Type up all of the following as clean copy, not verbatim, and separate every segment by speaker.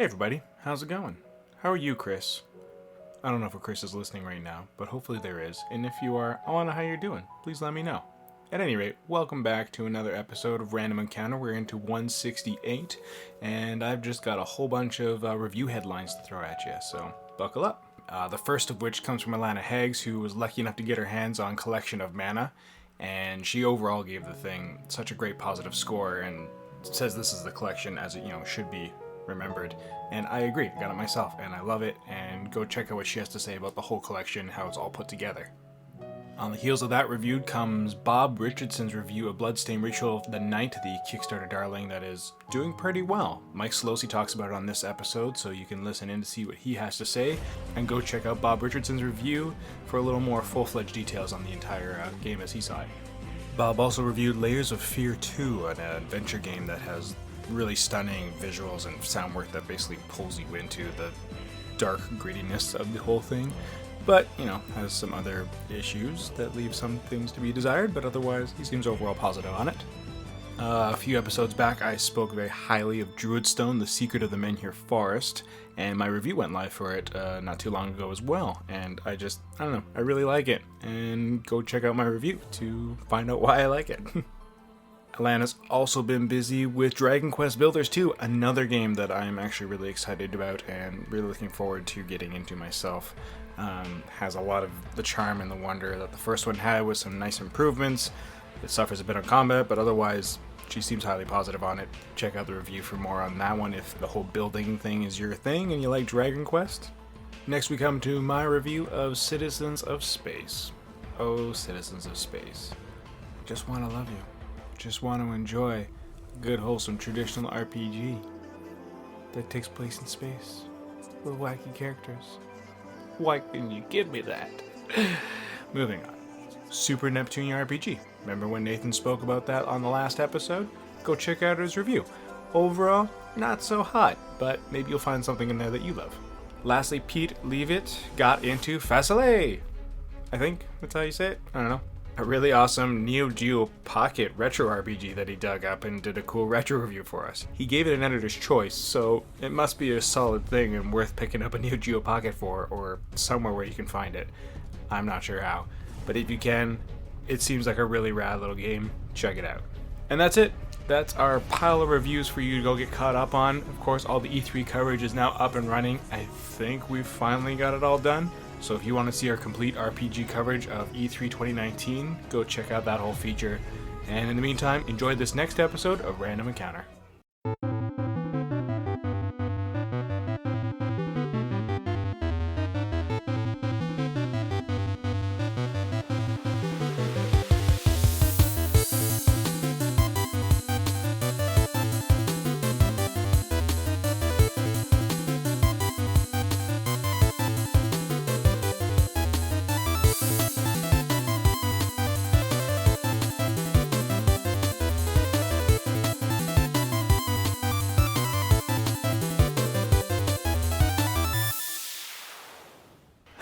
Speaker 1: Hey everybody, how's it going? How are you, Chris? I don't know if Chris is listening right now, but hopefully there is, and if you are, I want to know how you're doing. Please let me know. At any rate, welcome back to another episode of Random Encounter. We're into 168, and I've just got a whole bunch of review headlines to throw at you, so buckle up. The first of which comes from Alana Heggs, who was lucky enough to get her hands on Collection of Mana, and she overall gave the thing such a great positive score, and says this is the collection as it, should be remembered. And I agree, I got it myself, and I love it, and go check out what she has to say about the whole collection, how it's all put together. On the heels of that review comes Bob Richardson's review of Bloodstained Ritual of the Night, the Kickstarter darling that is doing pretty well. Mike Sollosi talks about it on this episode, so you can listen in to see what he has to say, and go check out Bob Richardson's review for a little more full-fledged details on the entire game as he saw it. Bob also reviewed Layers of Fear 2, an adventure game that has really stunning visuals and sound work that basically pulls you into the dark grittiness of the whole thing. But, has some other issues that leave some things to be desired, but otherwise he seems overall positive on it. A few episodes back, I spoke very highly of Druidstone, The Secret of the Menhir Forest, and my review went live for it not too long ago as well, and I really like it, and go check out my review to find out why I like it. Alana's also been busy with Dragon Quest Builders 2, another game that I'm actually really excited about and really looking forward to getting into myself. Has a lot of the charm and the wonder that the first one had with some nice improvements. It suffers a bit on combat, but otherwise she seems highly positive on it. Check out the review for more on that one if the whole building thing is your thing and you like Dragon Quest. Next we come to my review of Citizens of Space. Oh, Citizens of Space. Just want to love you. Just want to enjoy a good, wholesome, traditional RPG that takes place in space with wacky characters. Why couldn't you give me that? Moving on. Super Neptunia RPG. Remember when Nathan spoke about that on the last episode? Go check out his review. Overall, not so hot, but maybe you'll find something in there that you love. Lastly, Pete Leavitt got into Facile. I think that's how you say it. I don't know. A really awesome Neo Geo Pocket retro RPG that he dug up and did a cool retro review for us. He gave it an editor's choice, so it must be a solid thing and worth picking up a Neo Geo Pocket for, or somewhere where you can find it. I'm not sure how, but if you can, it seems like a really rad little game. Check it out. And that's it. That's our pile of reviews for you to go get caught up on. Of course, all the E3 coverage is now up and running. I think we've finally got it all done. So if you want to see our complete RPG coverage of E3 2019, go check out that whole feature. And in the meantime, enjoy this next episode of Random Encounter.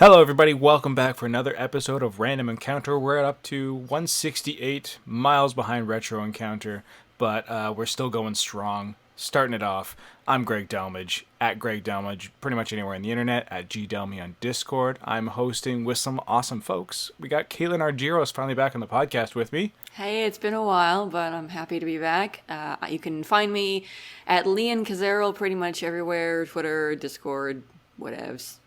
Speaker 1: Hello everybody, welcome back for another episode of Random Encounter. We're up to 168 miles behind Retro Encounter, but we're still going strong. Starting it off, I'm Greg Delmage, at Greg Delmage, pretty much anywhere on the internet, at GDelme on Discord. I'm hosting with some awesome folks. We got Caitlin Argyros finally back on the podcast with me.
Speaker 2: Hey, it's been a while, but I'm happy to be back. You can find me at Leon Kazerl pretty much everywhere, Twitter, Discord, whatevs.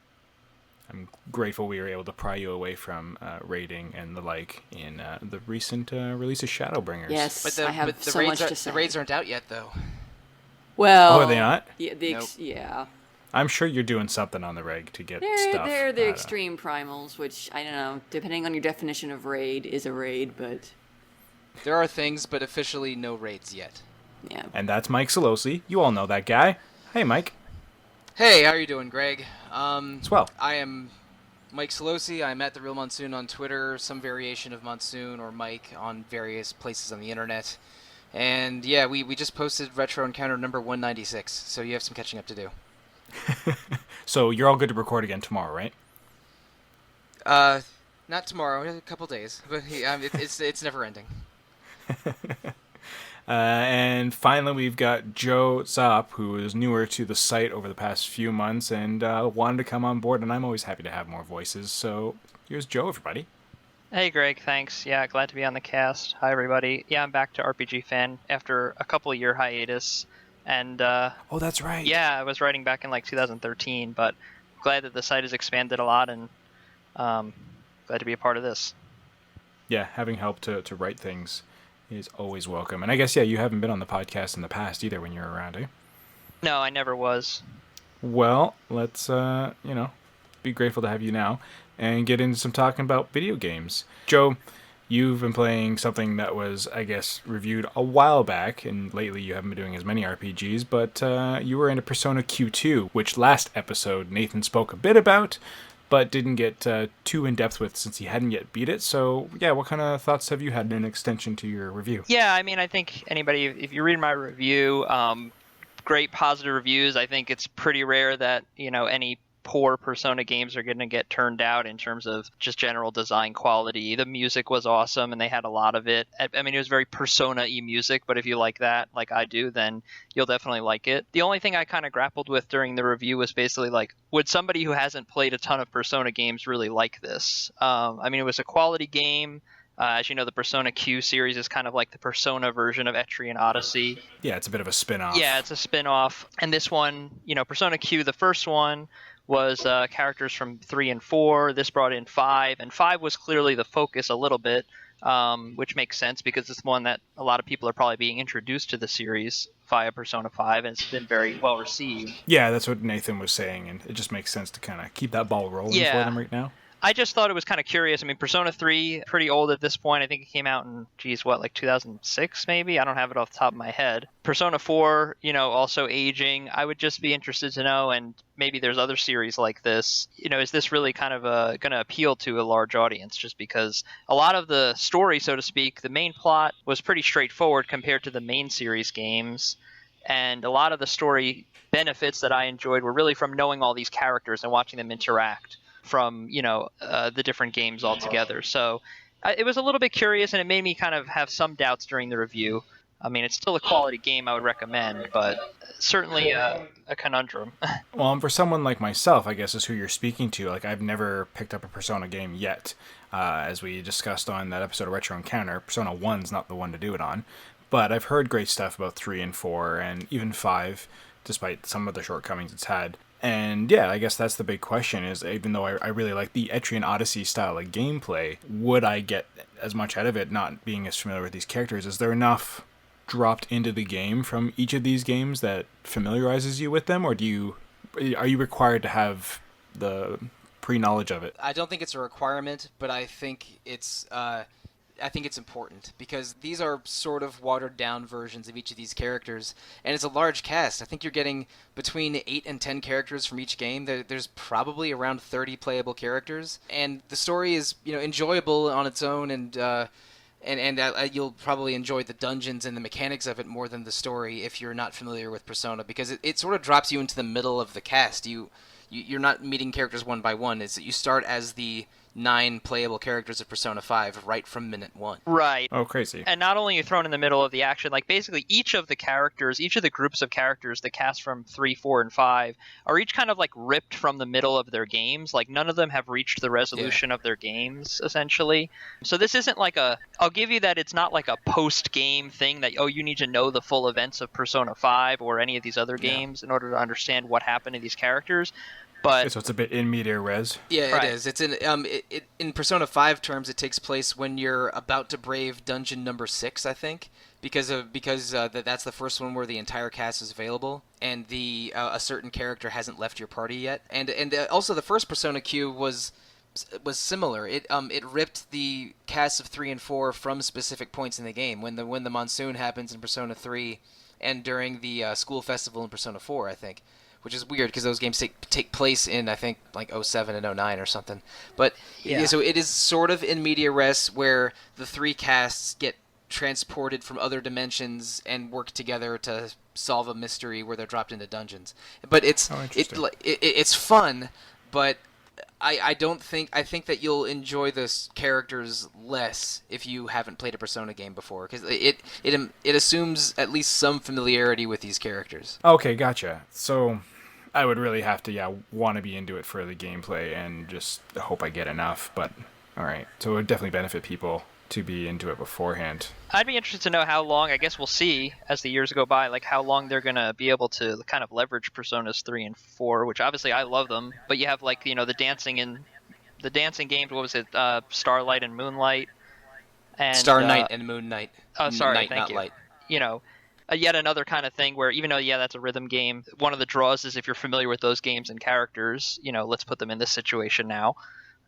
Speaker 1: I'm grateful we were able to pry you away from raiding and the like in the recent release of Shadowbringers.
Speaker 2: Yes, I have so much to say.
Speaker 3: The raids aren't out yet, though.
Speaker 2: Well,
Speaker 1: are they not?
Speaker 2: Yeah,
Speaker 3: Nope.
Speaker 2: Yeah.
Speaker 1: I'm sure you're doing something on the reg to get stuff.
Speaker 2: They're the extreme primals, which, I don't know, depending on your definition of raid, is a raid, but...
Speaker 3: There are things, but officially no raids yet.
Speaker 2: Yeah.
Speaker 1: And that's Mike Sollosi. You all know that guy. Hey, Mike.
Speaker 3: Hey, how are you doing, Greg?
Speaker 1: Swell.
Speaker 3: I am Mike Sollosi. I'm at The Real Monsoon on Twitter, some variation of Monsoon or Mike on various places on the internet. And yeah, we just posted Retro Encounter number 196, so you have some catching up to do.
Speaker 1: So you're all good to record again tomorrow, right?
Speaker 3: Not tomorrow, a couple days, but it's never ending.
Speaker 1: And finally, we've got Czop, who is newer to the site over the past few months and wanted to come on board, and I'm always happy to have more voices. So here's Joe, everybody.
Speaker 4: Hey, Greg, thanks. Yeah, glad to be on the cast. Hi, everybody. Yeah, I'm back to RPG Fan after a couple of year hiatus. And,
Speaker 1: Oh, that's right.
Speaker 4: yeah, I was writing back in, 2013, but glad that the site has expanded a lot, and glad to be a part of this.
Speaker 1: Yeah, having help to write things is always welcome. And I guess, yeah, you haven't been on the podcast in the past either when you were around, eh?
Speaker 4: No, I never was.
Speaker 1: Well, let's, be grateful to have you now and get into some talking about video games. Joe, you've been playing something that was, I guess, reviewed a while back, and lately you haven't been doing as many RPGs, but you were into Persona Q2, which last episode Nathan spoke a bit about, but didn't get too in-depth with since he hadn't yet beat it. So, yeah, what kind of thoughts have you had in an extension to your review?
Speaker 4: Yeah, I mean, I think anybody, if you read my review, great positive reviews. I think it's pretty rare that, any poor Persona games are going to get turned out in terms of just general design quality. The music was awesome, and they had a lot of it. I mean, it was very Persona-y music, but if you like that, like I do, then you'll definitely like it. The only thing I kind of grappled with during the review was basically would somebody who hasn't played a ton of Persona games really like this? I mean, it was a quality game. As you know, the Persona Q series is kind of like the Persona version of Etrian Odyssey.
Speaker 1: Yeah, it's a bit of a spin-off.
Speaker 4: Yeah, it's a spin-off. And this one, Persona Q, the first one, was characters from 3 and 4. This brought in 5, and 5 was clearly the focus a little bit, which makes sense because it's one that a lot of people are probably being introduced to the series via Persona 5, and it's been very well received.
Speaker 1: Yeah, that's what Nathan was saying, and it just makes sense to kind of keep that ball rolling for them right now.
Speaker 4: I just thought it was kind of curious. I mean, Persona 3, pretty old at this point. I think it came out in, 2006 maybe? I don't have it off the top of my head. Persona 4, also aging. I would just be interested to know, and maybe there's other series like this. Is this really kind of going to appeal to a large audience? Just because a lot of the story, so to speak, the main plot was pretty straightforward compared to the main series games. And a lot of the story benefits that I enjoyed were really from knowing all these characters and watching them interact from the different games altogether. So it was a little bit curious, and it made me kind of have some doubts during the review. I mean, it's still a quality game I would recommend, but certainly a conundrum.
Speaker 1: Well, and for someone like myself, I guess is who you're speaking to. I've never picked up a Persona game yet. As we discussed on that episode of Retro Encounter, Persona 1's not the one to do it on. But I've heard great stuff about 3 and 4, and even 5, despite some of the shortcomings it's had. And yeah, I guess that's the big question is, even though I really like the Etrian Odyssey style of gameplay, would I get as much out of it not being as familiar with these characters? Is there enough dropped into the game from each of these games that familiarizes you with them, or are you required to have the pre-knowledge of it?
Speaker 3: I don't think it's a requirement, but I think it's important because these are sort of watered down versions of each of these characters, and it's a large cast. I think you're getting between 8 and 10 characters from each game. There's probably around 30 playable characters, and the story is enjoyable on its own, and you'll probably enjoy the dungeons and the mechanics of it more than the story if you're not familiar with Persona, because it sort of drops you into the middle of the cast. You're not meeting characters one by one. You start as the 9 playable characters of Persona 5 right from minute 1.
Speaker 4: Right.
Speaker 1: Oh, crazy.
Speaker 4: And not only are you thrown in the middle of the action, basically each of the groups of characters, the cast from 3, 4, and 5, are each kind of ripped from the middle of their games. None of them have reached the resolution of their games, essentially. So this isn't I'll give you that it's not a post-game thing that, you need to know the full events of Persona 5 or any of these other games in order to understand what happened to these characters. But
Speaker 1: so it's a bit in media res.
Speaker 3: Yeah,
Speaker 4: right.
Speaker 3: It is. It's in Persona 5 terms, it takes place when you're about to brave dungeon number 6, I think, because that's the first one where the entire cast is available, and a certain character hasn't left your party yet, and also the first Persona Q was similar. It ripped the casts of 3 and 4 from specific points in the game when the monsoon happens in Persona 3, and during the school festival in Persona 4, I think. Which is weird because those games take place in, I think, 07 and 09 or something. But so it is sort of in media res where the 3 casts get transported from other dimensions and work together to solve a mystery where they're dropped into dungeons. But it's fun, but I don't think I think that you'll enjoy those characters less if you haven't played a Persona game before, because it assumes at least some familiarity with these characters.
Speaker 1: Okay, gotcha. So I would really have to, want to be into it for the gameplay and just hope I get enough. But all right, so it would definitely benefit people to be into it beforehand.
Speaker 4: I'd be interested to know how long, I guess we'll see as the years go by, like how long they're going to be able to kind of leverage Personas 3 and 4, which obviously I love them, but you have like, the dancing games, what was it, Starlight and Moonlight? And,
Speaker 3: Star Knight and Moon Knight.
Speaker 4: Oh, sorry,
Speaker 3: Night,
Speaker 4: thank
Speaker 3: not
Speaker 4: you.
Speaker 3: light.
Speaker 4: Yet another kind of thing where even though, that's a rhythm game, one of the draws is if you're familiar with those games and characters, let's put them in this situation now.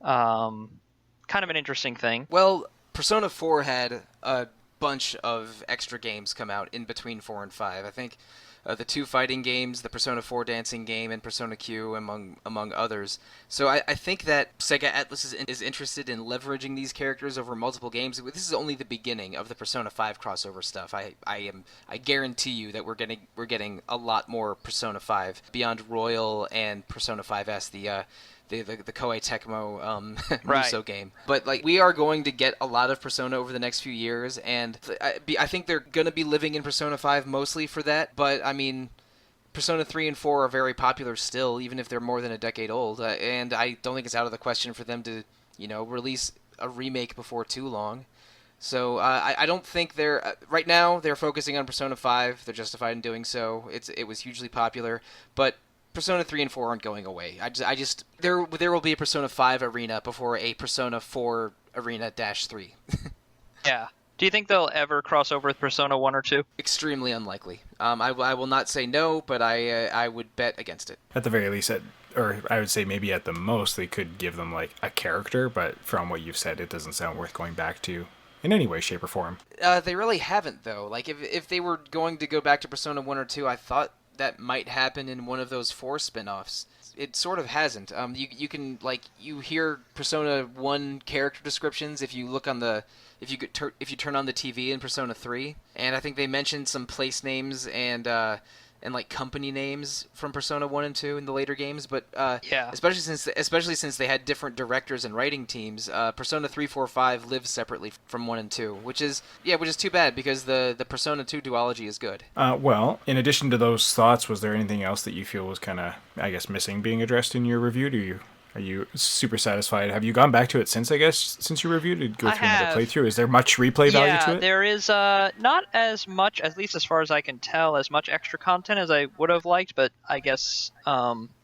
Speaker 4: Kind of an interesting thing.
Speaker 3: Well, Persona 4 had a bunch of extra games come out in between 4 and 5. I think the 2 fighting games, the Persona 4 dancing game, and Persona Q, among others. So I think that Sega Atlus is interested in leveraging these characters over multiple games. This is only the beginning of the Persona 5 crossover stuff. I guarantee you that we're getting a lot more Persona 5 beyond Royal and Persona 5S, the Koei Tecmo Musou game. But we are going to get a lot of Persona over the next few years, and I think they're going to be living in Persona 5 mostly for that. But I mean, Persona 3 and 4 are very popular still, even if they're more than a decade old. And I don't think it's out of the question for them to, release a remake before too long. So I don't think they're right now. They're focusing on Persona 5. They're justified in doing so. It was hugely popular, but Persona 3 and 4 aren't going away. There will be a Persona 5 arena before a Persona 4 arena -3.
Speaker 4: Yeah. Do you think they'll ever cross over with Persona 1 or 2?
Speaker 3: Extremely unlikely. I will not say no, but I would bet against it.
Speaker 1: At the very least, or I would say maybe at the most, they could give them a character, but from what you've said, it doesn't sound worth going back to in any way, shape, or form.
Speaker 3: They really haven't, though. If they were going to go back to Persona 1 or 2, I thought that might happen in one of those 4 spin-offs. It sort of hasn't. You can you hear Persona 1 character descriptions if you look on if you turn on the TV in Persona 3, and I think they mentioned some place names and company names from Persona 1 and 2 in the later games, but especially since they had different directors and writing teams, Persona 3, 4, 5 lives separately from 1 and 2, which is too bad because the Persona 2 duology is good.
Speaker 1: Well, in addition to those thoughts, was there anything else that you feel was kind of, missing being addressed in your review? Are you super satisfied? Have you gone back to it since you reviewed it? Go through another playthrough? Is there much replay value to it?
Speaker 4: Yeah, there is not as much, at least as far as I can tell, as much extra content as I would have liked, but I guess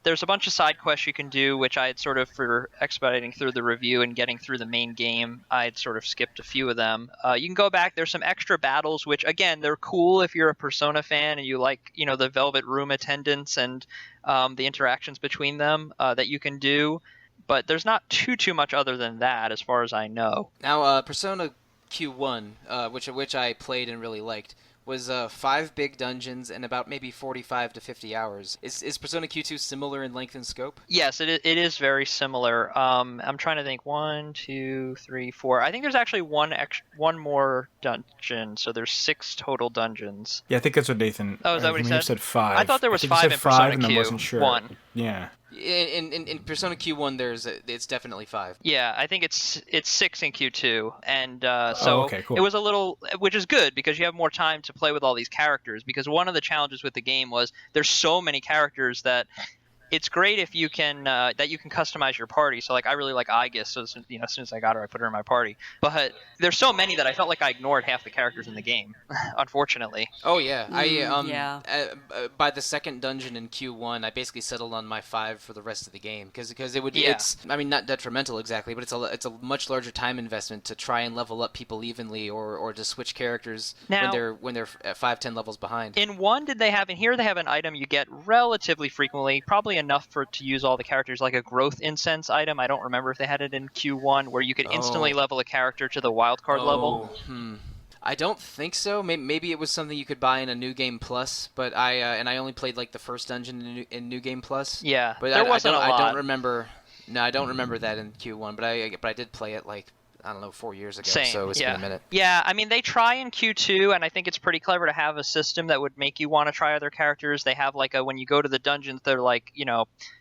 Speaker 4: there's a bunch of side quests you can do, which I had sort of, for expediting through the review and getting through the main game, I had sort of skipped a few of them. You can go back. There's some extra battles, which, again, they're cool if you're a Persona fan and you like, the Velvet Room attendants and the interactions between them that you can do. But there's not too much other than that, as far as I know.
Speaker 3: Now, Persona Q1, which I played and really liked, was 5 big dungeons and about maybe 45 to 50 hours. Is Persona Q2 similar in length and scope?
Speaker 4: Yes, it is very similar. I'm trying to think. 1, 2, 3, 4. I think there's actually one more dungeon, so there's 6 total dungeons.
Speaker 1: Yeah, I think that's what Nathan.
Speaker 4: Oh, is that what he said?
Speaker 1: Said 5.
Speaker 4: I thought there was 5 in Persona Q1.
Speaker 1: Yeah.
Speaker 3: In Persona Q1, it's definitely 5.
Speaker 4: Yeah, I think it's 6 in Q2, and
Speaker 1: okay, cool.
Speaker 4: It was a little, which is good because you have more time to play with all these characters. Because one of the challenges with the game was there's so many characters that it's great if you can that you can customize your party. So I really like Aegis, so as soon as I got her, I put her in my party. But there's so many that I felt like I ignored half the characters in the game, unfortunately.
Speaker 3: Oh yeah, by the second dungeon in Q1, I basically settled on my 5 for the rest of the game because it would it's not detrimental exactly, but it's a much larger time investment to try and level up people evenly or to switch characters
Speaker 4: now,
Speaker 3: when they're at 5-10 levels behind.
Speaker 4: In 1, they have an item you get relatively frequently, probably enough to use all the characters, like a growth incense item. I don't remember if they had it in Q1 where you could instantly level a character to the wildcard level.
Speaker 3: I don't think so. Maybe it was something you could buy in a New Game Plus, but I only played the first dungeon in New Game Plus.
Speaker 4: Yeah,
Speaker 3: but
Speaker 4: there wasn't a lot.
Speaker 3: I don't remember. No, I don't remember that in Q1, but I did play it I don't know, 4 years ago.
Speaker 4: Same,
Speaker 3: So it's been a minute.
Speaker 4: Yeah, I mean, they try in Q2, and I think it's pretty clever to have a system that would make you want to try other characters. They have like when you go to the dungeons, they're like,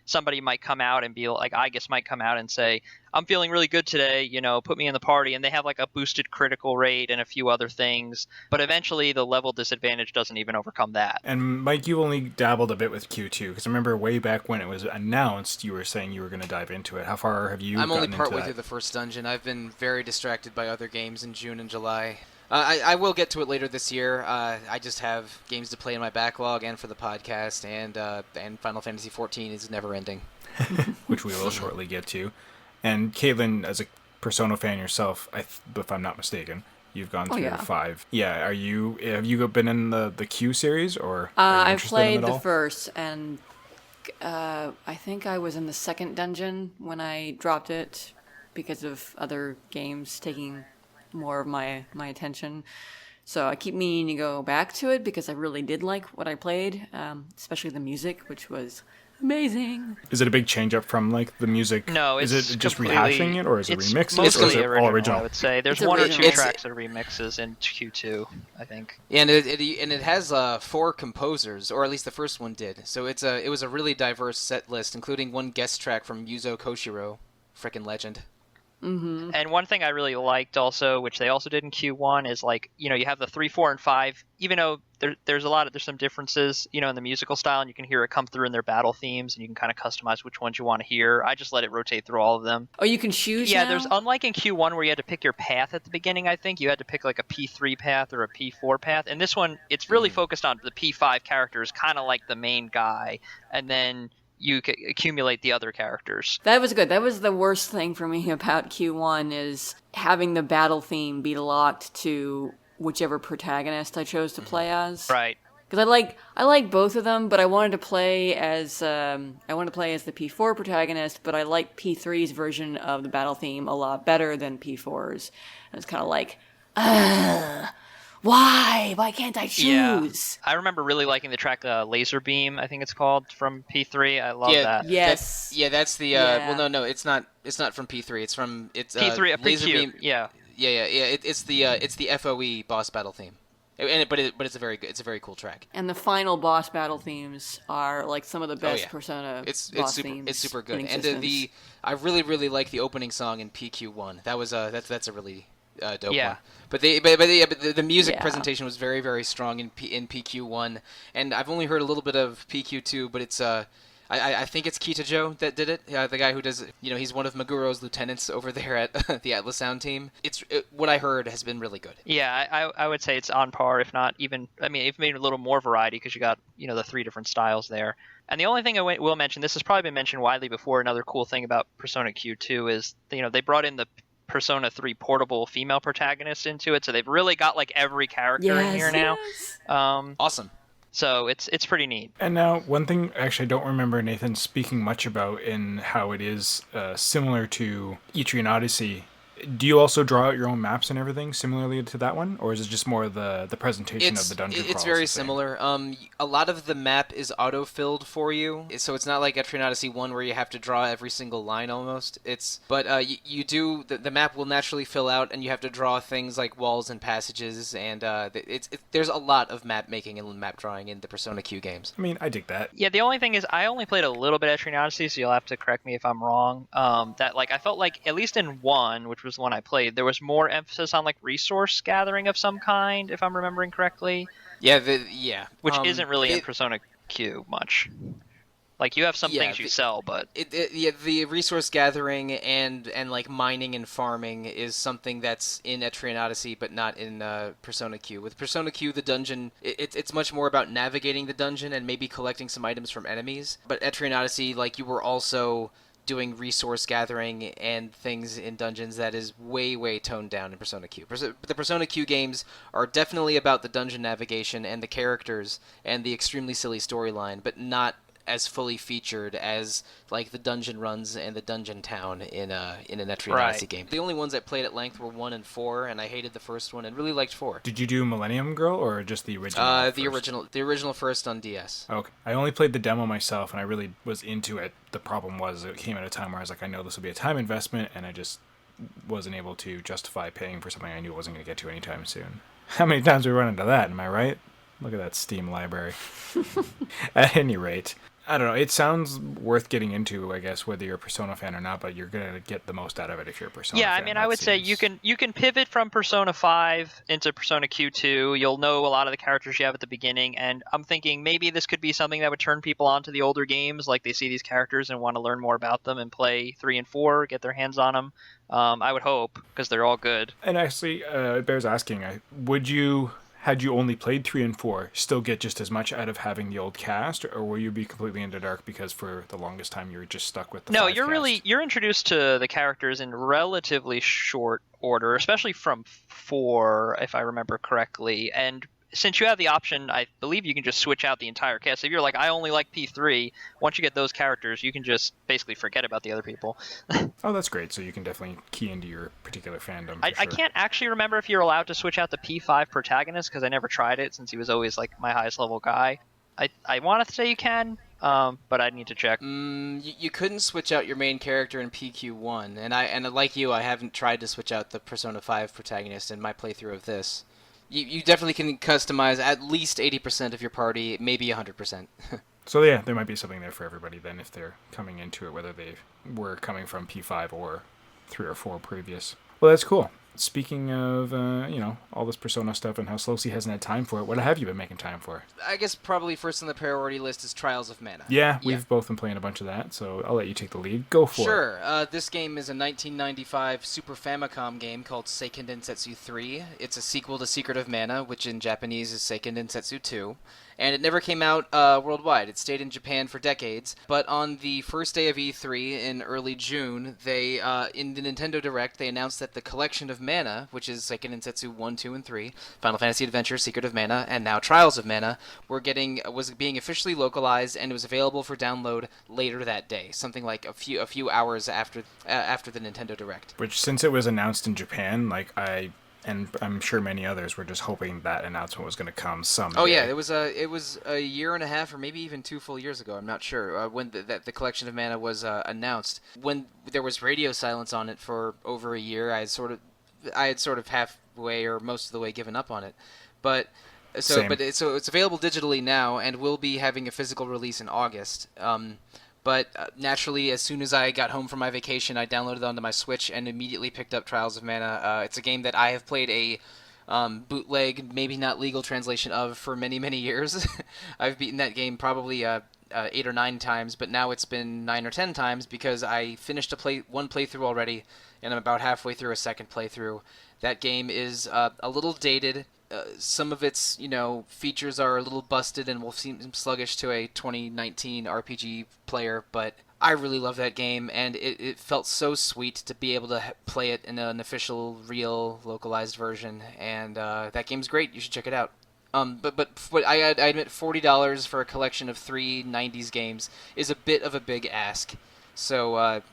Speaker 4: somebody might come out and be like, Aegis might come out and say, I'm feeling really good today, put me in the party. And they have like a boosted critical rate and a few other things. But eventually the level disadvantage doesn't even overcome that.
Speaker 1: And Mike, you only dabbled a bit with Q2, because I remember way back when it was announced, you were saying you were going to dive into it. How far have you
Speaker 3: I'm only
Speaker 1: gotten
Speaker 3: partway
Speaker 1: into
Speaker 3: through
Speaker 1: that?
Speaker 3: the first dungeon. I've been very distracted by other games in June and July. I will get to it later this year. I just have games to play in my backlog and for the podcast, and Final Fantasy XIV is never ending.
Speaker 1: Which we will shortly get to. And Caitlin, as a Persona fan yourself, if I'm not mistaken, you've gone through 5. Yeah, have you been in the Q series, or are you
Speaker 2: I've
Speaker 1: interested in
Speaker 2: played
Speaker 1: it
Speaker 2: the
Speaker 1: all?
Speaker 2: first, and I think I was in the second dungeon when I dropped it because of other games taking more of my attention. So I keep meaning to go back to it because I really did like what I played, especially the music, which was amazing.
Speaker 1: Is it a big change up from like the music?
Speaker 4: No, it's
Speaker 1: is it just
Speaker 4: completely-
Speaker 1: rehashing it, or is it
Speaker 4: it's
Speaker 1: remixing it, or
Speaker 4: mostly
Speaker 1: is it all original?
Speaker 4: I would say there's
Speaker 2: It's
Speaker 4: one or
Speaker 2: original.
Speaker 4: two
Speaker 3: It's-
Speaker 4: tracks that are remixes in Q2, I think.
Speaker 3: Yeah, and it has 4 composers, or at least the first one did. So it was a really diverse set list, including one guest track from Yuzo Koshiro, frickin' legend.
Speaker 2: Mm-hmm.
Speaker 4: And one thing I really liked also, which they also did in Q1, is like, you have the 3, 4, and 5, even though there's some differences, in the musical style, and you can hear it come through in their battle themes, and you can kind of customize which ones you want to hear. I just let it rotate through all of them.
Speaker 2: Oh, you can choose
Speaker 4: Yeah,
Speaker 2: now?
Speaker 4: there's, unlike in Q1 where you had to pick your path at the beginning, I think, you had to pick like a P3 path or a P4 path. And this one, it's really focused on the P5 characters, kind of like the main guy, and then you accumulate the other characters.
Speaker 2: That was good. That was the worst thing for me about Q1 is having the battle theme be locked to whichever protagonist I chose to play as.
Speaker 4: Right.
Speaker 2: Because I like both of them, but I wanted to play as the P4 protagonist, but I like P3's version of the battle theme a lot better than P4's. And it's kind of like, why? Why can't I choose?
Speaker 4: I remember really liking the track Laser Beam, I think it's called, from P3. I love that.
Speaker 2: Yes.
Speaker 3: That's the
Speaker 2: Yeah.
Speaker 3: well, no, it's not from P3. It's
Speaker 4: P3,
Speaker 3: Laser
Speaker 4: P3,
Speaker 3: Beam.
Speaker 4: yeah.
Speaker 3: It's the FOE boss battle theme. But it's a very good, it's a very cool track.
Speaker 2: And the final boss battle themes are like some of the best Persona
Speaker 3: It's
Speaker 2: boss
Speaker 3: super
Speaker 2: themes.
Speaker 3: it's super good.
Speaker 2: in
Speaker 3: And
Speaker 2: existence.
Speaker 3: I really like the opening song in PQ1. That was that's a really dope
Speaker 4: Yeah.
Speaker 3: one. But the music
Speaker 2: Yeah.
Speaker 3: presentation was very, very strong in PQ1, and I've only heard a little bit of PQ2, but it's I think it's Kitajo that did it. The guy who does, he's one of Maguro's lieutenants over there at the Atlas Sound team. What I heard has been really good.
Speaker 4: Yeah, I would say it's on par, if not even. I mean, it's made a little more variety because you got the 3 different styles there. And the only thing I will mention, this has probably been mentioned widely before. Another cool thing about Persona Q2 is they brought in the Persona 3 portable female protagonist into it, so they've really got like every character in here now.
Speaker 3: Awesome.
Speaker 4: So it's pretty neat.
Speaker 1: And now, one thing actually I don't remember Nathan speaking much about in how it is similar to Etrian Odyssey. Do you also draw out your own maps and everything similarly to that one? Or is it just more the presentation of the dungeon
Speaker 3: It's
Speaker 1: crawls
Speaker 3: very
Speaker 1: the same?
Speaker 3: similar. A lot of the map is auto-filled for you, so it's not like Etrian Odyssey 1 where you have to draw every single line almost. But you do, the map will naturally fill out, and you have to draw things like walls and passages, and there's a lot of map making and map drawing in the Persona Q games.
Speaker 1: I mean, I dig that.
Speaker 4: Yeah, the only thing is I only played a little bit of Etrian Odyssey, so you'll have to correct me if I'm wrong. That like I felt like at least in 1, which was the one I played, there was more emphasis on like resource gathering of some kind, if I'm remembering correctly.
Speaker 3: Yeah,
Speaker 4: Which isn't really in Persona Q much. Like you have some things you sell, but
Speaker 3: the resource gathering and like mining and farming is something that's in Etrian Odyssey, but not in Persona Q. With Persona Q, the dungeon it's much more about navigating the dungeon and maybe collecting some items from enemies. But Etrian Odyssey, like you were also doing resource gathering and things in dungeons that is way toned down in Persona Q. The Persona Q games are definitely about the dungeon navigation and the characters and the extremely silly storyline, but not as fully featured as like the dungeon runs and the dungeon town in an Etrian Odyssey game. The only ones I played at length were 1 and 4, and I hated the first one and really liked 4.
Speaker 1: Did you do Millennium Girl or just the original?
Speaker 3: The original first on DS.
Speaker 1: Okay. I only played the demo myself, and I really was into it. The problem was it came at a time where I was like, I know this will be a time investment, and I just wasn't able to justify paying for something I knew I wasn't going to get to anytime soon. How many times we run into that, am I right? Look at that Steam library. At any rate, I don't know. It sounds worth getting into, I guess, whether you're a Persona fan or not, but you're going to get the most out of it if you're a Persona fan.
Speaker 4: Yeah, I mean, I would say you can pivot from Persona 5 into Persona Q2. You'll know a lot of the characters you have at the beginning, and I'm thinking maybe this could be something that would turn people onto the older games, like they see these characters and want to learn more about them and play 3 and 4, get their hands on them. I would hope, because they're all good.
Speaker 1: And actually, it bears asking, would you... Had you only played 3 and 4, still get just as much out of having the old cast, or will you be completely in the dark because for the longest time you were just stuck with the 5 cast?
Speaker 4: You're introduced to the characters in relatively short order, especially from 4, if I remember correctly. And since you have the option, I believe you can just switch out the entire cast. If you're like, I only like P3, once you get those characters, you can just basically forget about the other people.
Speaker 1: Oh, that's great. So you can definitely key into your particular fandom.
Speaker 4: I can't actually remember if you're allowed to switch out the P5 protagonist, because I never tried it since he was always like my highest level guy. I want to say you can, but I need to check.
Speaker 3: You couldn't switch out your main character in PQ1, and like you, I haven't tried to switch out the Persona 5 protagonist in my playthrough of this. You definitely can customize at least 80% of your party, maybe 100%.
Speaker 1: So yeah, there might be something there for everybody then if they're coming into it, whether they were coming from P5 or 3 or 4 previous. Well, that's cool. Speaking of, all this Persona stuff and how Sollosi hasn't had time for it, what have you been making time for?
Speaker 3: I guess probably first on the priority list is Trials of Mana.
Speaker 1: Yeah, we've both been playing a bunch of that, so I'll let you take the lead. Go for it.
Speaker 3: Sure. This game is a 1995 Super Famicom game called Seiken Densetsu 3. It's a sequel to Secret of Mana, which in Japanese is Seiken Densetsu 2. And it never came out worldwide. It stayed in Japan for decades. But on the first day of E3 in early June, they in the Nintendo Direct, they announced that the collection of Mana, which is Seiken Densetsu 1, 2, and 3, Final Fantasy Adventure, Secret of Mana, and now Trials of Mana, was being officially localized, and it was available for download later that day, something like a few hours after the Nintendo Direct.
Speaker 1: Which, since it was announced in Japan, and I'm sure many others were just hoping that announcement was going to come someday.
Speaker 3: Oh yeah, it was a year and a half, or maybe even 2 full years ago. I'm not sure when the collection of Mana was announced. When there was radio silence on it for over a year, I had sort of halfway or most of the way given up on it. But so it's available digitally now, and will be having a physical release in August. But naturally, as soon as I got home from my vacation, I downloaded it onto my Switch and immediately picked up Trials of Mana. It's a game that I have played a bootleg, maybe not legal translation of for many, many years. I've beaten that game probably 8 or 9 times, but now it's been 9 or 10 times because I finished one playthrough already, and I'm about halfway through a second playthrough. That game is a little dated. Some of its, features are a little busted and will seem sluggish to a 2019 RPG player, but I really love that game, and it felt so sweet to be able to play it in an official, real, localized version, and that game's great. You should check it out. But I admit $40 for a collection of 3 90s games is a bit of a big ask, so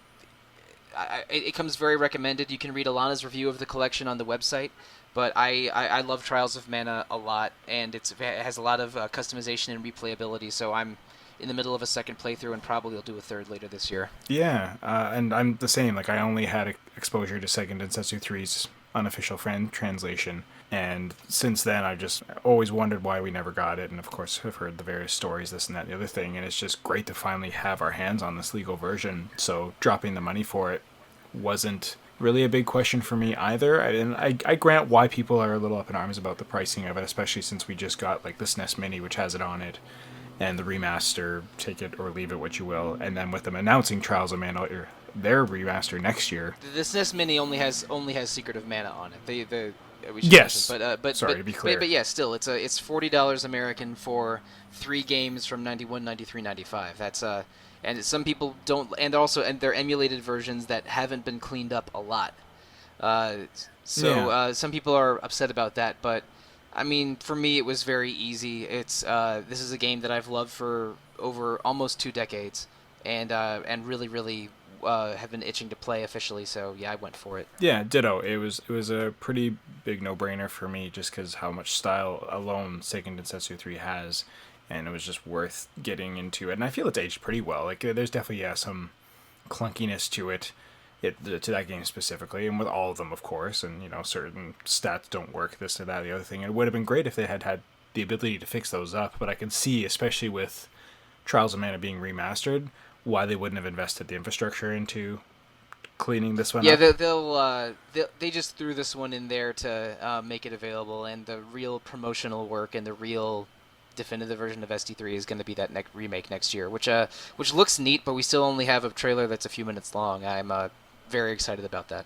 Speaker 3: it comes very recommended. You can read Alana's review of the collection on the website. But I love Trials of Mana a lot, and it has a lot of customization and replayability, so I'm in the middle of a second playthrough and probably will do a third later this year.
Speaker 1: Yeah, and I'm the same. I only had exposure to Seiken Densetsu 3's unofficial translation, and since then I've just always wondered why we never got it, and of course I've heard the various stories, this and that and the other thing, and it's just great to finally have our hands on this legal version, so dropping the money for it wasn't really a big question for me either. I grant why people are a little up in arms about the pricing of it, especially since we just got the SNES Mini, which has it on it, and the remaster, take it or leave it what you will, and then with them announcing Trials of Mana, their remaster next year.
Speaker 3: The SNES Mini only has Secret of Mana on it.
Speaker 1: Yes.
Speaker 3: But
Speaker 1: sorry, to be clear.
Speaker 3: But yeah, still, it's $40 American for 3 games from 91, 93, 95. That's and some people don't, and they're emulated versions that haven't been cleaned up a lot. Some people are upset about that, but I mean, for me, it was very easy. This is a game that I've loved for over almost 2 decades, and really, really have been itching to play officially. So yeah, I went for it.
Speaker 1: Yeah, ditto. It was a pretty big no-brainer for me, just because how much style alone Seiken Densetsu 3 has. And it was just worth getting into it. And I feel it's aged pretty well. There's definitely, some clunkiness to it. to that game specifically, and with all of them, of course, and certain stats don't work, this or that, the other thing. It would have been great if they had the ability to fix those up, but I can see, especially with Trials of Mana being remastered, why they wouldn't have invested the infrastructure into cleaning this one up.
Speaker 3: They just threw this one in there to make it available, and the real promotional work and the real definitive version of SD3 is going to be that remake next year, which looks neat, but we still only have a trailer that's a few minutes long. I'm very excited about that.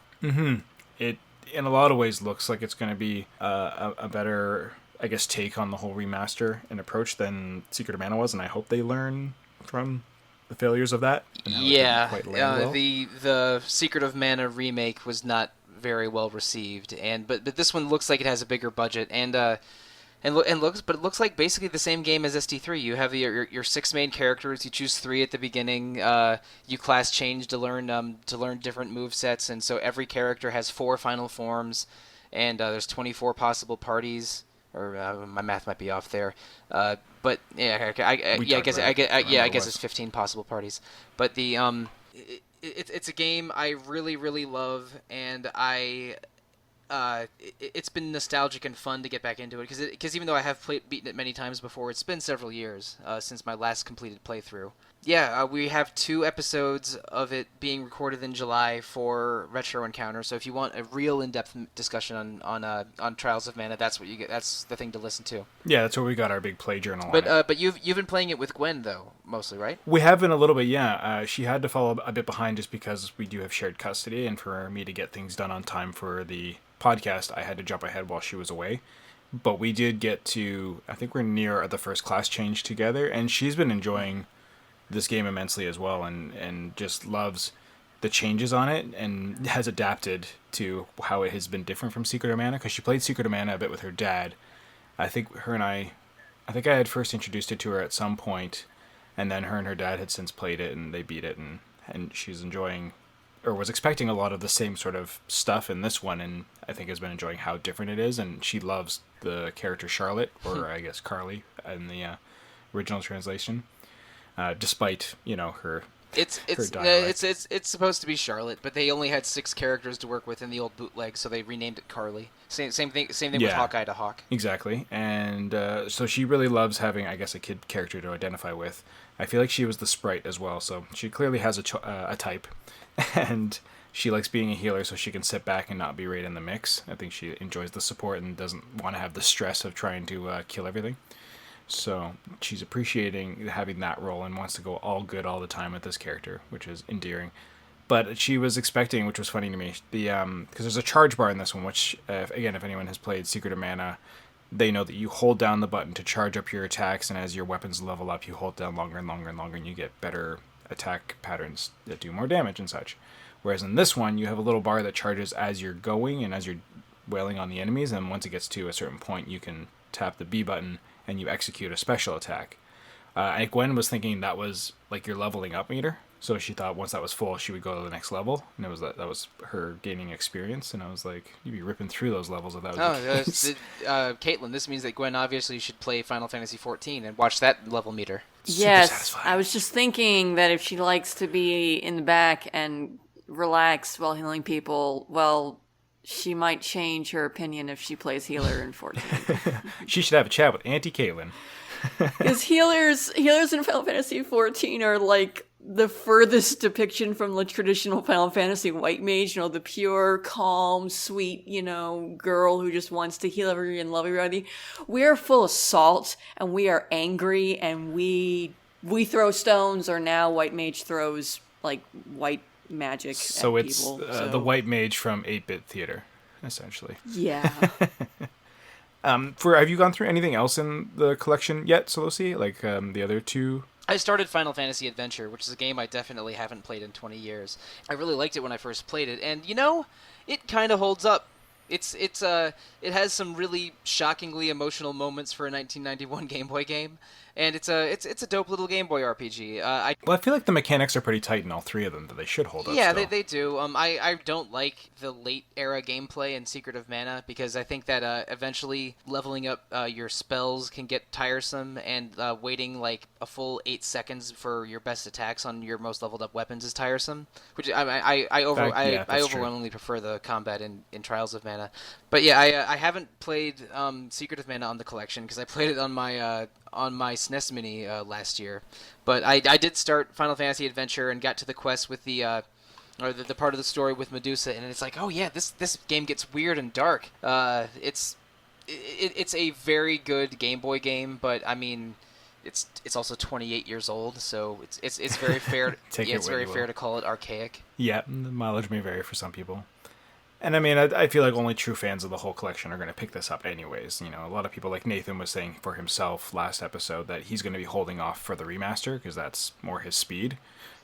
Speaker 1: It, in a lot of ways, looks like it's going to be a better, I guess, take on the whole remaster and approach than Secret of Mana was, and I hope they learn from the failures of that.
Speaker 3: Yeah, the Secret of Mana remake was not very well received, but this one looks like it has a bigger budget, and it looks like basically the same game as SD3. You have your 6 main characters. You choose 3 at the beginning. You class change to learn different move sets, and so every character has 4 final forms, and there's 24 possible parties. Or my math might be off there, but yeah, I guess it's 15 possible parties. But it's a game I really, really love, and it's been nostalgic and fun to get back into it, because even though I have beaten it many times before, it's been several years since my last completed playthrough. Yeah, we have 2 episodes of it being recorded in July for Retro Encounter. So if you want a real in-depth discussion on Trials of Mana, that's what you get. That's the thing to listen to.
Speaker 1: Yeah, that's where we got our big play journal.
Speaker 3: But you've been playing it with Gwen though, mostly, right?
Speaker 1: We have been a little bit, yeah. She had to fall a bit behind just because we do have shared custody, and for me to get things done on time for the podcast, I had to jump ahead while she was away. But we did get to, I think we're near the first class change together, and she's been enjoying this game immensely as well, and just loves the changes on it, and has adapted to how it has been different from Secret of Mana, because she played Secret of Mana a bit with her dad. I think I had first introduced it to her at some point, and then her and her dad had since played it, and they beat it, and she's enjoying, or was expecting a lot of the same sort of stuff in this one, and I think has been enjoying how different it is, and she loves the character Charlotte, or I guess Carly in the original translation. Despite her dialect.
Speaker 3: It's supposed to be Charlotte, but they only had 6 characters to work with in the old bootleg, so they renamed it Carly. Same thing with Hawkeye to Hawk.
Speaker 1: Exactly, and so she really loves having, I guess, a kid character to identify with. I feel like she was the sprite as well, so she clearly has a type, and she likes being a healer, so she can sit back and not be right in the mix. I think she enjoys the support and doesn't want to have the stress of trying to kill everything. So she's appreciating having that role and wants to go all good all the time with this character, which is endearing. But she was expecting, which was funny to me, because there's a charge bar in this one, which, again, if anyone has played Secret of Mana, they know that you hold down the button to charge up your attacks, and as your weapons level up, you hold down longer and longer and longer, and you get better attack patterns that do more damage and such. Whereas in this one, you have a little bar that charges as you're going and as you're wailing on the enemies, and once it gets to a certain point, you can tap the B button and you execute a special attack. And Gwen was thinking that was like your leveling up meter, so she thought once that was full, she would go to the next level, and that was her gaining experience. And I was like, you'd be ripping through those levels if that was the case.
Speaker 3: Caitlin, this means that Gwen obviously should play Final Fantasy XIV and watch that level meter.
Speaker 2: Yes, I was just thinking that if she likes to be in the back and relax while healing people, well, she might change her opinion if she plays healer in 14.
Speaker 1: She should have a chat with Auntie Caitlin.
Speaker 2: Because healers in Final Fantasy 14 are like the furthest depiction from the traditional Final Fantasy white mage, the pure, calm, sweet, girl who just wants to heal everybody and love everybody. We are full of salt, and we are angry, and we throw stones, or now white mage throws like white magic
Speaker 1: so
Speaker 2: at
Speaker 1: it's
Speaker 2: people.
Speaker 1: The white mage from 8-bit theater, essentially.
Speaker 2: Yeah.
Speaker 1: Have you gone through anything else in the collection yet, Sollosi? Like the other 2?
Speaker 3: I started Final Fantasy Adventure, which is a game I definitely haven't played in 20 years. I really liked it when I first played it, and it kind of holds up. It has some really shockingly emotional moments for a 1991 Game Boy game, and it's a dope little Game Boy RPG.
Speaker 1: Well, I feel like the mechanics are pretty tight in all three of them, that they should hold up
Speaker 3: Yeah,
Speaker 1: still.
Speaker 3: they do. I don't like the late era gameplay in Secret of Mana because I think that eventually leveling up your spells can get tiresome, and waiting like a full 8 seconds for your best attacks on your most leveled up weapons is tiresome. Which I
Speaker 1: that's true.
Speaker 3: overwhelmingly prefer the combat in Trials of Mana. But yeah, I haven't played Secret of Mana on the collection because I played it on my SNES Mini last year. But I did start Final Fantasy Adventure and got to the quest with the part of the story with Medusa, and it's like, oh yeah, this game gets weird and dark. It's a very good Game Boy game, but I mean, it's also 28 years old, so it's very fair. It's very fair to call it archaic.
Speaker 1: Yeah, the mileage may vary for some people. And I mean, I feel like only true fans of the whole collection are going to pick this up anyways. You know, a lot of people, like Nathan was saying for himself last episode, that he's going to be holding off for the remaster because that's more his speed.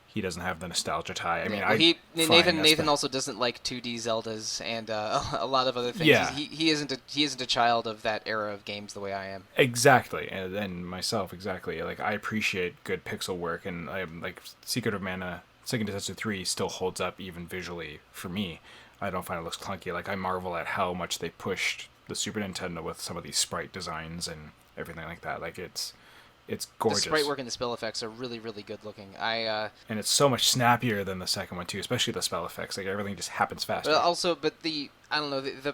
Speaker 1: He doesn't have the nostalgia tie. I mean,
Speaker 3: Nathan also doesn't like 2D Zeldas and a lot of other things.
Speaker 1: Yeah.
Speaker 3: He isn't a child of that era of games the way I am.
Speaker 1: Exactly, and myself, exactly. Like, I appreciate good pixel work, and like Secret of Mana, Second Densetsu 3 still holds up even visually for me. I don't find it looks clunky. Like, I marvel at how much they pushed the Super Nintendo with some of these sprite designs and everything like that. Like, it's gorgeous.
Speaker 3: The sprite work and the spell effects are really, really good looking.
Speaker 1: And it's so much snappier than the second one too, especially the spell effects. Like, everything just happens faster.
Speaker 3: But the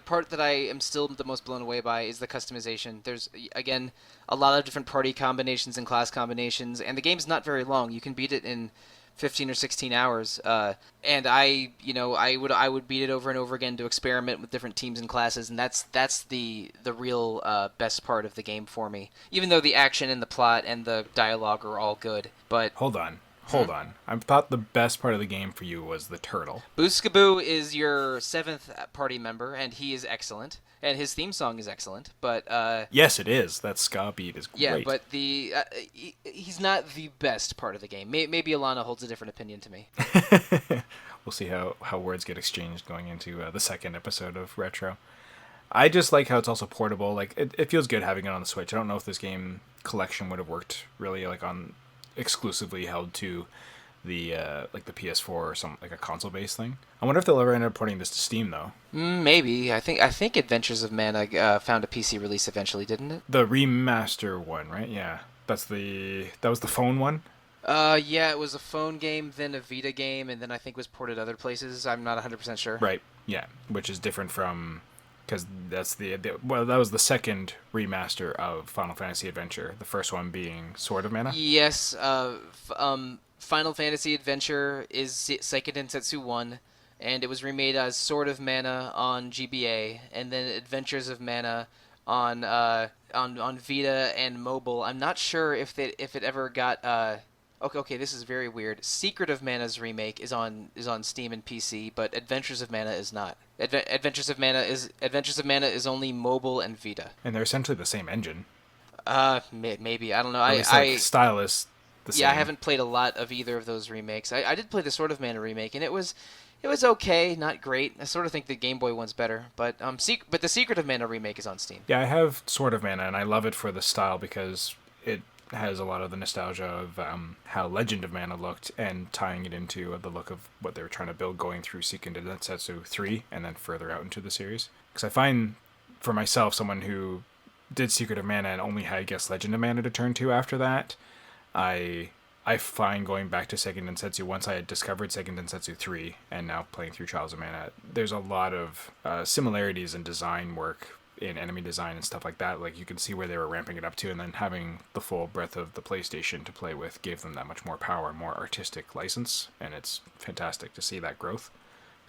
Speaker 3: part that I am still the most blown away by is the customization. There's again a lot of different party combinations and class combinations, and the game's not very long. You can beat it in 15 or 16 hours, and I would beat it over and over again to experiment with different teams and classes, and that's the real best part of the game for me. Even though the action and the plot and the dialogue are all good, but
Speaker 1: Hold on. I thought the best part of the game for you was the turtle.
Speaker 3: Booskaboo is your 7th party member, and he is excellent, and his theme song is excellent. But
Speaker 1: Yes, it is. That ska beat is great.
Speaker 3: yeah, but he's not the best part of the game. Maybe Alana holds a different opinion to me.
Speaker 1: We'll see how words get exchanged going into the second episode of Retro. I just like how it's also portable. Like, it feels good having it on the Switch. I don't know if this game collection would have worked really like on exclusively held to the like the PS4 or some like a console based thing. I wonder if they'll ever end up porting this to Steam though.
Speaker 3: Maybe. I think Adventures of Mana found a PC release eventually, didn't it?
Speaker 1: The remaster one, right? Yeah, that was the phone one.
Speaker 3: Yeah, it was a phone game, then a Vita game, and then I think was ported other places. I'm not 100% sure.
Speaker 1: Right. Yeah, which is different from, because that's that was the second remaster of Final Fantasy Adventure. The first one being Sword of Mana.
Speaker 3: Yes. Final Fantasy Adventure is Seiken Densetsu 1, and it was remade as Sword of Mana on GBA, and then Adventures of Mana on Vita and mobile. I'm not sure if it ever got. Okay, this is very weird. Secret of Mana's remake is on Steam and PC, but Adventures of Mana is not. Adventures of Mana is only mobile and Vita.
Speaker 1: And they're essentially the same engine.
Speaker 3: Maybe, I don't know.
Speaker 1: At least, style is the same.
Speaker 3: Yeah, I haven't played a lot of either of those remakes. I did play the Sword of Mana remake, and it was okay, not great. I sort of think the Game Boy one's better, but the Secret of Mana remake is on Steam.
Speaker 1: Yeah, I have Sword of Mana, and I love it for the style because it has a lot of the nostalgia of how Legend of Mana looked, and tying it into the look of what they were trying to build going through Seiken Densetsu 3 and then further out into the series. Because I find, for myself, someone who did Secret of Mana and only had, I guess, Legend of Mana to turn to after that, I find going back to Seiken Densetsu, once I had discovered Seiken Densetsu 3 and now playing through Trials of Mana, there's a lot of similarities in design work, in enemy design and stuff like that. Like, you can see where they were ramping it up to, and then having the full breadth of the PlayStation to play with gave them that much more power, more artistic license, and it's fantastic to see that growth.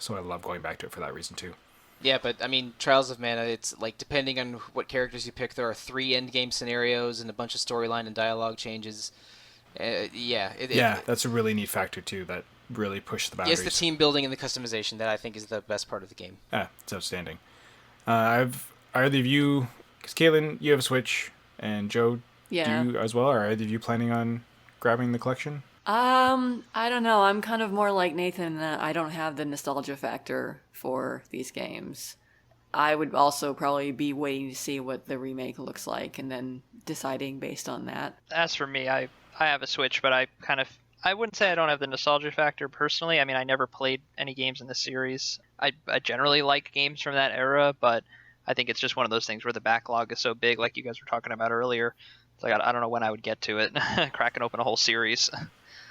Speaker 1: So I love going back to it for that reason too.
Speaker 3: Yeah, but I mean, Trials of Mana, it's like, depending on what characters you pick, there are 3 endgame scenarios and a bunch of storyline and dialogue changes.
Speaker 1: That's a really neat factor too, that really pushed the boundaries.
Speaker 3: Yes, the team building and the customization that I think is the best part of the game.
Speaker 1: It's outstanding. Are either of you, because Caitlin, you have a Switch, and Joe, do you as well? Are either of you planning on grabbing the collection?
Speaker 2: I don't know. I'm kind of more like Nathan. I don't have the nostalgia factor for these games. I would also probably be waiting to see what the remake looks like and then deciding based on that.
Speaker 4: As for me, I have a Switch, but I wouldn't say I don't have the nostalgia factor personally. I mean, I never played any games in the series. I generally like games from that era, but I think it's just one of those things where the backlog is so big, like you guys were talking about earlier. It's like, I don't know when I would get to it, cracking open a whole series.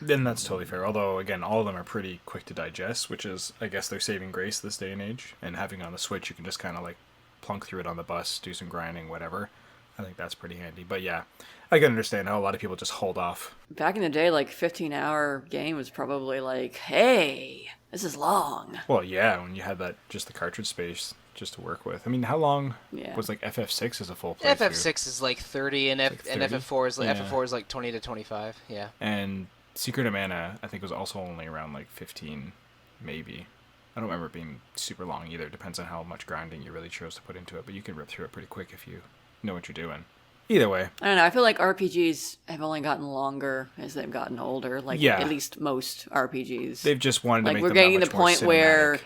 Speaker 1: Then that's totally fair. Although, again, all of them are pretty quick to digest, which is, I guess, their saving grace this day and age. And having it on the Switch, you can just kind of like plunk through it on the bus, do some grinding, whatever. I think that's pretty handy. But yeah, I can understand how a lot of people just hold off.
Speaker 2: Back in the day, like 15-hour game was probably like, hey, this is long.
Speaker 1: Well, yeah, when you had that, just the cartridge space just to work with. I mean, how long
Speaker 2: Yeah.
Speaker 1: was like FF6 as a full playthrough?
Speaker 3: FF6 is like 30, and
Speaker 1: It's like 30?
Speaker 3: FF4 is
Speaker 1: Yeah.
Speaker 3: FF4 is like 20 to 25. Yeah.
Speaker 1: And Secret of Mana, I think, was also only around like 15, maybe. I don't remember it being super long either. It depends on how much grinding you really chose to put into it, but you can rip through it pretty quick if you know what you're doing. Either way.
Speaker 2: I don't know. I feel like RPGs have only gotten longer as they've gotten older. Like,
Speaker 1: Yeah.
Speaker 2: at least most RPGs.
Speaker 1: They've just wanted to
Speaker 2: Like,
Speaker 1: make
Speaker 2: we're
Speaker 1: them
Speaker 2: getting
Speaker 1: that
Speaker 2: to the
Speaker 1: much more
Speaker 2: point where
Speaker 1: cinematic.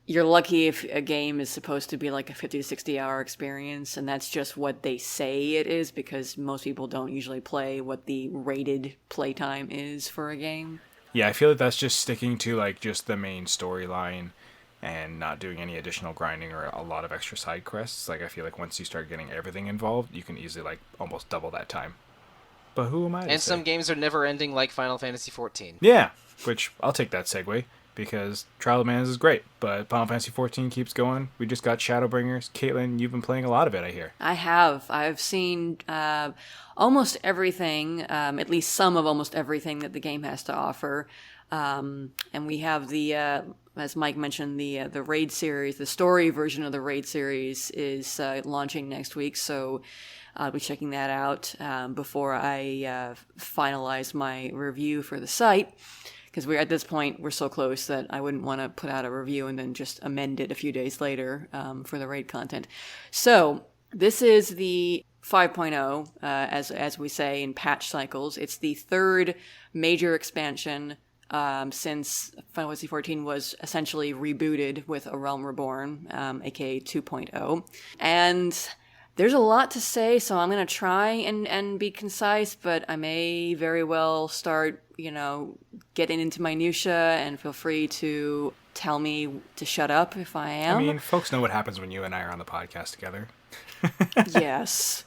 Speaker 2: you're lucky if a game is supposed to be like a 50 to 60 hour experience, and that's just what they say it is, because most people don't usually play what the rated playtime is for a game.
Speaker 1: Yeah, I feel like that's just sticking to like just the main storyline and not doing any additional grinding or a lot of extra side quests. Like, I feel like once you start getting everything involved, you can easily like almost double that time. But who am I to
Speaker 3: And
Speaker 1: say?
Speaker 3: some games are never ending, like Final Fantasy XIV.
Speaker 1: Yeah, which I'll take that segue because Trial of Mana is great, but Final Fantasy XIV keeps going. We just got Shadowbringers. Caitlin, you've been playing a lot of it, I hear.
Speaker 2: I have. I've seen almost everything, at least some of almost everything that the game has to offer. And we have the, as Mike mentioned, the raid series. The story version of the raid series is launching next week, so I'll be checking that out before I finalize my review for the site. Because we're at this point, we're so close that I wouldn't want to put out a review and then just amend it a few days later for the raid content. So this is the 5.0, as we say in patch cycles. It's the third major expansion since Final Fantasy XIV was essentially rebooted with A Realm Reborn, aka 2.0. And there's a lot to say, so I'm going to try and be concise, but I may very well start, getting into minutia, and feel free to tell me to shut up if I am.
Speaker 1: I mean, folks know what happens when you and I are on the podcast together.
Speaker 2: Yes.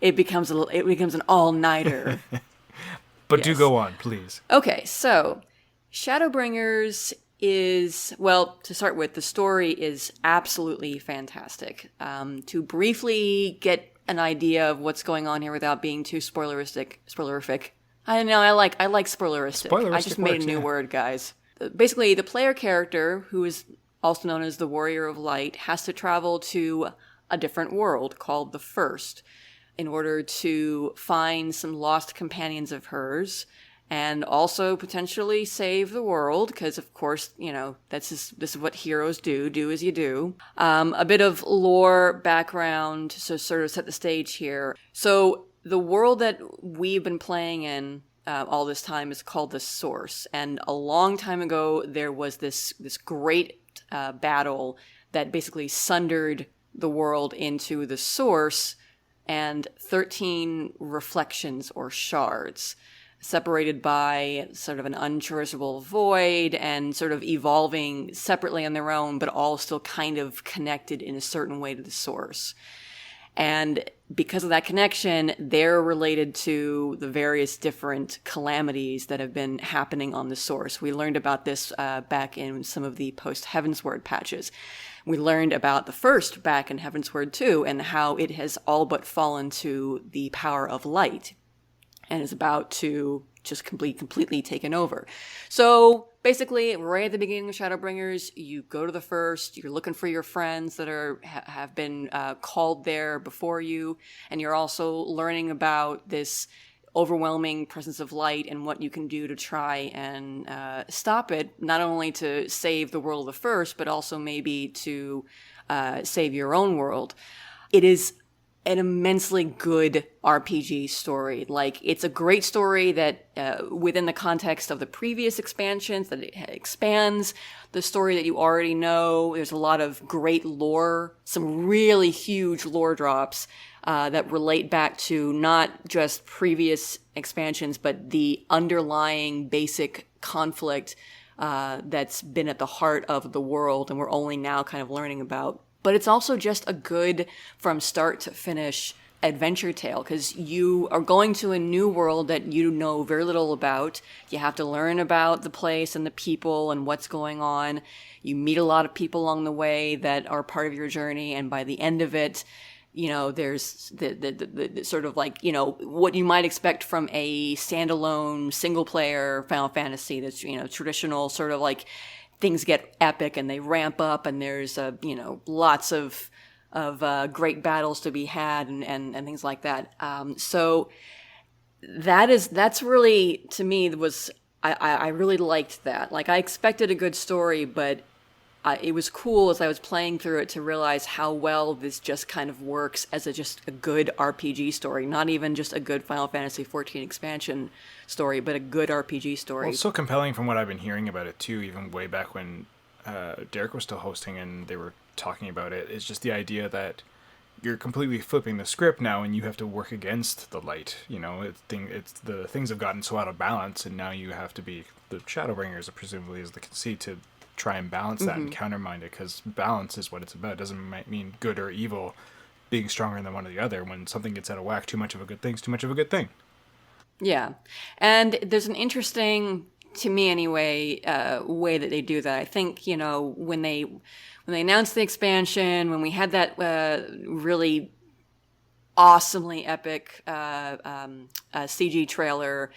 Speaker 2: It becomes an all-nighter.
Speaker 1: But do
Speaker 2: Yes.
Speaker 1: go on, please.
Speaker 2: Okay, so Shadowbringers is, well, to start with, the story is absolutely fantastic. To briefly get an idea of what's going on here without being too spoilerific. I know, I like spoileristic. I just
Speaker 1: Spoileristic
Speaker 2: made
Speaker 1: works,
Speaker 2: a new
Speaker 1: yeah.
Speaker 2: word, guys. Basically, the player character, who is also known as the Warrior of Light, has to travel to a different world called the First in order to find some lost companions of hers and also potentially save the world, because of course, this is what heroes do as you do. A bit of lore background to sort of set the stage here. So the world that we've been playing in all this time is called the Source, and a long time ago there was this great battle that basically sundered the world into the Source and 13 reflections or shards, separated by sort of an untraversable void and sort of evolving separately on their own, but all still kind of connected in a certain way to the Source. And because of that connection, they're related to the various different calamities that have been happening on the Source. We learned about this back in some of the post-Heavensward patches. We learned about the First back in Heavensward 2 and how it has all but fallen to the power of light and is about to just completely taken over. So basically, right at the beginning of Shadowbringers, you go to the First, you're looking for your friends that have been called there before you, and you're also learning about this overwhelming presence of light and what you can do to try and stop it, not only to save the world of the First, but also maybe to save your own world. It is an immensely good RPG story. Like, it's a great story that, within the context of the previous expansions, that it expands the story that you already know. There's a lot of great lore, some really huge lore drops, that relate back to not just previous expansions, but the underlying basic conflict, that's been at the heart of the world, and we're only now kind of learning about. But it's also just a good, from start to finish, adventure tale, because you are going to a new world that you know very little about. You have to learn about the place and the people and what's going on. You meet a lot of people along the way that are part of your journey, and by the end of it, you know, there's the sort of like, you know, what you might expect from a standalone single player Final Fantasy that's, you know, traditional sort of like, things get epic and they ramp up, and there's you know, lots of great battles to be had and things like that. So that's really, to me, I really liked that. Like, I expected a good story, but it was cool as I was playing through it to realize how well this just kind of works as just a good RPG story. Not even just a good Final Fantasy XIV expansion story, but a good RPG story.
Speaker 1: Well, it's so compelling from what I've been hearing about it, too, even way back when Derek was still hosting and they were talking about it. It's just the idea that you're completely flipping the script now and you have to work against the light. You know, it's the things have gotten so out of balance, and now you have to be the Shadowbringers, presumably, is the conceit, to try and balance that and countermind it, because balance is what it's about. It doesn't mean good or evil being stronger than one or the other. When something gets out of whack, too much of a good thing's too much of a good thing.
Speaker 2: Yeah. And there's an interesting, to me anyway, way that they do that. I think, you know, when they announced the expansion, when we had that really awesomely epic CG trailer,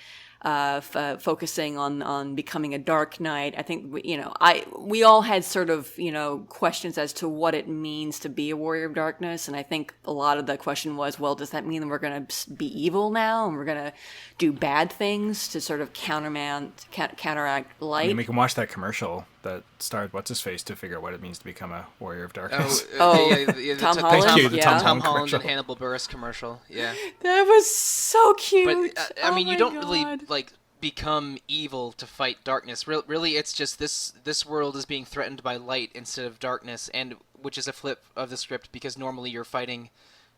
Speaker 2: focusing on becoming a Dark Knight. I think we all had sort of, you know, questions as to what it means to be a Warrior of Darkness, and I think a lot of the question was, well, does that mean that we're going to be evil now and we're going to do bad things to sort of counteract light?
Speaker 1: I mean, we can watch that commercial that starred what's his face to figure out what it means to become a Warrior of Darkness.
Speaker 2: Tom Holland.
Speaker 1: Thank you, the
Speaker 2: Yeah.
Speaker 3: Tom Holland and Hannibal Buress commercial. Yeah.
Speaker 2: That was so cute.
Speaker 3: But I mean,
Speaker 2: Oh
Speaker 3: you
Speaker 2: my
Speaker 3: don't
Speaker 2: God.
Speaker 3: really like become evil to fight darkness. Really, it's just this world is being threatened by light instead of darkness, and which is a flip of the script, because normally you're fighting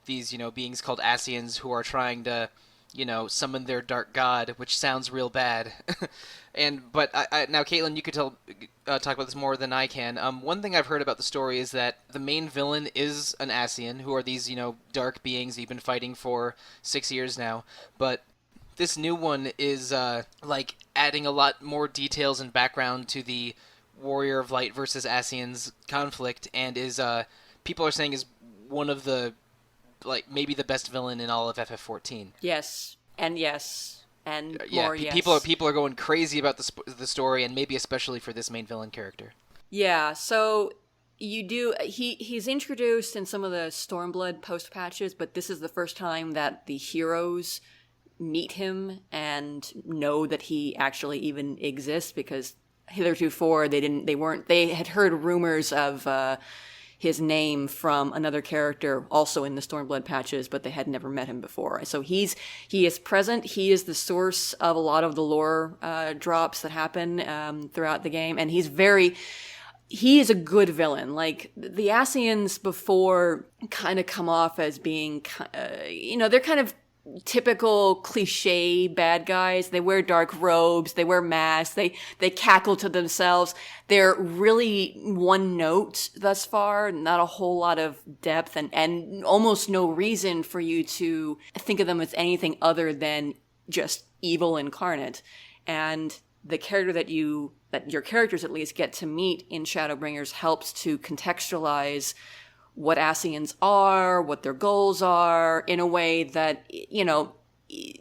Speaker 3: these, you know, beings called Ascians who are trying to, you know, summon their dark god, which sounds real bad. But now, Caitlin, you could talk about this more than I can. One thing I've heard about the story is that the main villain is an Ascian, who are these, you know, dark beings you've been fighting for 6 years now. But this new one is like adding a lot more details and background to the Warrior of Light versus Ascians conflict, and is people are saying is one of the, like, maybe the best villain in all of FF14.
Speaker 2: Yes, and yes, and
Speaker 3: Yeah,
Speaker 2: more yes.
Speaker 3: people are going crazy about the story, and maybe especially for this main villain character.
Speaker 2: Yeah, so you do. He's introduced in some of the Stormblood post patches, but this is the first time that the heroes meet him and know that he actually even exists, because heretofore they had heard rumors of his name from another character also in the Stormblood patches, but they had never met him before. So he is present. He is the source of a lot of the lore drops that happen throughout the game, and he is a good villain. Like, the Ascians before kind of come off as being, they're kind of typical cliche bad guys. They wear dark robes, they wear masks, they cackle to themselves. They're really one note thus far, not a whole lot of depth, and almost no reason for you to think of them as anything other than just evil incarnate. And the character that your characters at least get to meet in Shadowbringers helps to contextualize what Ascians are, what their goals are, in a way that, you know,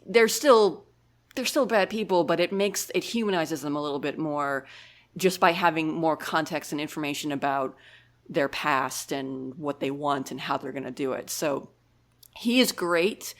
Speaker 2: they're still bad people, but it humanizes them a little bit more just by having more context and information about their past and what they want and how they're going to do it. So he is great.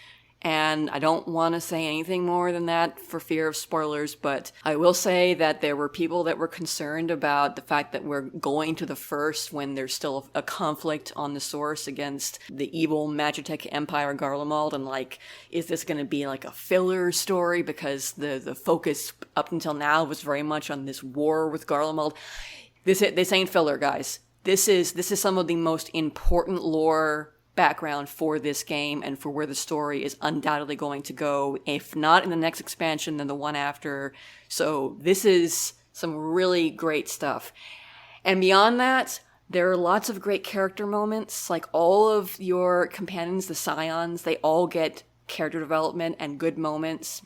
Speaker 2: And I don't want to say anything more than that for fear of spoilers, but I will say that there were people that were concerned about the fact that we're going to the first when there's still a conflict on the source against the evil Magitech Empire Garlemald, and like, is this going to be like a filler story? Because the focus up until now was very much on this war with Garlemald. This ain't filler, guys. This is some of the most important lore background for this game and for where the story is undoubtedly going to go, if not in the next expansion, then the one after. So this is some really great stuff. And beyond that, there are lots of great character moments. Like, all of your companions, the Scions, they all get character development and good moments,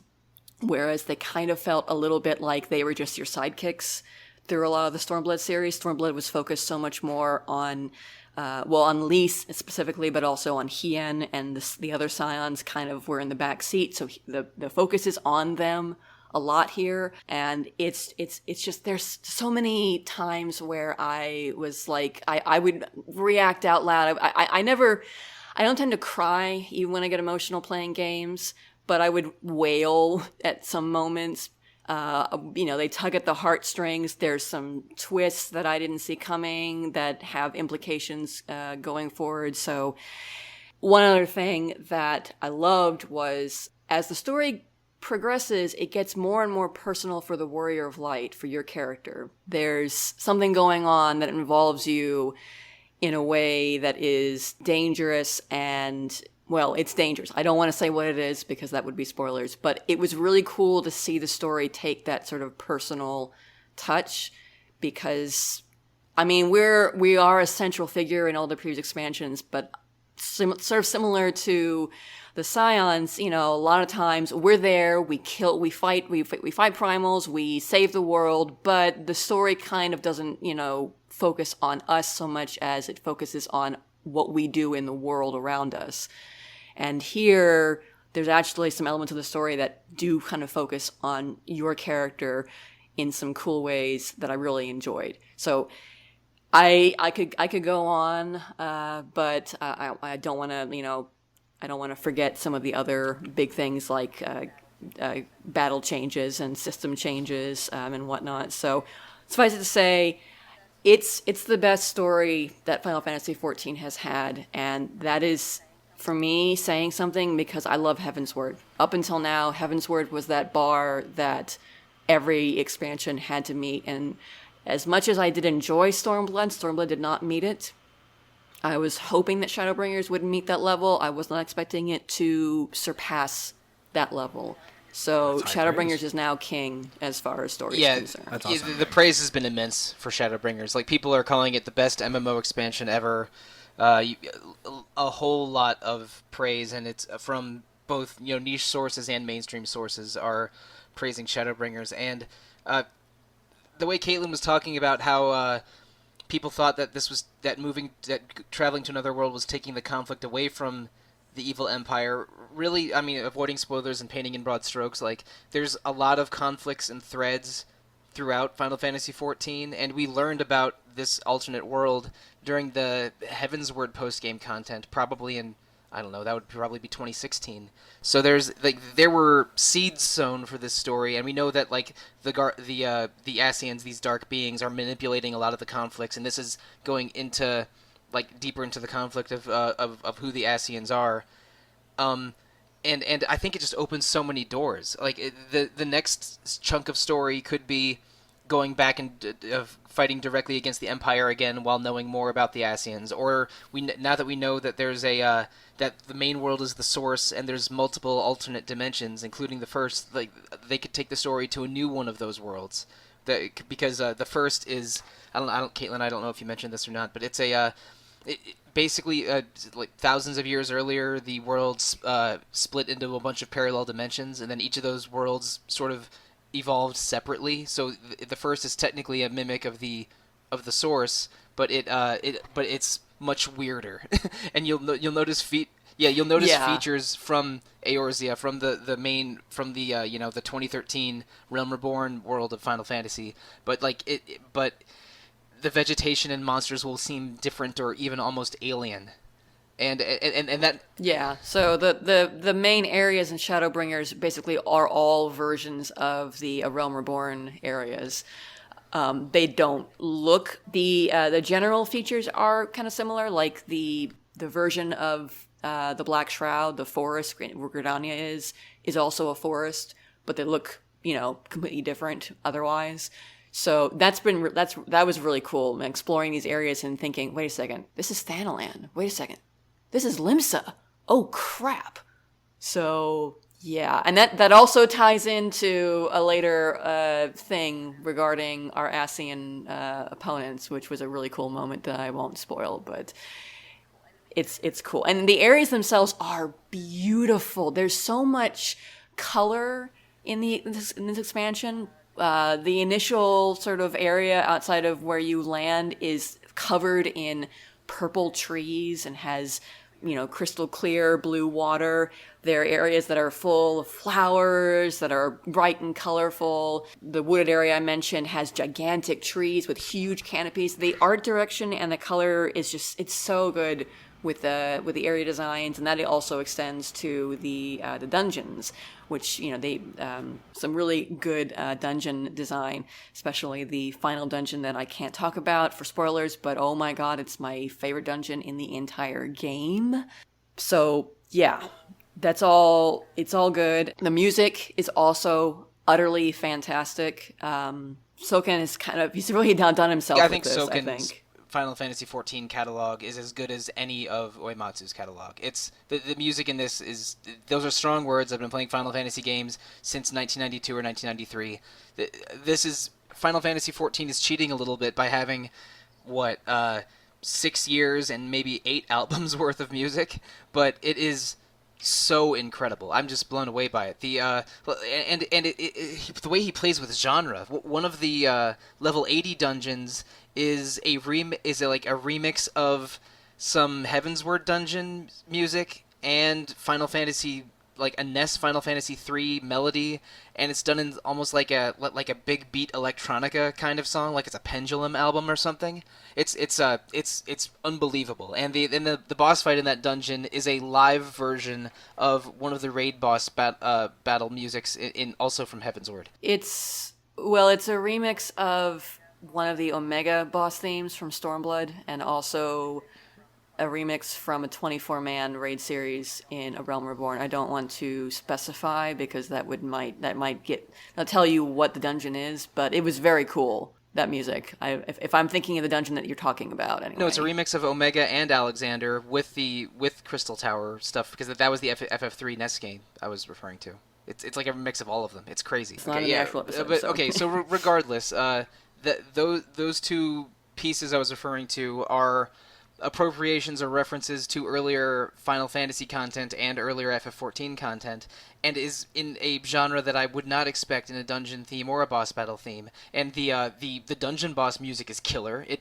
Speaker 2: whereas they kind of felt a little bit like they were just your sidekicks through a lot of the Stormblood series. Stormblood was focused so much more on on Lys specifically, but also on Hien, and the other Scions kind of were in the back seat. So the focus is on them a lot here, and it's just, there's so many times where I was like, I would react out loud. I don't tend to cry even when I get emotional playing games, but I would wail at some moments. They tug at the heartstrings. There's some twists that I didn't see coming that have implications going forward. So one other thing that I loved was, as the story progresses, it gets more and more personal for the Warrior of Light, for your character. There's something going on that involves you in a way that is dangerous and, well, it's dangerous. I don't want to say what it is because that would be spoilers, but it was really cool to see the story take that sort of personal touch, because, I mean, we are a central figure in all the previous expansions, but sort of similar to the Scions, a lot of times we're there, we fight primals, we save the world, but the story kind of doesn't, focus on us so much as it focuses on what we do in the world around us. And here, there's actually some elements of the story that do kind of focus on your character in some cool ways that I really enjoyed. So I could go on, but I don't want to, I don't want to forget some of the other big things like battle changes and system changes and whatnot. So suffice it to say, it's the best story that Final Fantasy XIV has had, and that is, for me, saying something, because I love Heavensward. Up until now, Heavensward was that bar that every expansion had to meet, and as much as I did enjoy Stormblood did not meet it. I was hoping that Shadowbringers would meet that level. I was not expecting it to surpass that level. So Shadowbringers is now king as far as story is concerned.
Speaker 3: That's awesome. The praise has been immense for Shadowbringers. Like, people are calling it the best MMO expansion ever. A whole lot of praise, and it's from both niche sources and mainstream sources are praising Shadowbringers. And the way Caitlin was talking about how people thought that traveling to another world was taking the conflict away from the evil empire. Really, I mean, avoiding spoilers and painting in broad strokes, like, there's a lot of conflicts and threads throughout Final Fantasy XIV, and we learned about this alternate world during the Heavensward post-game content, probably in, I don't know, that would probably be 2016. So there were seeds sown for this story, and we know that, like, the Ascians, these dark beings, are manipulating a lot of the conflicts, and this is going into, like, deeper into the conflict of who the Ascians are. And I think it just opens so many doors. Like, the next chunk of story could be going back and fighting directly against the Empire again while knowing more about the Ascians. Or now that we know that there's that the main world is the source and there's multiple alternate dimensions, including the first, like, they could take the story to a new one of those worlds. Because the first is, Caitlin, I don't know if you mentioned this or not, but it's basically, like, thousands of years earlier, the worlds split into a bunch of parallel dimensions, and then each of those worlds sort of evolved separately. So the first is technically a mimic of the source, but it's much weirder, and you'll notice features from Eorzea, from the 2013 Realm Reborn world of Final Fantasy, but the vegetation and monsters will seem different or even almost alien. and that.
Speaker 2: Yeah, so the main areas in Shadowbringers basically are all versions of the A Realm Reborn areas. They don't look, the general features are kind of similar, like the version of the Black Shroud, the forest where Gridania is also a forest, but they look, completely different otherwise. So that was really cool, exploring these areas and thinking, wait a second, this is Thanalan. Wait a second, this is Limsa. Oh crap. So yeah, and that also ties into a later thing regarding our Ascian opponents, which was a really cool moment that I won't spoil, but it's cool. And the areas themselves are beautiful. There's so much color in this expansion. The initial sort of area outside of where you land is covered in purple trees and has, crystal clear blue water. There are areas that are full of flowers that are bright and colorful. The wooded area I mentioned has gigantic trees with huge canopies. The art direction and the color is it's so good with the area designs, and that also extends to the dungeons, which they some really good dungeon design, especially the final dungeon that I can't talk about for spoilers, but oh my god, it's my favorite dungeon in the entire game. So yeah, it's all good. The music is also utterly fantastic. Soken is he's really outdone himself.
Speaker 3: Yeah, I
Speaker 2: with
Speaker 3: think
Speaker 2: this,
Speaker 3: Soken's Final Fantasy XIV catalog is as good as any of Uematsu's catalog. It's the music in this those are strong words. I've been playing Final Fantasy games since 1992 or 1993. This is Final Fantasy XIV is cheating a little bit by having 6 years and maybe 8 albums worth of music, but it is so incredible. I'm just blown away by it. The way he plays with genre. One of the level 80 dungeons is a remix of some Heavensward dungeon music and Final Fantasy, like a NES Final Fantasy 3 melody, and it's done in almost like a big beat electronica kind of song, like it's a Pendulum album or something. It's unbelievable. And the boss fight in that dungeon is a live version of one of the raid boss battle musics in also from Heavensward.
Speaker 2: It's a remix of one of the Omega boss themes from Stormblood, and also a remix from a 24-man raid series in A Realm Reborn. I don't want to specify because that might tell you what the dungeon is, but it was very cool, that music. If I'm thinking of the dungeon that you're talking about, anyway.
Speaker 3: No, it's a remix of Omega and Alexander with Crystal Tower stuff, because that was the FF3 NES game I was referring to. It's like a mix of all of them. It's crazy.
Speaker 2: It's not an actual episode.
Speaker 3: Okay, so regardless, those two pieces I was referring to are appropriations or references to earlier Final Fantasy content and earlier FF14 content, and is in a genre that I would not expect in a dungeon theme or a boss battle theme. And the dungeon boss music is killer. It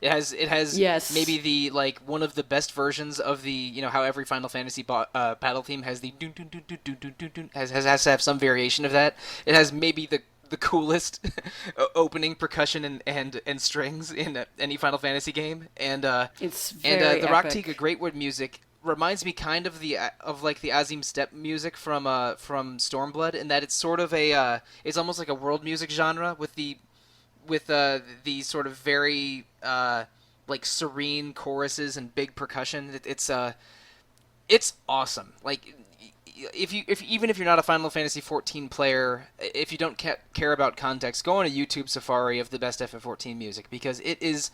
Speaker 3: has
Speaker 2: yes,
Speaker 3: maybe one of the best versions of the how every Final Fantasy battle theme has the dun dun dun dun dun dun dun dun, has to have some variation of that. It has maybe the coolest opening percussion and strings in any Final Fantasy game, and
Speaker 2: it's very
Speaker 3: the
Speaker 2: epic.
Speaker 3: Raktika Greatwood music reminds me kind of the Azim Steppe music from Stormblood, in that it's sort of it's almost like a world music genre with the sort of very serene choruses and big percussion. It's awesome. Like, even if you're not a Final Fantasy XIV player, if you don't care about context, go on a YouTube safari of the best FF14 music, because it is,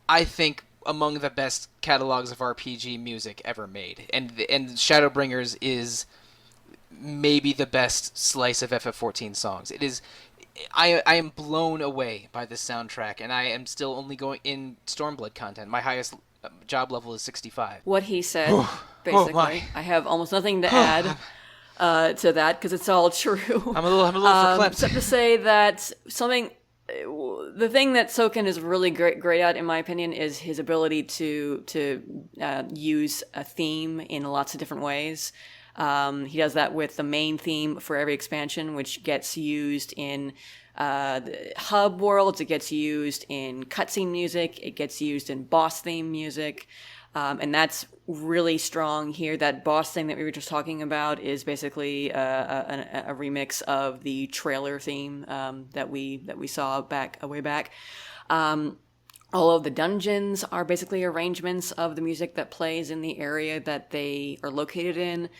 Speaker 3: I think, among the best catalogs of RPG music ever made. And Shadowbringers is maybe the best slice of FF14 songs. It is. I am blown away by this soundtrack, and I am still only going in Stormblood content. My highest job level is 65.
Speaker 2: What he said, basically. I have almost nothing to add to that, because it's all true.
Speaker 3: I'm a little verklempt.
Speaker 2: Except to say that the thing that Soken is really great at, in my opinion, is his ability to use a theme in lots of different ways. He does that with the main theme for every expansion, which gets used in the hub worlds, it gets used in cutscene music, it gets used in boss theme music. And that's really strong here. That boss thing that we were just talking about is basically a remix of the trailer theme that we saw way back. All of the dungeons are basically arrangements of the music that plays in the area that they are located in.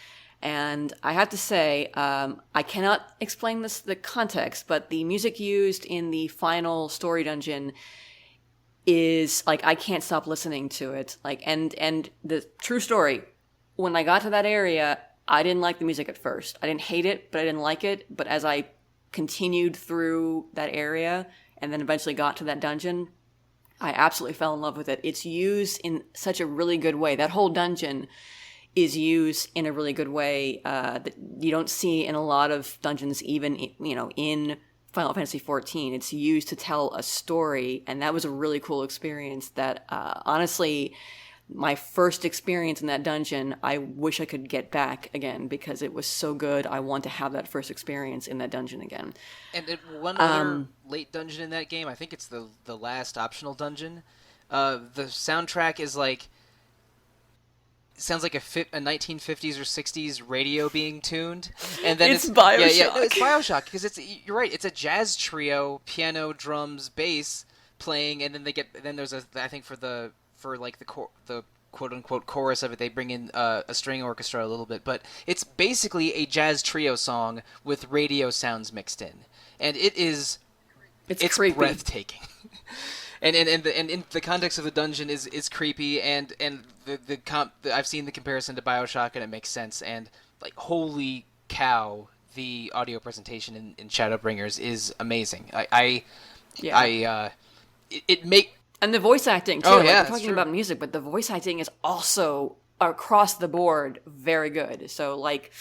Speaker 2: And I have to say, I cannot explain the context, but the music used in the final story dungeon is like, I can't stop listening to it. Like, and the true story, when I got to that area, I didn't like the music at first. I didn't hate it, but I didn't like it. But as I continued through that area and then eventually got to that dungeon, I absolutely fell in love with it. It's used in such a really good way. That whole dungeon is used in a really good way that you don't see in a lot of dungeons, even in Final Fantasy XIV. It's used to tell a story, and that was a really cool experience. That honestly, my first experience in that dungeon, I wish I could get back again because it was so good. I want to have that first experience in that dungeon again.
Speaker 3: And one other late dungeon in that game, I think it's the last optional dungeon. The soundtrack is like, sounds like a 1950s or 60s radio being tuned, and then
Speaker 2: it's Bioshock.
Speaker 3: Yeah, no, it's Bioshock because you're right. It's a jazz trio, piano, drums, bass playing, and then there's I think for the quote unquote chorus of it, they bring in a string orchestra a little bit, but it's basically a jazz trio song with radio sounds mixed in, and it's
Speaker 2: creepy.
Speaker 3: breathtaking. And in the context of the dungeon is creepy, and I've seen the comparison to Bioshock, and it makes sense. And like, holy cow, the audio presentation in Shadowbringers is amazing.
Speaker 2: And the voice acting too.
Speaker 3: Oh,
Speaker 2: like,
Speaker 3: yeah,
Speaker 2: we're talking about music, but the voice acting is also across the board very good. So like,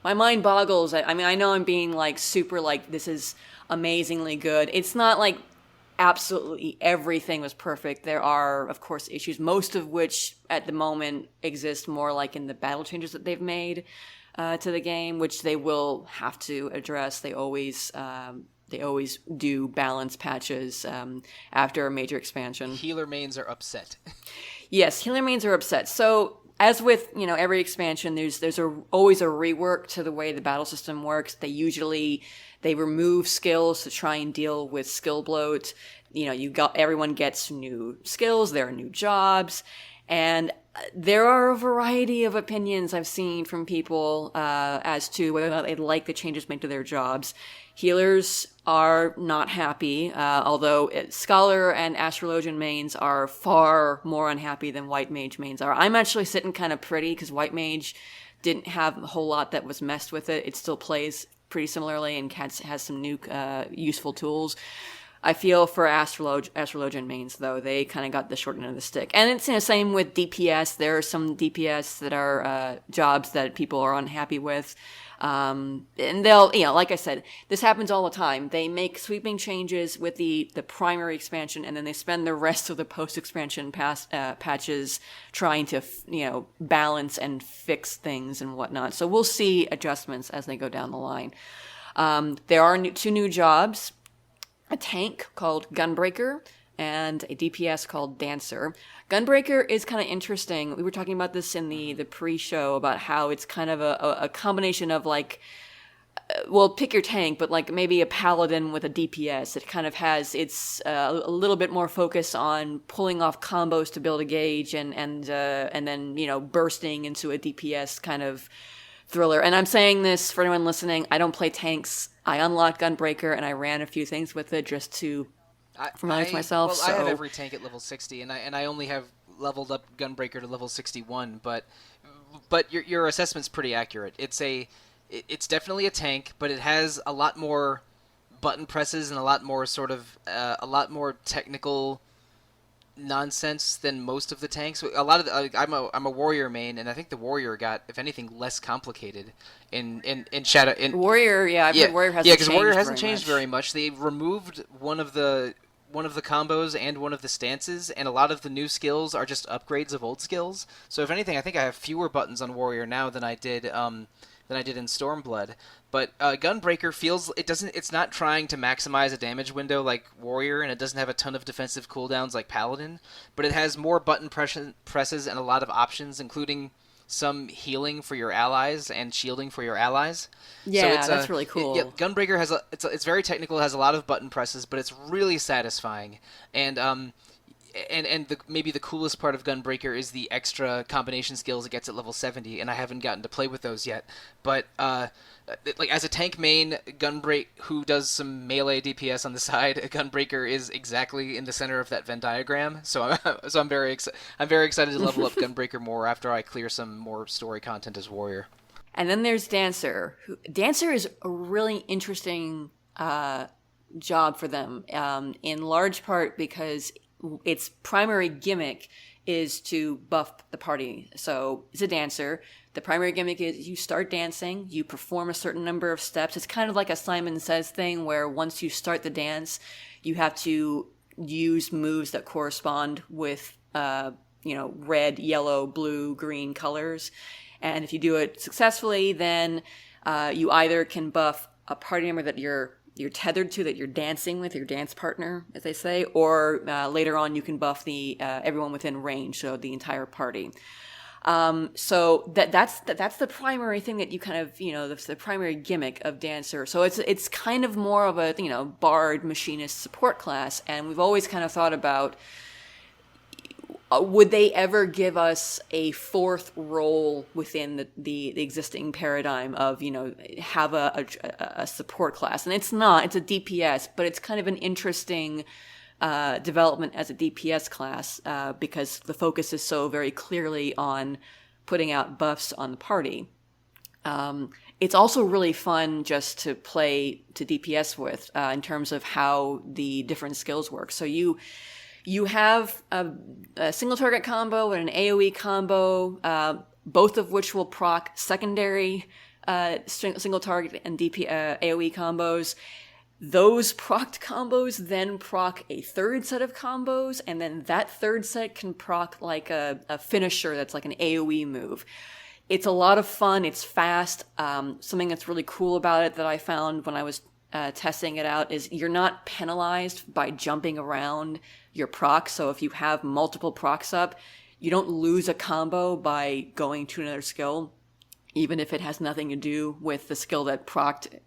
Speaker 2: my mind boggles. I mean, I know I'm being like super like, this is amazingly good. It's not like absolutely everything was perfect. There are, of course, issues, most of which at the moment exist more like in the battle changes that they've made to the game, which they will have to address. They always do balance patches after a major expansion.
Speaker 3: Healer mains are upset.
Speaker 2: Yes, healer mains are upset. So as with every expansion, there's always a rework to the way the battle system works. They remove skills to try and deal with skill bloat. Everyone gets new skills. There are new jobs, and there are a variety of opinions I've seen from people as to whether or not they like the changes made to their jobs. Healers are not happy, although Scholar and Astrologian mains are far more unhappy than White Mage mains are. I'm actually sitting kind of pretty because White Mage didn't have a whole lot that was messed with it. It still plays pretty similarly and has some new useful tools. I feel for Astrologian mains, though. They kind of got the short end of the stick. And it's same with DPS. There are some DPS that are jobs that people are unhappy with. And they'll, like I said, this happens all the time. They make sweeping changes with the primary expansion, and then they spend the rest of the post-expansion patches trying to, balance and fix things and whatnot. So we'll see adjustments as they go down the line. There are two new jobs, a tank called Gunbreaker and a DPS called Dancer. Gunbreaker is kind of interesting. We were talking about this in the pre-show about how it's kind of a combination of like, pick your tank, but like maybe a paladin with a DPS. It kind of has, it's a little bit more focus on pulling off combos to build a gauge and then, bursting into a DPS kind of thriller. And I'm saying this for anyone listening, I don't play tanks. I unlocked Gunbreaker and I ran a few things with it just to familiarize myself.
Speaker 3: Well, I have every tank at level 60, and I only have leveled up Gunbreaker to level 61. But your assessment's pretty accurate. It's definitely a tank, but it has a lot more button presses and a lot more a lot more technical nonsense than most of the tanks. A lot of I'm a warrior main, and I think the warrior got, if anything, less complicated in Shadow.
Speaker 2: Warrior, I've heard warrior hasn't changed.
Speaker 3: Because warrior hasn't changed very much. They removed one of the combos and one of the stances, and a lot of the new skills are just upgrades of old skills. So if anything, I think I have fewer buttons on warrior now than I did than I did in Stormblood. But Gunbreaker it's not trying to maximize a damage window like Warrior, and it doesn't have a ton of defensive cooldowns like Paladin, but it has more button presses and a lot of options, including some healing for your allies and shielding for your allies.
Speaker 2: Yeah, so that's really cool.
Speaker 3: Gunbreaker it's very technical, has a lot of button presses, but it's really satisfying. And maybe the coolest part of Gunbreaker is the extra combination skills it gets at level 70, and I haven't gotten to play with those yet. But like as a tank main, who does some melee DPS on the side, Gunbreaker is exactly in the center of that Venn diagram. So I'm very excited to level up Gunbreaker more after I clear some more story content as Warrior.
Speaker 2: And then there's Dancer. Dancer is a really interesting job for them, in large part because its primary gimmick is to buff the party. So it's a dancer. The primary gimmick is you start dancing, you perform a certain number of steps. It's kind of like a Simon Says thing where once you start the dance, you have to use moves that correspond with, red, yellow, blue, green colors. And if you do it successfully, then you either can buff a party member that you're tethered to, that you're dancing with, your dance partner, as they say, or later on you can buff the everyone within range, so the entire party. So that's the primary thing that you kind of, that's the primary gimmick of Dancer. So it's kind of more of a, bard machinist support class, and we've always kind of thought about, would they ever give us a fourth role within the existing paradigm of, have a support class? And it's not, it's a DPS, but it's kind of an interesting development as a DPS class because the focus is so very clearly on putting out buffs on the party. It's also really fun just to play to DPS with in terms of how the different skills work. So you have a single target combo and an AoE combo, both of which will proc secondary single target and AoE combos. Those procced combos then proc a third set of combos, and then that third set can proc like a finisher that's like an AoE move. It's a lot of fun. It's fast. Something that's really cool about it that I found when I was testing it out is you're not penalized by jumping around your procs. So if you have multiple procs up, you don't lose a combo by going to another skill, even if it has nothing to do with the skill that procced,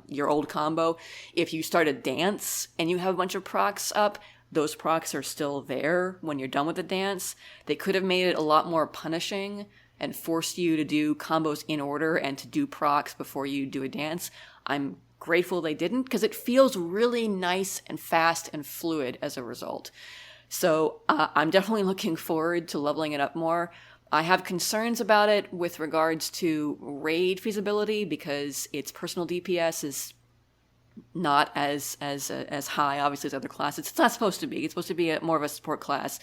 Speaker 2: your old combo. If you start a dance and you have a bunch of procs up, those procs are still there when you're done with the dance. They could have made it a lot more punishing and forced you to do combos in order and to do procs before you do a dance. I'm grateful they didn't, because it feels really nice and fast and fluid as a result. So I'm definitely looking forward to leveling it up more. I have concerns about it with regards to raid feasibility because its personal DPS is not as high, obviously, as other classes. It's not supposed to be. It's supposed to be more of a support class.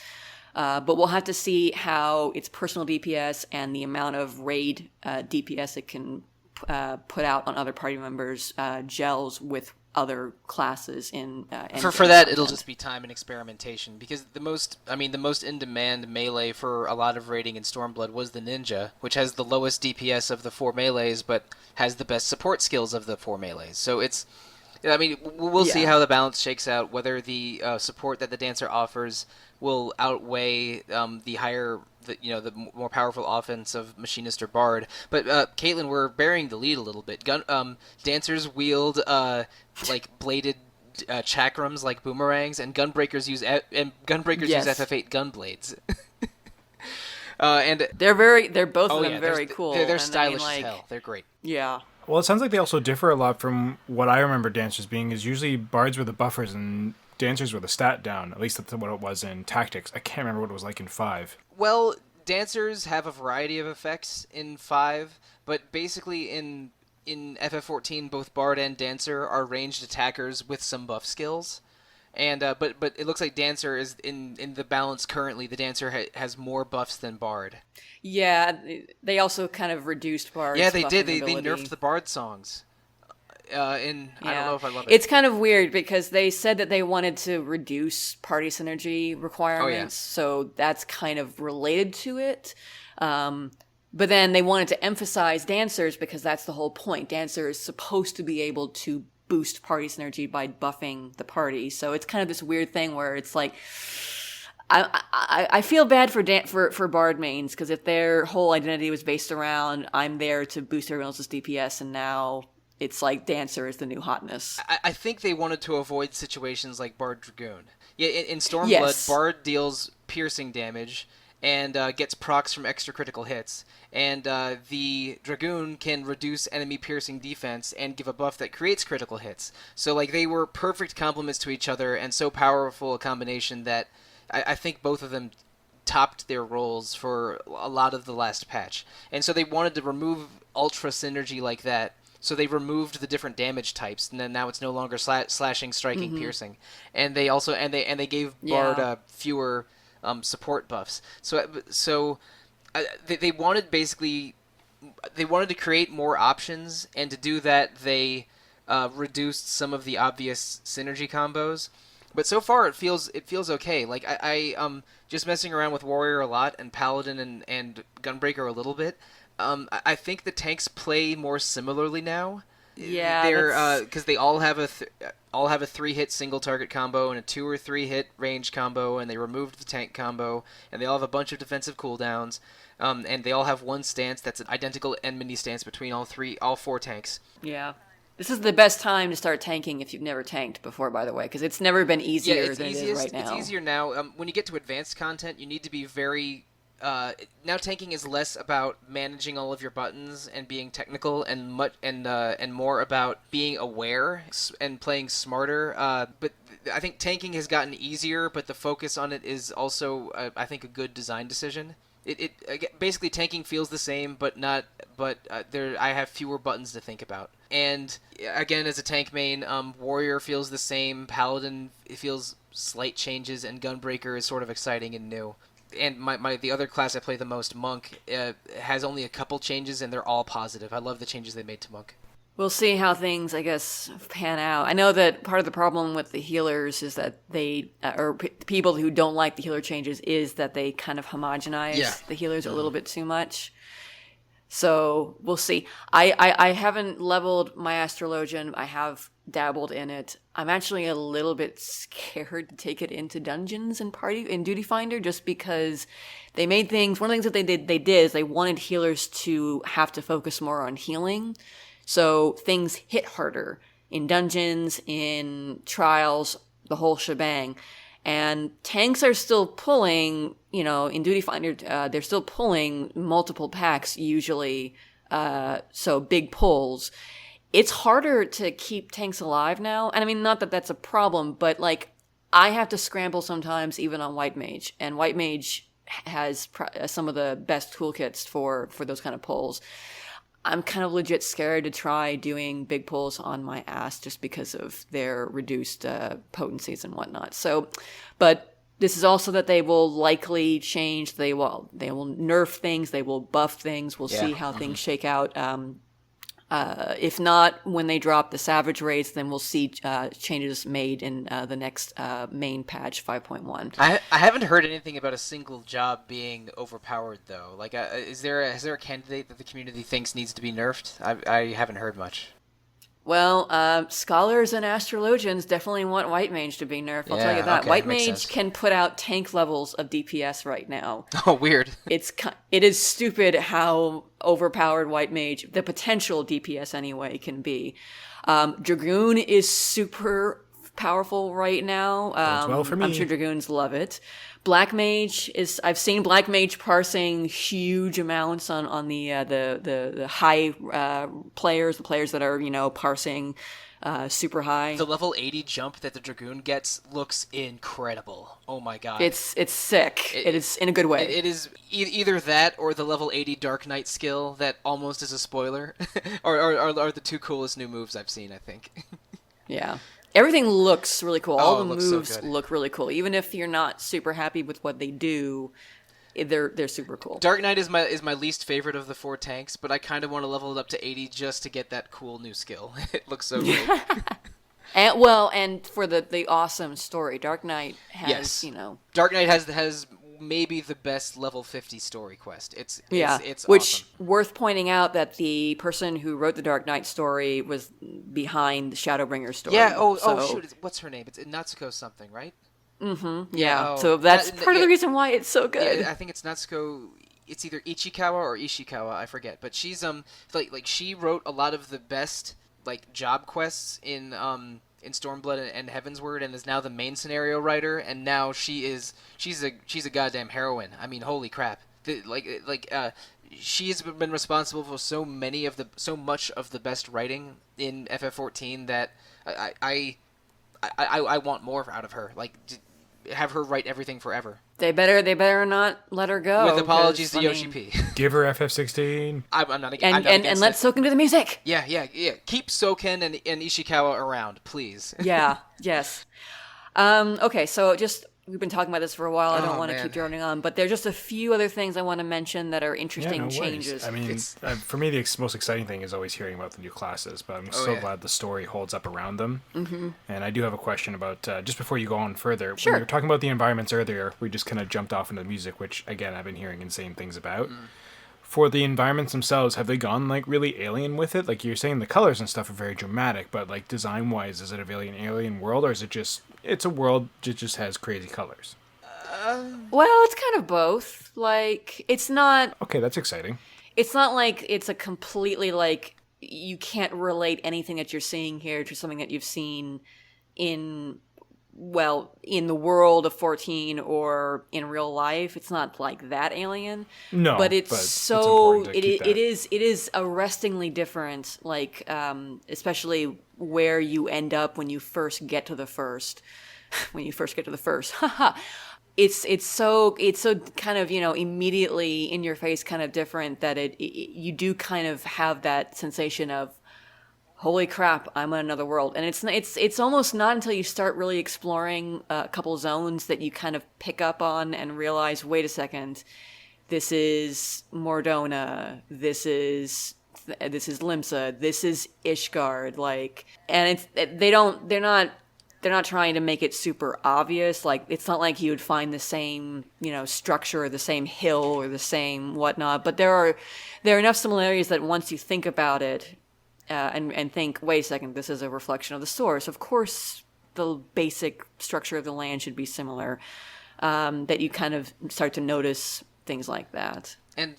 Speaker 2: But we'll have to see how its personal DPS and the amount of raid DPS it can put out on other party members gels with other classes in
Speaker 3: for that it'll just be time and experimentation, because the most in-demand melee for a lot of raiding in Stormblood was the ninja, which has the lowest DPS of the 4 melees but has the best support skills of the 4 melees. So we'll see how the balance shakes out, whether the support that the dancer offers will outweigh the more powerful offense of machinist or bard. But Caitlin, we're bearing the lead a little bit. Dancers wield bladed chakrams like boomerangs, and gunbreakers use FF8 gunblades. And they're both of them very cool. They're stylish as hell. They're great.
Speaker 2: Yeah.
Speaker 1: Well, it sounds like they also differ a lot from what I remember dancers being. Is usually bards were the buffers and dancers were the stat down. At least that's what it was in Tactics. I can't remember what it was like in 5.
Speaker 3: Well, dancers have a variety of effects in 5, but basically in FF14, both bard and dancer are ranged attackers with some buff skills. And but it looks like dancer is in the balance currently. The dancer has more buffs than bard.
Speaker 2: Yeah, they also kind of reduced bard's
Speaker 3: Yeah, they did. They
Speaker 2: ability.
Speaker 3: nerfed the bard songs. I don't know if I love it.
Speaker 2: It's kind of weird because they said that they wanted to reduce party synergy requirements, so that's kind of related to it. But then they wanted to emphasize dancers because that's the whole point. Dancer is supposed to be able to boost party synergy by buffing the party. So it's kind of this weird thing where it's like, I feel bad for Bard mains, because if their whole identity was based around I'm there to boost everyone else's DPS, and now it's like Dancer is the new hotness.
Speaker 3: I think they wanted to avoid situations like Bard Dragoon. Yeah, in Stormblood,
Speaker 2: Yes.
Speaker 3: Bard deals piercing damage and gets procs from extra critical hits, and the Dragoon can reduce enemy piercing defense and give a buff that creates critical hits. So like they were perfect complements to each other, and so powerful a combination that I think both of them topped their roles for a lot of the last patch. And so they wanted to remove ultra synergy like that. So they removed the different damage types, and then now it's no longer slashing, striking, piercing. And they also they gave Bard fewer support buffs. So they wanted to create more options, and to do that they reduced some of the obvious synergy combos. But so far it feels okay. Like I just messing around with Warrior a lot, and Paladin and Gunbreaker a little bit. I think the tanks play more similarly now.
Speaker 2: Yeah,
Speaker 3: they're because they all have a 3-hit single target combo and a 2 or 3 hit range combo, and they removed the tank combo, and they all have a bunch of defensive cooldowns, and they all have one stance that's an identical enmity stance between all 4 tanks.
Speaker 2: Yeah. This is the best time to start tanking if you've never tanked before, by the way, because it's never been easier than it is right now.
Speaker 3: It's easier now. When you get to advanced content, you need to be very... now tanking is less about managing all of your buttons and being technical, and more about being aware and playing smarter. But I think tanking has gotten easier, but the focus on it is also, I think, a good design decision. Basically tanking feels the same, but I have fewer buttons to think about. And again, as a tank main, Warrior feels the same, Paladin feels slight changes, and Gunbreaker is sort of exciting and new. And the other class I play the most, Monk, has only a couple changes, and they're all positive. I love the changes they made to Monk.
Speaker 2: We'll see how things, I guess, pan out. I know that part of the problem with the healers is that they, people who don't like the healer changes, is that they kind of homogenize the healers a little bit too much. So we'll see. I haven't leveled my Astrologian. I have dabbled in it. I'm actually a little bit scared to take it into dungeons and Duty Finder, just because they made things. One of the things that they did is they wanted healers to have to focus more on healing. So things hit harder in dungeons, in trials, the whole shebang. And tanks are still pulling, in Duty Finder, they're still pulling multiple packs usually, so big pulls. It's harder to keep tanks alive now. And I mean, not that that's a problem, but like, I have to scramble sometimes even on White Mage. And White Mage has some of the best toolkits for those kind of pulls. I'm kind of legit scared to try doing big pulls on my ass just because of their reduced potencies and whatnot. So, but this is also that they will likely change. They will nerf things. They will buff things. We'll see how things shake out. If not, when they drop the Savage raids, then we'll see changes made in the next main patch 5.1.
Speaker 3: I haven't heard anything about a single job being overpowered, though. Like, is there a candidate that the community thinks needs to be nerfed? I haven't heard much.
Speaker 2: Well, Scholars and Astrologians definitely want White Mage to be nerfed, I'll tell you that.
Speaker 3: Okay,
Speaker 2: White
Speaker 3: makes
Speaker 2: Mage
Speaker 3: sense.
Speaker 2: can put out tank levels of DPS right now.
Speaker 3: Oh, weird.
Speaker 2: It is stupid how overpowered White Mage, the potential DPS anyway, can be. Dragoon is super powerful right now.
Speaker 1: Bodes well for me.
Speaker 2: I'm sure Dragoons love it. Black Mage I've seen Black Mage parsing huge amounts on the high players, the players that are, parsing super high.
Speaker 3: The level 80 jump that the Dragoon gets looks incredible. Oh my god.
Speaker 2: It's sick. It is in a good way.
Speaker 3: It is either that or the level 80 Dark Knight skill that almost is a spoiler, are the two coolest new moves I've seen, I think.
Speaker 2: Yeah. Everything looks really cool. All the
Speaker 3: it looks so
Speaker 2: moves
Speaker 3: good.
Speaker 2: look really cool. Even if you're not super happy with what they do, they're super cool.
Speaker 3: Dark Knight is my least favorite of the 4 tanks, but I kind of want to level it up to 80 just to get that cool new skill. It looks so great.
Speaker 2: And for the awesome story, Dark Knight has,
Speaker 3: Yes. Dark Knight has maybe the best level 50 story quest. It's
Speaker 2: which
Speaker 3: awesome.
Speaker 2: worth pointing out that the person who wrote the Dark Knight story was behind the Shadowbringers story.
Speaker 3: Yeah. Oh shoot! What's her name? It's Natsuko something, right?
Speaker 2: Mm-hmm. Yeah.
Speaker 3: Oh,
Speaker 2: so that's part of the reason why it's so good.
Speaker 3: Yeah, I think it's Natsuko. It's either Ichikawa or Ishikawa. I forget. But she's like she wrote a lot of the best like job quests in Stormblood and Heavensward, and is now the main scenario writer. And now she's a goddamn heroine. I mean, holy crap! She's been responsible for so much of the best writing in FF14 that I want more out of her. Like, have her write everything forever.
Speaker 2: They better not let her go.
Speaker 3: With apologies to Yoshi P.
Speaker 1: Give her FF16.
Speaker 3: I'm not
Speaker 2: and let Soken do the music.
Speaker 3: Yeah. Keep Soken and Ishikawa around, please.
Speaker 2: Yeah. Yes. Okay. So we've been talking about this for a while. I don't want to keep droning on, but there's just a few other things I want to mention that are interesting changes.
Speaker 1: I mean, for me, the most exciting thing is always hearing about the new classes, but I'm glad the story holds up around them. Mm-hmm. And I do have a question about, just before you go on further,
Speaker 2: sure.
Speaker 1: When you were talking about the environments earlier, we just kind of jumped off into the music, which, again, I've been hearing insane things about. Mm. For the environments themselves, have they gone, like, really alien with it? Like, you're saying the colors and stuff are very dramatic, but, like, design-wise, is it a alien world, or is it just, it's a world that just has crazy colors?
Speaker 2: Well, it's kind of both. Like, it's not...
Speaker 1: Okay, that's exciting.
Speaker 2: It's not like it's a completely, like, you can't relate anything that you're seeing here to something that you've seen in the world of 14 or in real life. It's not like that alien.
Speaker 1: No,
Speaker 2: but it is arrestingly different, like, especially where you end up when you first get to the first. Haha. It's so kind of, immediately in your face kind of different that you do kind of have that sensation of, holy crap, I'm in another world. And it's almost not until you start really exploring a couple zones that you kind of pick up on and realize, wait a second, this is Mordona, this is Limsa, this is Ishgard, like, and they're not trying to make it super obvious. Like, it's not like you would find the same, structure or the same hill or the same whatnot. But there are enough similarities that once you think about it and think, wait a second, this is a reflection of the source. Of course, the basic structure of the land should be similar. That you kind of start to notice things like that.
Speaker 3: And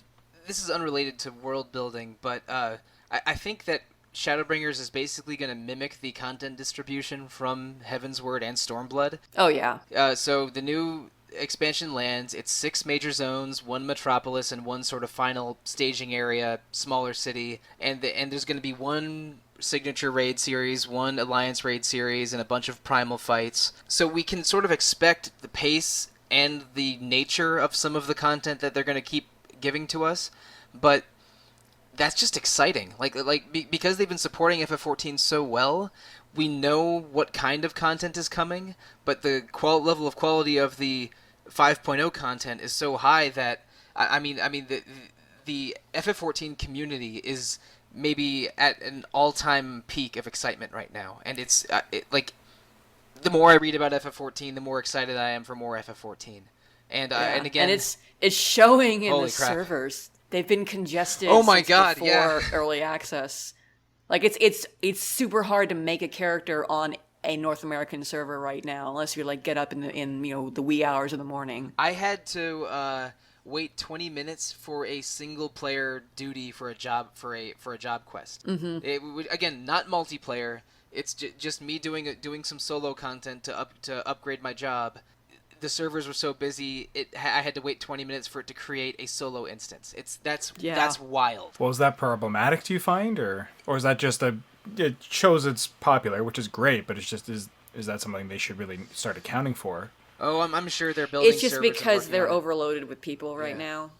Speaker 3: this is unrelated to world building, but I think that Shadowbringers is basically going to mimic the content distribution from Heavensward and Stormblood.
Speaker 2: Oh, yeah.
Speaker 3: So the new expansion lands, it's 6 major zones, 1 metropolis, and 1 sort of final staging area, smaller city, and there's going to be 1 signature raid series, 1 alliance raid series, and a bunch of primal fights. So we can sort of expect the pace and the nature of some of the content that they're going to keep giving to us, but that's just exciting. Because they've been supporting FF14 so well, we know what kind of content is coming, but the level of quality of the 5.0 content is so high that the FF14 community is maybe at an all-time peak of excitement right now, and it's the more I read about FF14, the more excited I am for more FF14, and again,
Speaker 2: and it's showing in the
Speaker 3: crap.
Speaker 2: Servers. They've been congested.
Speaker 3: Oh my god!
Speaker 2: Before
Speaker 3: yeah,
Speaker 2: early access. Like it's super hard to make a character on a North American server right now, unless you get up in the wee hours of the morning.
Speaker 3: I had to wait 20 minutes for a single player duty for a job quest. Mm-hmm. It would, again, not multiplayer. It's just me doing some solo content to upgrade my job. The servers were so busy, I had to wait 20 minutes for it to create a solo instance. That's wild.
Speaker 1: Well, is that problematic, do you find, or is that just it shows it's popular, which is great, but it's just is that something they should really start accounting for?
Speaker 3: Oh, I'm sure they're building.
Speaker 2: It's just because they're overloaded with people right now,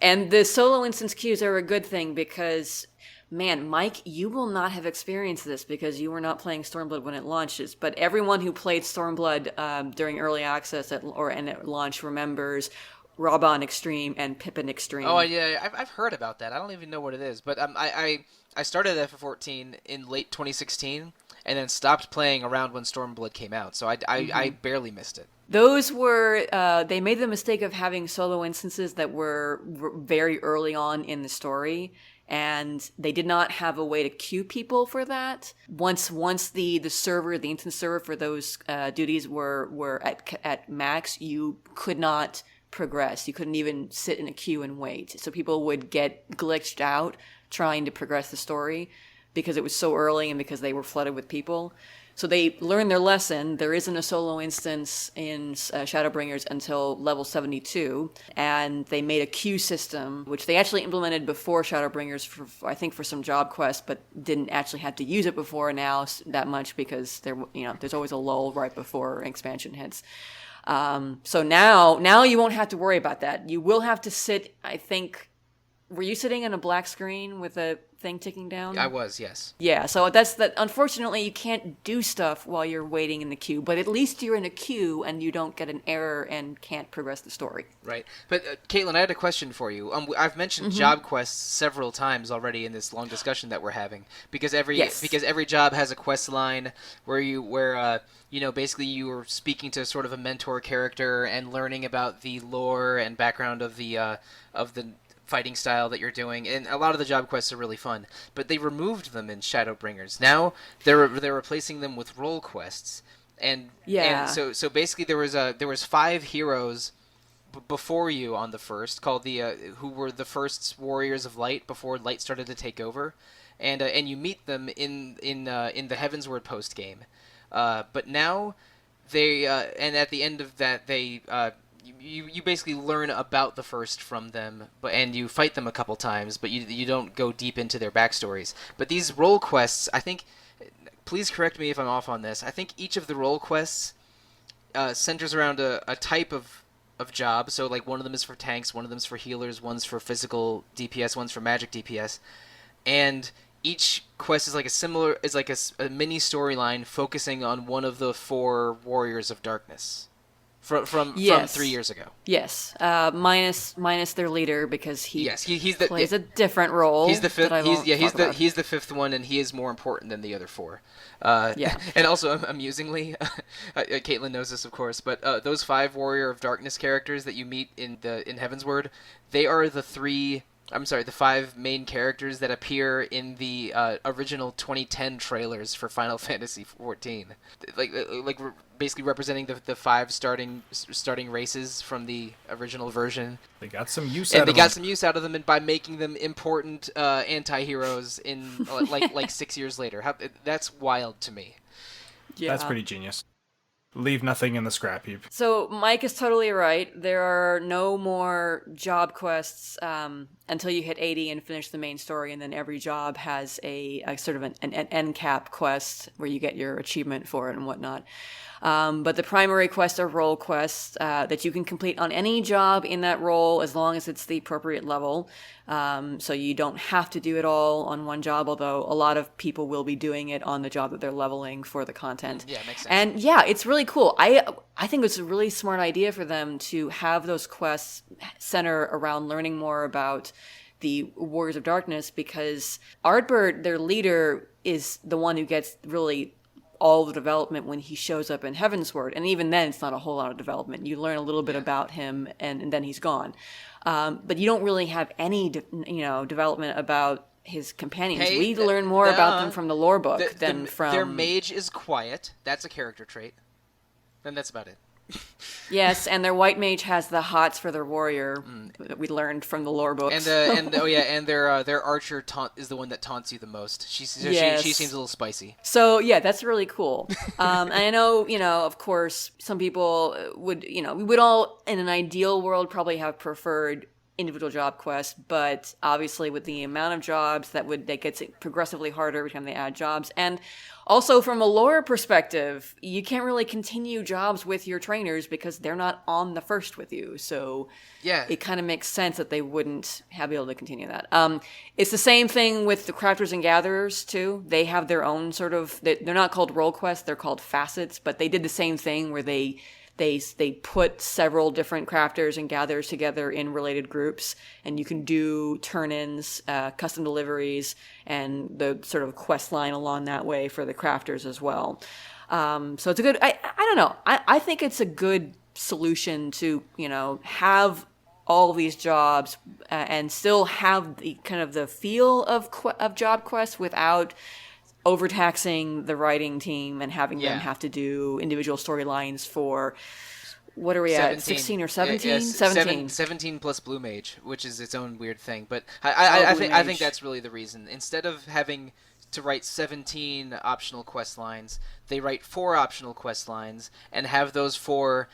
Speaker 2: and the solo instance queues are a good thing because. Man, Mike, you will not have experienced this because you were not playing Stormblood when it launches. But everyone who played Stormblood during early access at launch remembers Raban Extreme and Pippin Extreme.
Speaker 3: Oh yeah, I've heard about that. I don't even know what it is. But I started FF14 in late 2016 and then stopped playing around when Stormblood came out. So I barely missed it.
Speaker 2: Those were, they made the mistake of having solo instances that were very early on in the story, and they did not have a way to queue people for that. Once the server, the instance server for those duties were at max, you could not progress. You couldn't even sit in a queue and wait. So people would get glitched out trying to progress the story because it was so early and because they were flooded with people. So they learned their lesson. There isn't a solo instance in Shadowbringers until level 72, and they made a queue system, which they actually implemented before Shadowbringers, I think for some job quests, but didn't actually have to use it before now that much because there's always a lull right before expansion hits. So now you won't have to worry about that. You will have to sit, I think, were you sitting in a black screen with a thing ticking down?
Speaker 3: I was, yes.
Speaker 2: Yeah, so that's that. Unfortunately, you can't do stuff while you're waiting in the queue, but at least you're in a queue and you don't get an error and can't progress the story.
Speaker 3: Right. But, Caitlin, I had a question for you. I've mentioned job quests several times already in this long discussion that we're having, because every job has a quest line where basically you are speaking to sort of a mentor character and learning about the lore and background of the fighting style that you're doing, and a lot of the job quests are really fun, but they removed them in Shadowbringers. Now they're replacing them with role quests, and so basically there was 5 heroes before you on the first called who were the first warriors of light before light started to take over, and you meet them in the Heavensward post game, but now they and at the end of that they. You basically learn about the first from them, and you fight them a couple times, but you don't go deep into their backstories. But these role quests, I think, please correct me if I'm off on this, I think each of the role quests centers around a type of job. So like one of them is for tanks, one of them is for healers, one's for physical DPS, one's for magic DPS, and each quest is like a mini storyline focusing on one of the 4 warriors of darkness. From 3 years ago.
Speaker 2: Yes, minus their leader because he plays a different role.
Speaker 3: He's the fifth. He's the 5th one, and he is more important than the other 4. And also, amusingly, Caitlin knows this, of course, but those 5 Warrior of Darkness characters that you meet in Heavensward, they are the 5 main characters that appear in the original 2010 trailers for Final Fantasy XIV. Like basically representing the 5 starting races from the original version.
Speaker 1: They got some use
Speaker 3: out of them, and by making them important anti-heroes in like 6 years later. That's wild to me.
Speaker 2: Yeah.
Speaker 1: That's pretty genius. Leave nothing in the scrap heap.
Speaker 2: So Mike is totally right. There are no more job quests until you hit 80 and finish the main story, and then every job has a sort of an end cap quest where you get your achievement for it and whatnot. But the primary quests are role quests that you can complete on any job in that role as long as it's the appropriate level. So you don't have to do it all on one job, although a lot of people will be doing it on the job that they're leveling for the content.
Speaker 3: Yeah, makes sense.
Speaker 2: And yeah, it's really cool. I think it's a really smart idea for them to have those quests center around learning more about the Warriors of Darkness, because Ardbert, their leader, is the one who gets really all the development when he shows up in Heavensward, and even then it's not a whole lot of development. You learn a little bit about him, and then he's gone. But you don't really have any development about his companions. We learn more about them from the lore book than from...
Speaker 3: Their mage is quiet. That's a character trait. And that's about it.
Speaker 2: Yes, and their white mage has the hots for their warrior that we learned from the lore books.
Speaker 3: And their archer is the one that taunts you the most. She seems a little spicy.
Speaker 2: So yeah, that's really cool. And I know, of course, some people would, we would all in an ideal world probably have preferred individual job quests, but obviously with the amount of jobs that gets progressively harder every time they add jobs. And also from a lore perspective, you can't really continue jobs with your trainers because they're not on the first with you. So yeah, it kind of makes sense that they wouldn't be able to continue that. It's the same thing with the crafters and gatherers too. They have their own sort of, they're not called role quests, they're called facets, but they did the same thing where they put several different crafters and gatherers together in related groups, and you can do turn-ins, custom deliveries, and the sort of quest line along that way for the crafters as well. So it's a good, I don't know, I think it's a good solution to, have all these jobs and still have the kind of the feel of job quests without overtaxing the writing team and having them have to do individual storylines for, what are we
Speaker 3: 17.
Speaker 2: at, 16 or 17?
Speaker 3: Yes,
Speaker 2: 17.
Speaker 3: 17 plus Blue Mage, which is its own weird thing. But
Speaker 2: Blue
Speaker 3: I think
Speaker 2: Mage.
Speaker 3: that's really the reason. Instead of having to write 17 optional quest lines, they write 4 optional quest lines and have those 4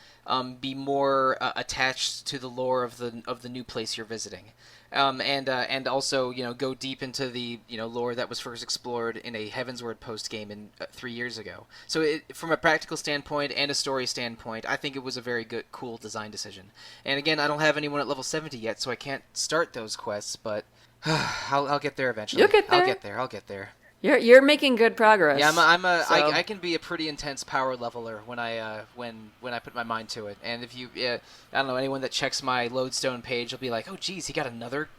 Speaker 3: be more attached to the lore of the new place you're visiting. And also, go deep into the, lore that was first explored in a Heavensward post game in 3 years ago. So from a practical standpoint and a story standpoint, I think it was a very good, cool design decision. And again, I don't have anyone at level 70 yet, so I can't start those quests, but I'll get there eventually.
Speaker 2: You'll get there.
Speaker 3: I'll get there.
Speaker 2: You're making good progress.
Speaker 3: Yeah,
Speaker 2: So-
Speaker 3: I can be a pretty intense power leveler when I put my mind to it. And if you, I don't know, anyone that checks my lodestone page will be like, oh geez, he got another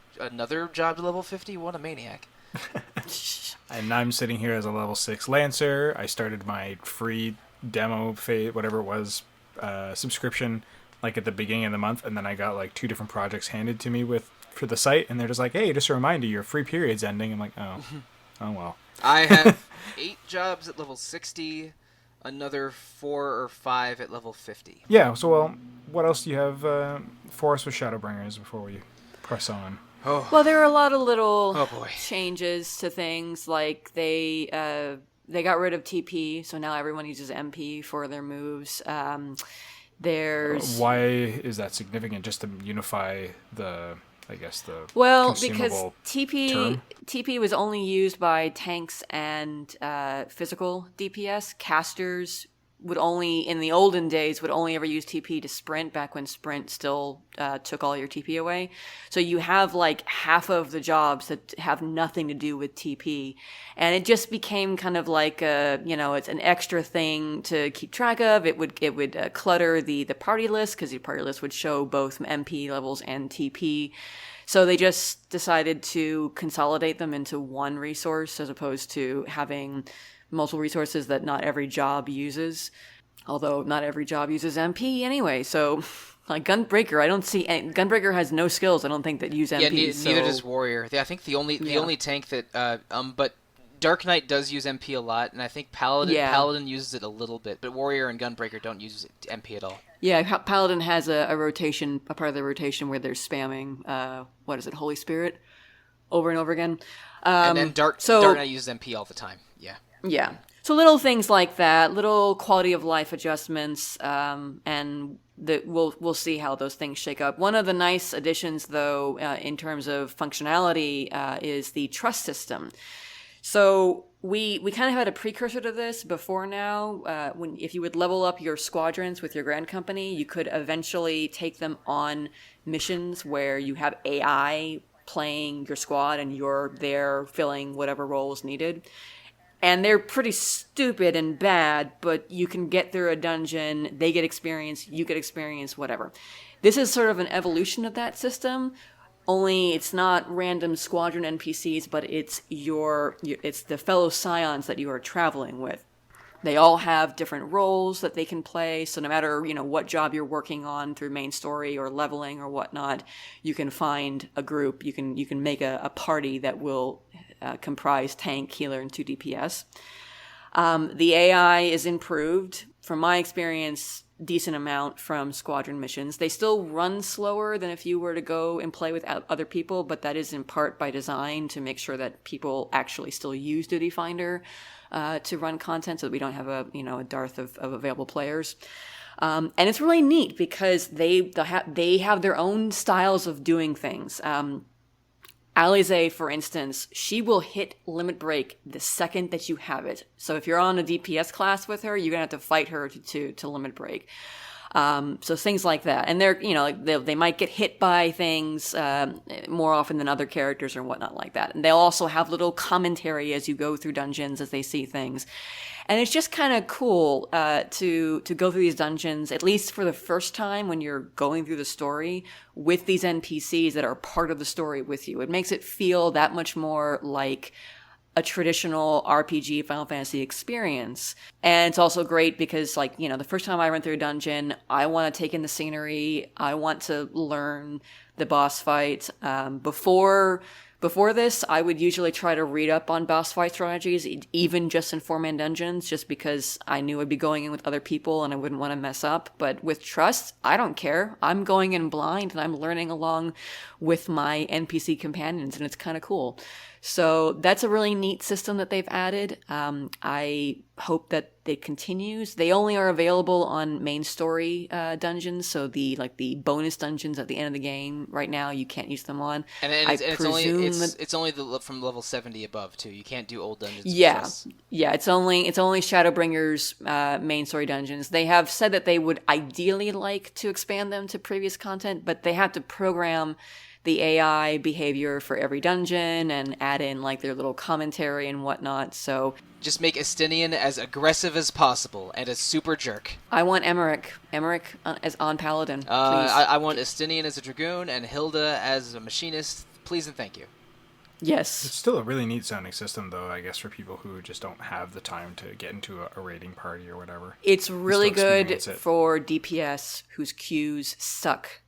Speaker 3: job to level 50. What a maniac!
Speaker 1: And I'm sitting here as a level 6 Lancer. I started my free demo phase, whatever it was, subscription, like at the beginning of the month, and then I got like 2 different projects handed to me for the site, and they're just like, hey, just a reminder, your free period's ending. I'm like, oh well.
Speaker 3: I have 8 jobs at level 60, another 4 or 5 at level 50.
Speaker 1: Yeah, so, well, what else do you have for us with Shadowbringers before we press on?
Speaker 3: Oh.
Speaker 2: Well, there are a lot of little
Speaker 3: Oh, boy.
Speaker 2: changes to things, like they got rid of TP, so now everyone uses MP for their moves. There's
Speaker 1: Why is that significant? Just to unify the
Speaker 2: because
Speaker 1: consumable term?
Speaker 2: TP was only used by tanks and physical DPS. Casters would only, in the olden days, would only ever use TP to sprint, back when sprint still took all your TP away. So you have like half of the jobs that have nothing to do with TP. And it just became kind of like it's an extra thing to keep track of. It would clutter the party list, because the party list would show both MP levels and TP. So they just decided to consolidate them into one resource, as opposed to having multiple resources that not every job uses. Although not every job uses MP anyway. So, like Gunbreaker, I don't see Gunbreaker has no skills, I don't think, that use MP.
Speaker 3: Yeah, neither does Warrior. I think the only tank that but Dark Knight does use MP a lot, and I think Paladin uses it a little bit, but Warrior and Gunbreaker don't use MP at all.
Speaker 2: Yeah, Paladin has a part of the rotation where they're spamming, Holy Spirit, over and over again.
Speaker 3: And then Dark Knight uses MP all the time. Yeah.
Speaker 2: Yeah. So little things like that, little quality of life adjustments, and we'll see how those things shake up. One of the nice additions, though, in terms of functionality, is the trust system. So we kind of had a precursor to this before now. If you would level up your squadrons with your Grand Company, you could eventually take them on missions where you have AI playing your squad and you're there filling whatever role is needed. And they're pretty stupid and bad, but you can get through a dungeon, they get experience, you get experience, whatever. This is sort of an evolution of that system, only it's not random squadron NPCs, but it's the fellow scions that you are traveling with. They all have different roles that they can play, so no matter, what job you're working on through main story or leveling or whatnot, you can find a group, you can make a party that will comprise tank, healer, and 2 DPS. The AI is improved, from my experience, decent amount from squadron missions. They still run slower than if you were to go and play with other people, but that is in part by design to make sure that people actually still use Duty Finder to run content, so that we don't have a dearth of available players. And it's really neat because they have their own styles of doing things. Alize, for instance, she will hit limit break the second that you have it. So if you're on a DPS class with her, you're gonna have to fight her to limit break. So things like that, and they're they might get hit by things more often than other characters or whatnot like that. And they'll also have little commentary as you go through dungeons as they see things. And it's just kind of cool to go through these dungeons, at least for the first time when you're going through the story, with these NPCs that are part of the story with you. It makes it feel that much more like a traditional RPG Final Fantasy experience. And it's also great because, like, you know, the first time I run through a dungeon, I want to take in the scenery. I want to learn the boss fight. Before this, I would usually try to read up on boss fight strategies, even just in 4-man dungeons, just because I knew I'd be going in with other people and I wouldn't want to mess up. But with Trust, I don't care. I'm going in blind and I'm learning along with my NPC companions, and it's kind of cool. So that's a really neat system that they've added. I hope that it continues. They only are available on main story dungeons, so the bonus dungeons at the end of the game right now you can't use them on.
Speaker 3: And it's only from level 70 above too. You can't do old dungeons.
Speaker 2: Yeah, it's only Shadowbringers main story dungeons. They have said that they would ideally like to expand them to previous content, but they have to program the AI behavior for every dungeon and add in like their little commentary and whatnot. So
Speaker 3: just make Estinian as aggressive as possible and a super jerk.
Speaker 2: I want Emmerich as on Paladin, please.
Speaker 3: I want Estinian as a dragoon and Hilda as a machinist. Please and thank you.
Speaker 2: Yes.
Speaker 1: It's still a really neat sounding system, though, I guess, for people who just don't have the time to get into a raiding party or whatever.
Speaker 2: It's really good for DPS whose queues suck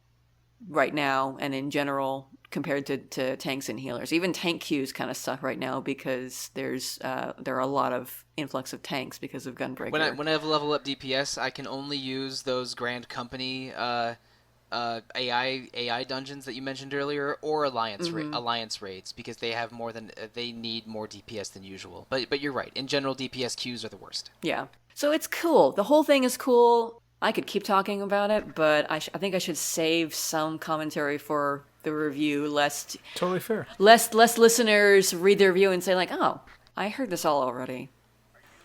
Speaker 2: right now and in general compared to tanks and healers. Even tank queues kind of suck right now because there are a lot of influx of tanks because of Gunbreaker.
Speaker 3: When I have level up DPS, I can only use those Grand Company AI dungeons that you mentioned earlier, or alliance raids, because they need more DPS than usual. But you're right. In general, DPS queues are the worst.
Speaker 2: Yeah. So it's cool. The whole thing is cool. I could keep talking about it, but I think I should save some commentary for the review, lest
Speaker 1: totally fair.
Speaker 2: Lest listeners read the review and say like, "Oh, I heard this all already."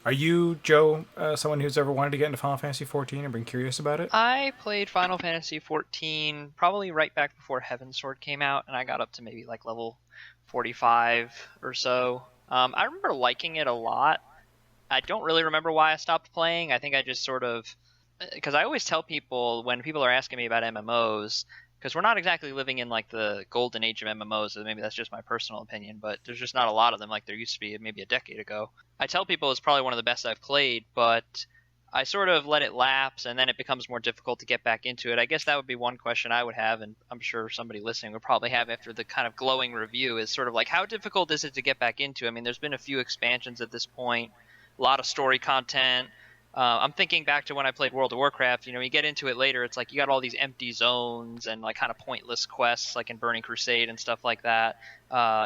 Speaker 1: Are you, Joe, someone who's ever wanted to get into Final Fantasy XIV and been curious about it?
Speaker 4: I played Final Fantasy XIV probably right back before Heavensward came out, and I got up to maybe like level 45 or so. I remember liking it a lot. I don't really remember why I stopped playing. I think I just sort of... Because I always tell people when people are asking me about MMOs, because we're not exactly living in like the golden age of MMOs, so maybe that's just my personal opinion, but there's just not a lot of them like there used to be maybe a decade ago. I tell people it's probably one of the best I've played, but I sort of let it lapse, and then it becomes more difficult to get back into it. I guess that would be one question I would have, and I'm sure somebody listening would probably have after the kind of glowing review, is sort of like, how difficult is it to get back into? I mean, there's been a few expansions at this point, a lot of story content. I'm thinking back to when I played World of Warcraft. You know, you get into it later, it's like you got all these empty zones and like kind of pointless quests, like in Burning Crusade and stuff like that.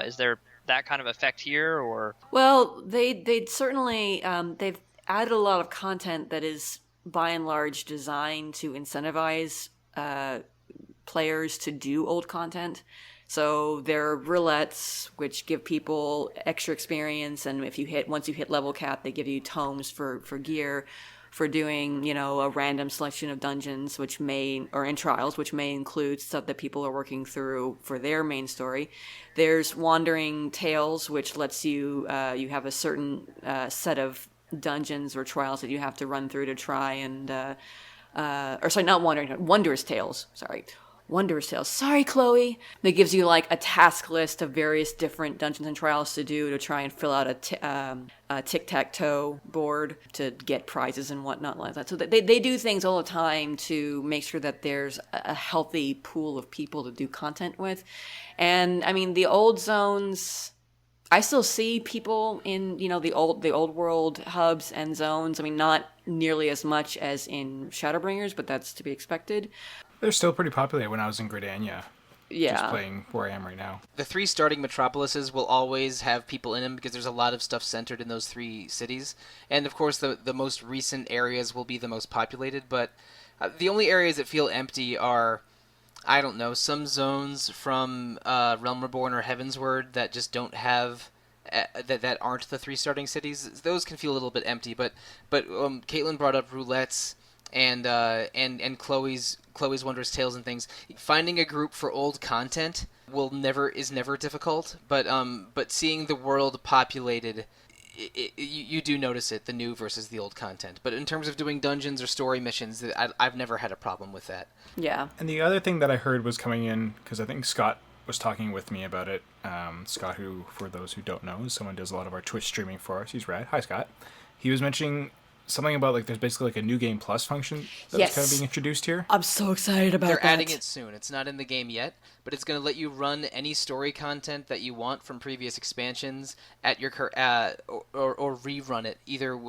Speaker 4: Is there that kind of effect here, or?
Speaker 2: Well, they'd certainly they've added a lot of content that is by and large designed to incentivize players to do old content. So there are roulettes, which give people extra experience, and once you hit level cap, they give you tomes for gear for doing, you know, a random selection of dungeons, or trials, which may include stuff that people are working through for their main story. There's Wandering Tales, which lets you you have a certain set of dungeons or trials that you have to run through to try and Wondrous Tales. Wondrous Tales. Sorry, Chloe. That gives you like a task list of various different dungeons and trials to do to try and fill out a tic-tac-toe board to get prizes and whatnot like that. So they do things all the time to make sure that there's a healthy pool of people to do content with. And I mean, the old zones, I still see people in, you know, the old world hubs and zones. I mean, not nearly as much as in Shadowbringers, but that's to be expected.
Speaker 1: They're still pretty popular when I was in Gridania.
Speaker 2: Yeah.
Speaker 1: Just playing where I am right now.
Speaker 3: The 3 starting metropolises will always have people in them because there's a lot of stuff centered in those 3 cities. And of course, the most recent areas will be the most populated, but the only areas that feel empty are, I don't know, some zones from Realm Reborn or Heavensward that just don't have... that aren't the 3 starting cities. Those can feel a little bit empty, but Caitlin brought up roulettes and Chloe's Wondrous Tales and things. Finding a group for old content is never difficult, but seeing the world populated, you do notice it, the new versus the old content. But in terms of doing dungeons or story missions, I've never had a problem with that.
Speaker 2: Yeah.
Speaker 1: And the other thing that I heard was coming in, because I think Scott was talking with me about it. Scott, who, for those who don't know, is someone who does a lot of our Twitch streaming for us. He's rad. Hi, Scott. He was mentioning something about like there's basically like a new game plus function that's kind of being introduced here.
Speaker 2: I'm so excited about
Speaker 3: They're
Speaker 2: that.
Speaker 3: adding it soon. It's not in the game yet, but it's going to let you run any story content that you want from previous expansions at your or rerun it either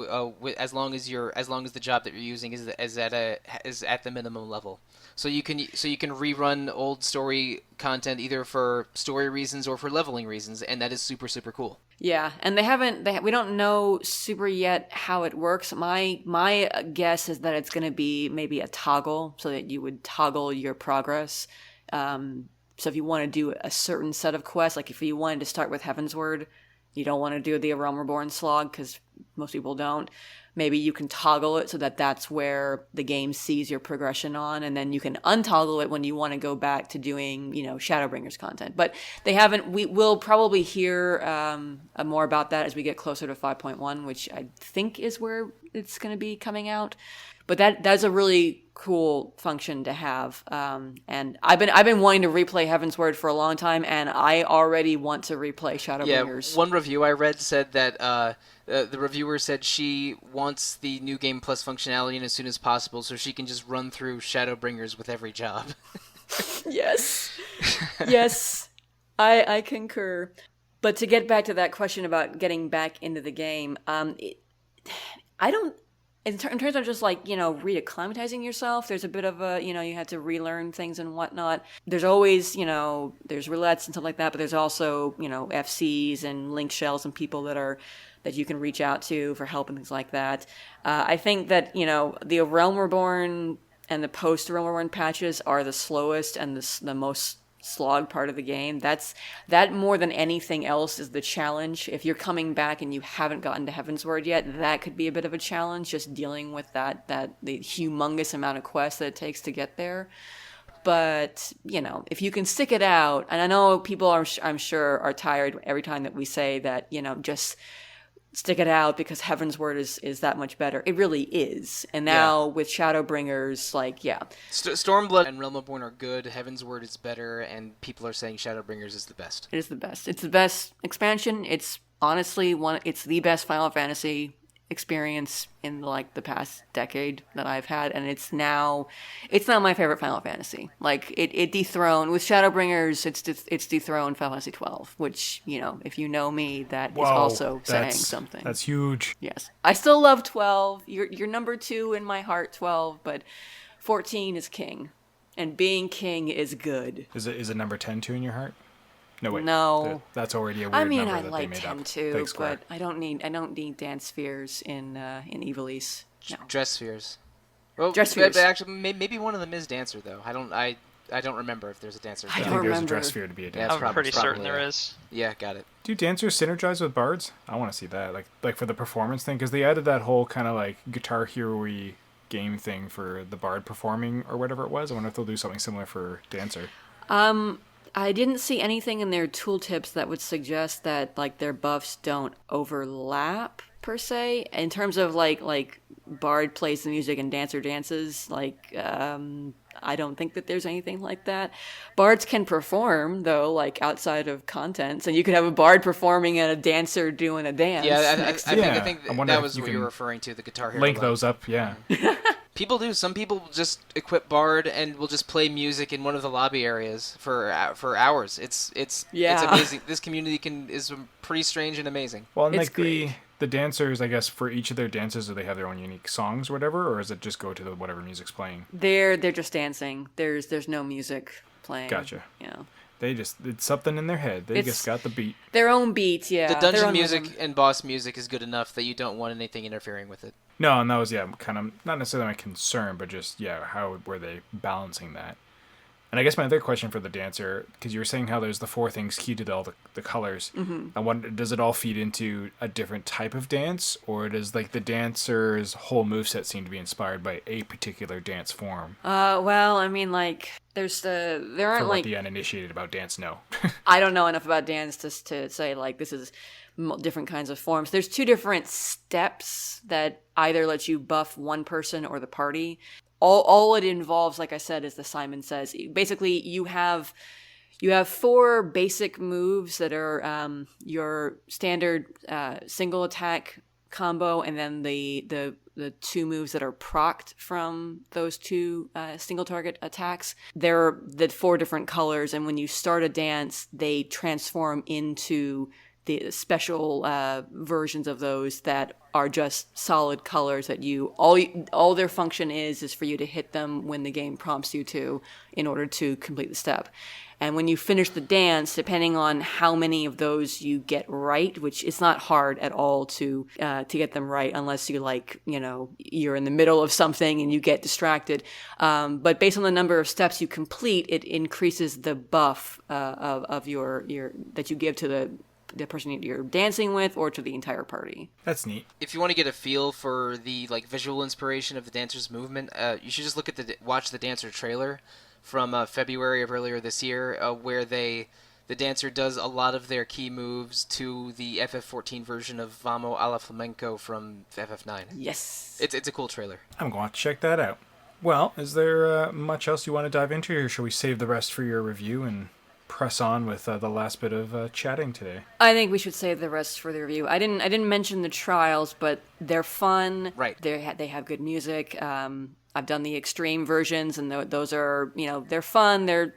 Speaker 3: as long as the job that you're using is at the minimum level. So you can rerun old story content either for story reasons or for leveling reasons, and that is super super cool.
Speaker 2: Yeah, and we don't know super yet how it works. My guess is that it's going to be maybe a toggle, so that you would toggle your progress. So if you want to do a certain set of quests, like if you wanted to start with Heavensward, you don't want to do the A Realm Reborn slog because most people don't. Maybe you can toggle it so that that's where the game sees your progression on, and then you can untoggle it when you want to go back to doing, Shadowbringers content. But they haven't. We will probably hear more about that as we get closer to 5.1, which I think is where it's going to be coming out. But that's a really cool function to have. And I've been wanting to replay Heavensward for a long time, and I already want to replay Shadowbringers.
Speaker 3: Yeah, one review I read said that the reviewer said she wants the new game plus functionality in as soon as possible, so she can just run through Shadowbringers with every job.
Speaker 2: Yes, yes, I concur. But to get back to that question about getting back into the game, I don't. In terms of just like, reacclimatizing yourself, there's a bit of a, you had to relearn things and whatnot. There's always, there's roulettes and stuff like that, but there's also, FCs and link shells and people that you can reach out to for help and things like that. I think that, the Realm Reborn and the post-Realm Reborn patches are the slowest and the most slog part of the game. That more than anything else is the challenge. If you're coming back and you haven't gotten to Heavensward yet, that could be a bit of a challenge, just dealing with the humongous amount of quests that it takes to get there. But, if you can stick it out, and I know people I'm sure are tired every time that we say that, just stick it out because Heavensward is that much better. It really is. And now with Shadowbringers,
Speaker 3: Stormblood and Realm Reborn are good. Heavensward is better, and people are saying Shadowbringers is the best.
Speaker 2: It is the best. It's the best expansion. It's honestly it's the best Final Fantasy experience in the past decade that I've had, and it's now my favorite Final Fantasy. It dethroned with Shadowbringers. It's dethroned Final Fantasy 12, which if you know me, that is also saying something.
Speaker 1: That's huge.
Speaker 2: Yes, I still love 12. You're number 2 in my heart, 12, but 14 is king, and being king is good.
Speaker 1: Is it number 10 too in your heart? No, wait.
Speaker 2: No,
Speaker 1: that's already a weird number
Speaker 2: I
Speaker 1: that
Speaker 2: like
Speaker 1: they made
Speaker 2: 10
Speaker 1: up.
Speaker 2: too,
Speaker 1: Thanks,
Speaker 2: but I don't need dance spheres in Ivalice. No.
Speaker 3: Dress spheres. Well,
Speaker 2: dress spheres.
Speaker 3: Actually, maybe one of them is dancer though. I don't remember if there's a dancer.
Speaker 2: I
Speaker 1: I
Speaker 2: don't
Speaker 1: think there's a
Speaker 2: remember.
Speaker 1: dress sphere to be a dancer.
Speaker 4: I'm pretty certain there is.
Speaker 3: Yeah, got it.
Speaker 1: Do dancers synergize with bards? I want to see that. Like for the performance thing, because they added that whole kind of like Guitar Hero-y game thing for the bard performing or whatever it was. I wonder if they'll do something similar for dancer.
Speaker 2: I didn't see anything in their tooltips that would suggest that their buffs don't overlap per se. In terms of like bard plays the music and dancer dances, I don't think that there's anything like that. Bards can perform though, outside of content. So you could have a bard performing and a dancer doing a dance.
Speaker 3: Yeah, I think
Speaker 1: I wonder
Speaker 3: that
Speaker 1: if
Speaker 3: was
Speaker 1: you
Speaker 3: what
Speaker 1: can
Speaker 3: you were referring to, the Guitar Hero.
Speaker 1: Link those up, yeah.
Speaker 3: People do. Some people just equip Bard and will just play music in one of the lobby areas for hours. It's amazing. This community is pretty strange and amazing.
Speaker 1: Well, and
Speaker 2: It's great.
Speaker 1: the dancers, I guess, for each of their dances, do they have their own unique songs or whatever, or is it just go to whatever music's playing?
Speaker 2: They're just dancing. There's no music playing.
Speaker 1: Gotcha.
Speaker 2: Yeah.
Speaker 1: It's something in their head. They just got the beat.
Speaker 2: Their own beats, yeah.
Speaker 3: The
Speaker 2: their
Speaker 3: dungeon
Speaker 2: own
Speaker 3: music
Speaker 2: rhythm.
Speaker 3: and boss music is good enough that you don't want anything interfering with it.
Speaker 1: No, and that was, kind of, not necessarily my concern, but just, how were they balancing that? And I guess my other question for the dancer, because you were saying how there's the 4 things key to all the colors. Mm-hmm. I wonder, does it all feed into a different type of dance, or does the dancer's whole moveset seem to be inspired by a particular dance form?
Speaker 2: Well, I mean, there aren't
Speaker 1: For what the uninitiated about dance know.
Speaker 2: I don't know enough about dance to say this is different kinds of forms. There's 2 different steps that either let you buff one person or the party. All it involves, like I said, is the Simon Says. Basically, you have You have 4 basic moves that are your standard single attack combo, and then the 2 moves that are procced from those 2 single target attacks. They're the 4 different colors, and when you start a dance, they transform into the special versions of those that are just solid colors that all their function is for you to hit them when the game prompts you to, in order to complete the step. And when you finish the dance, depending on how many of those you get right, which it's not hard at all to get them right, unless you you're in the middle of something and you get distracted. But based on the number of steps you complete, it increases the buff of your that you give to the person you're dancing with, or to the entire party.
Speaker 1: That's neat.
Speaker 3: If you want to get a feel for the visual inspiration of the dancer's movement, you should just watch the dancer trailer from February of earlier this year, where the dancer does a lot of their key moves to the FF14 version of Vamo a la Flamenco from FF9.
Speaker 2: Yes.
Speaker 3: It's a cool trailer.
Speaker 1: I'm going to check that out. Well, is there much else you want to dive into, or shall we save the rest for your review and press on with the last bit of chatting today?
Speaker 2: I think we should save the rest for the review. I didn't mention the trials, but they're fun.
Speaker 3: Right.
Speaker 2: They have good music. I've done the extreme versions, and those are, they're fun. They're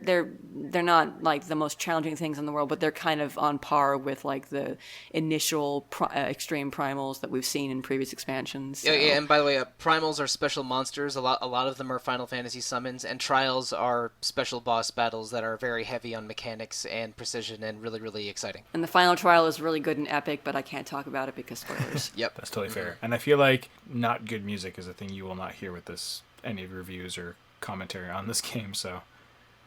Speaker 2: not like the most challenging things in the world, but they're kind of on par with like the initial extreme primals that we've seen in previous expansions. So.
Speaker 3: Yeah, and by the way, primals are special monsters. A lot of them are Final Fantasy summons, and trials are special boss battles that are very heavy on mechanics and precision and really, really exciting.
Speaker 2: And the final trial is really good and epic, but I can't talk about it because spoilers.
Speaker 3: Yep.
Speaker 1: That's totally fair. And I feel like not good music is a thing you will not hear with any reviews or commentary on this game, so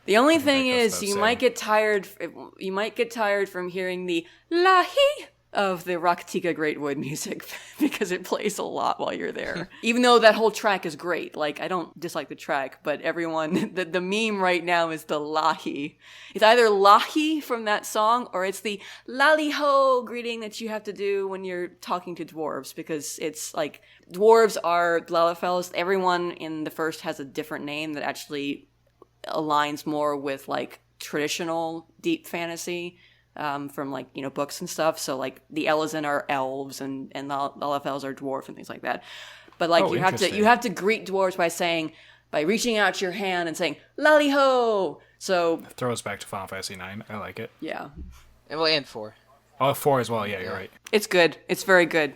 Speaker 2: the only thing is you might get tired from hearing the lahi of the Raktika Greatwood music because it plays a lot while you're there. Even though that whole track is great. Like, I don't dislike the track, but everyone, the meme right now is the lahi. It's either lahi from that song, or it's the lali-ho greeting that you have to do when you're talking to dwarves, because it's like, dwarves are Lalafels. Everyone in the first has a different name that actually aligns more with like traditional deep fantasy. From like, books and stuff. So like the Elezen are elves and the Lalafels are dwarf and things like that. But like you have to greet dwarves by reaching out your hand and saying lally ho. So
Speaker 1: throw us back to Final Fantasy 9. I like it.
Speaker 2: Yeah.
Speaker 3: And 4.
Speaker 1: Oh, 4 as well. Yeah, you're right.
Speaker 2: It's good. It's very good.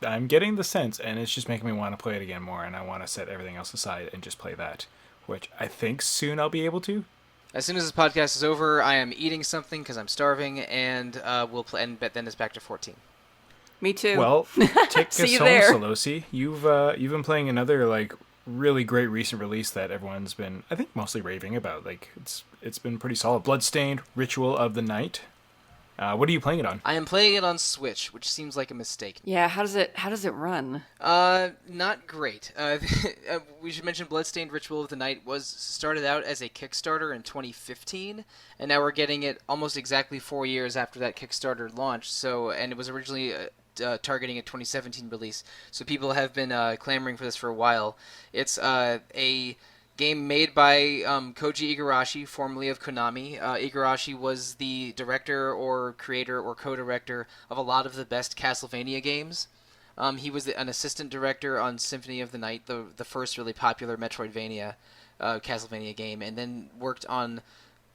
Speaker 1: I'm getting the sense, and it's just making me want to play it again more, and I want to set everything else aside and just play that, which I think soon I'll be able to.
Speaker 3: As soon as this podcast is over, I am eating something because I'm starving, and we'll play. And then it's back to 14.
Speaker 2: Me too.
Speaker 1: Well, take us home,
Speaker 2: there.
Speaker 1: Sollosi. You've been playing another like really great recent release that everyone's been, I think, mostly raving about. Like it's been pretty solid. Bloodstained: Ritual of the Night. What are you playing it on?
Speaker 3: I am playing it on Switch, which seems like a mistake.
Speaker 2: Yeah, how does it run?
Speaker 3: Not great. We should mention Bloodstained: Ritual of the Night was started out as a Kickstarter in 2015, and now we're getting it almost exactly 4 years after that Kickstarter launched. So, and it was originally targeting a 2017 release. So people have been clamoring for this for a while. It's a game made by Koji Igarashi, formerly of Konami. Igarashi was the director or creator or co-director of a lot of the best Castlevania games. He was an assistant director on Symphony of the Night, the first really popular Metroidvania Castlevania game, and then worked on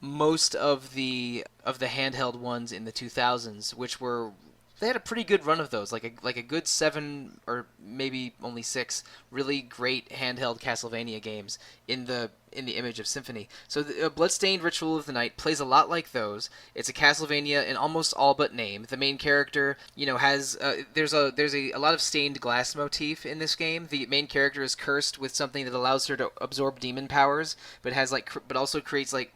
Speaker 3: most of the handheld ones in the 2000s, which were... They had a pretty good run of those, like a good 7 or maybe only 6 really great handheld Castlevania games in the image of Symphony. So the Bloodstained: Ritual of the Night plays a lot like those. It's a Castlevania in almost all but name. The main character, has there's a lot of stained glass motif in this game. The main character is cursed with something that allows her to absorb demon powers, but but also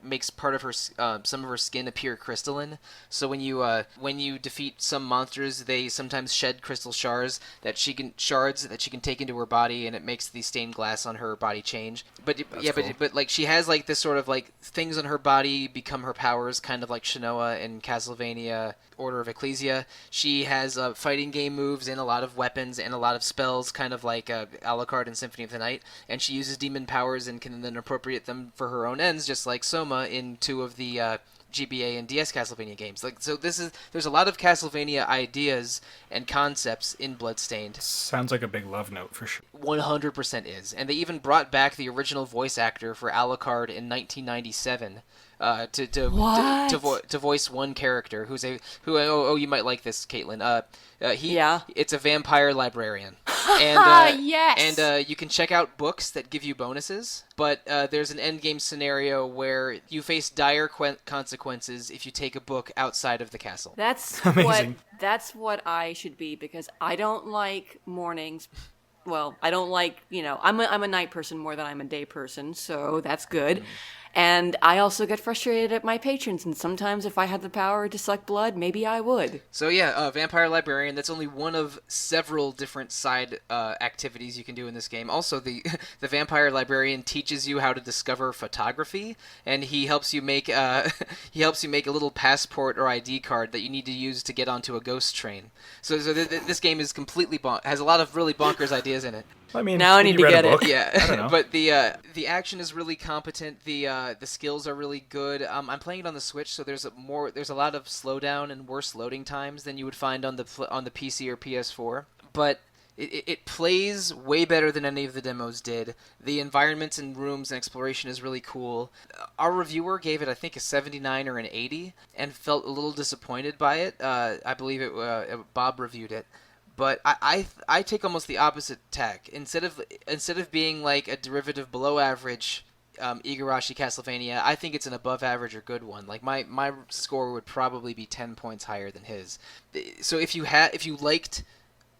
Speaker 3: makes part of her some of her skin appear crystalline. So when you defeat some monsters, they sometimes shed crystal shards that she can take into her body, and it makes the stained glass on her body change. But but like she has like this sort of like things on her body become her powers, kind of like Shanoa in Castlevania Order of Ecclesia. She has fighting game moves and a lot of weapons and a lot of spells, kind of like Alucard in Symphony of the Night, and she uses demon powers and can then appropriate them for her own ends, just like Soma in 2 of the GBA and DS Castlevania games. Like, so there's a lot of Castlevania ideas and concepts in Bloodstained.
Speaker 1: Sounds like a big love note for sure.
Speaker 3: 100% is. And they even brought back the original voice actor for Alucard in 1997 to voice one character who you might like this, Caitlin. It's a vampire librarian. And
Speaker 2: yes.
Speaker 3: And you can check out books that give you bonuses, but there's an endgame scenario where you face dire consequences if you take a book outside of the castle.
Speaker 2: That's
Speaker 1: amazing.
Speaker 2: That's what I should be, because I don't like mornings. Well, I don't like, I'm a night person more than I'm a day person, so that's good. And I also get frustrated at my patrons, and sometimes if I had the power to suck blood, maybe I would.
Speaker 3: So yeah, Vampire Librarian, that's only one of several different side activities you can do in this game. Also, the Vampire Librarian teaches you how to discover photography, and he helps you make a little passport or ID card that you need to use to get onto a ghost train. So this game is completely has a lot of really bonkers ideas in it.
Speaker 1: I mean,
Speaker 2: now I need to get it.
Speaker 3: Yeah,
Speaker 1: I don't know.
Speaker 3: But the action is really competent. The skills are really good. I'm playing it on the Switch, so there's a lot of slowdown and worse loading times than you would find on the PC or PS4. But it plays way better than any of the demos did. The environments and rooms and exploration is really cool. Our reviewer gave it, I think, a 79 or an 80, and felt a little disappointed by it. I believe Bob reviewed it. But I take almost the opposite tack. Instead of being like a derivative below average Igarashi Castlevania, I think it's an above average or good one. Like my score would probably be 10 points higher than his. So if you liked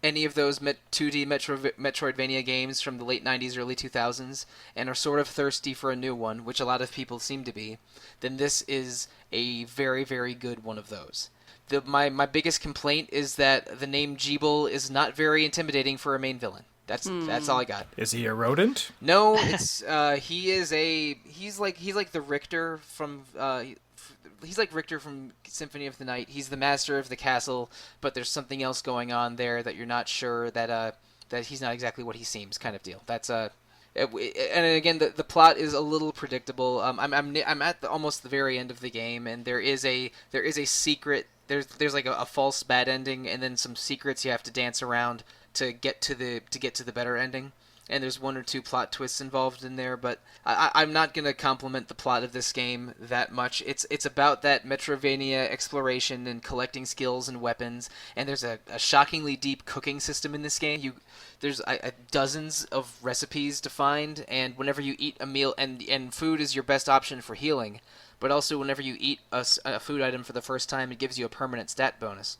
Speaker 3: any of those 2D Metroidvania games from the late 90s, early 2000s, and are sort of thirsty for a new one, which a lot of people seem to be, then this is a very, very good one of those. My biggest complaint is that the name Jeeble is not very intimidating for a main villain. That's all I got.
Speaker 1: Is he a rodent?
Speaker 3: No, it's he's like the Richter from he's like Richter from Symphony of the Night. He's the master of the castle, but there's something else going on there that you're not sure that he's not exactly what he seems, kind of deal. That's and again, the plot is a little predictable. I'm at almost the very end of the game, and there is a secret. There's like a false bad ending, and then some secrets you have to dance around to get to the better ending. And there's 1 or 2 plot twists involved in there, but I'm not gonna compliment the plot of this game that much. It's about that Metroidvania exploration and collecting skills and weapons, and there's a shockingly deep cooking system in this game. There's dozens of recipes to find, and whenever you eat a meal, and food is your best option for healing, but also whenever you eat a food item for the first time, it gives you a permanent stat bonus.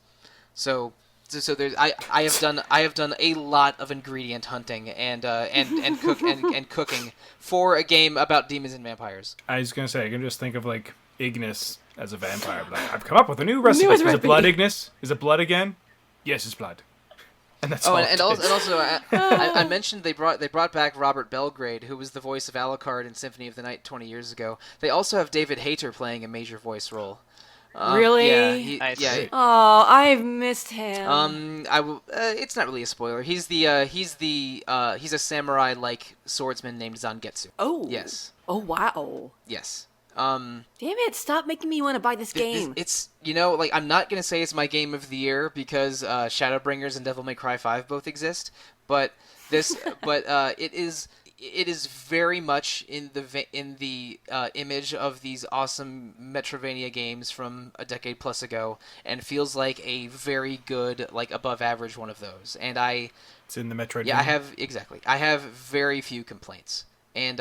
Speaker 3: So there's I have done a lot of ingredient hunting and cooking for a game about demons and vampires.
Speaker 1: I was gonna say I can just think of like Ignis as a vampire. Like, I've come up with a new recipe.
Speaker 2: Newest
Speaker 1: Is it
Speaker 2: recipe.
Speaker 1: blood, Ignis? Is it blood again? Yes, it's blood. And that's all.
Speaker 3: And also I mentioned they brought back Robert Belgrade, who was the voice of Alucard in Symphony of the Night 20 years ago. They also have David Hayter playing a major voice role.
Speaker 2: Really?
Speaker 4: Nice.
Speaker 3: Yeah.
Speaker 2: Oh, I've missed him.
Speaker 3: I will. It's not really a spoiler. He's a samurai-like swordsman named Zangetsu.
Speaker 2: Oh.
Speaker 3: Yes.
Speaker 2: Oh, wow.
Speaker 3: Yes.
Speaker 2: Damn it, stop making me want to buy this game.
Speaker 3: It's like, I'm not gonna say it's my game of the year because Shadowbringers and Devil May Cry 5 both exist, but it is very much in the image of these awesome Metroidvania games from a decade plus ago, and feels like a very good, like, above average one of those. And
Speaker 1: it's in the Metroid.
Speaker 3: Yeah, I have very few complaints. And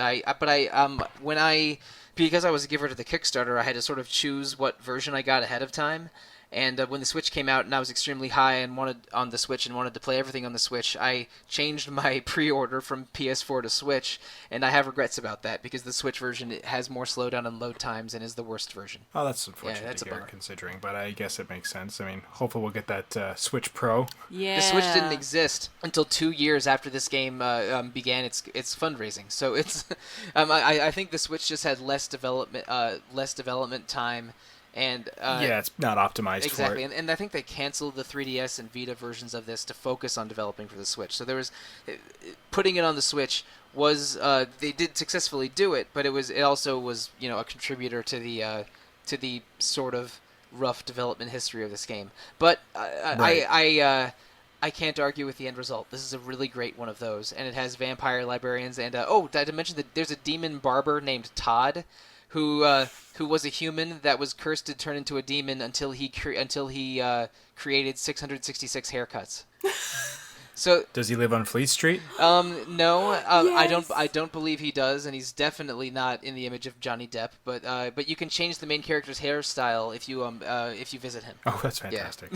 Speaker 3: because I was a giver to the Kickstarter, I had to sort of choose what version I got ahead of time. And when the Switch came out and I was extremely high and wanted to play everything on the Switch, I changed my pre-order from PS4 to Switch, and I have regrets about that because the Switch version has more slowdown and load times and is the worst version.
Speaker 1: Oh, that's unfortunate
Speaker 3: that's
Speaker 1: to
Speaker 3: a
Speaker 1: hear,
Speaker 3: bummer.
Speaker 1: considering, but I guess it makes sense. I mean, hopefully we'll get that Switch Pro.
Speaker 2: Yeah.
Speaker 3: The Switch didn't exist until 2 years after this game began its fundraising. So it's I think the Switch just had less development time. And
Speaker 1: it's not optimized
Speaker 3: exactly,
Speaker 1: for it.
Speaker 3: and I think they canceled the 3DS and Vita versions of this to focus on developing for the Switch. So there was putting it on the Switch was they did successfully do it, but it also was a contributor to the sort of rough development history of this game. But I can't argue with the end result. This is a really great one of those, and it has vampire librarians. And did I mention that there's a demon barber named Todd, who was a human that was cursed to turn into a demon until he created 666 haircuts. So
Speaker 1: does he live on Fleet Street?
Speaker 3: No,
Speaker 2: Yes.
Speaker 3: I don't believe he does, and he's definitely not in the image of Johnny Depp. But you can change the main character's hairstyle if you visit him.
Speaker 1: Oh, that's fantastic.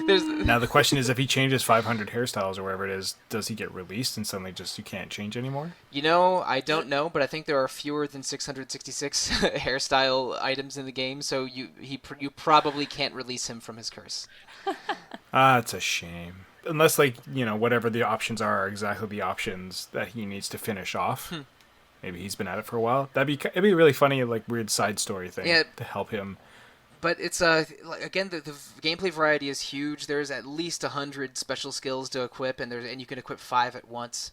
Speaker 3: There's
Speaker 1: Now the question is, if he changes 500 hairstyles or whatever it is, does he get released and suddenly just you can't change anymore?
Speaker 3: I don't know, but I think there are fewer than 666 hairstyle items in the game, so you probably can't release him from his curse.
Speaker 1: It's a shame. Unless, whatever the options are exactly the options that he needs to finish off. Maybe he's been at it for a while. It'd be a really funny, weird side story thing to help him.
Speaker 3: But it's again the gameplay variety is huge. There's at least 100 special skills to equip, and you can equip 5 at once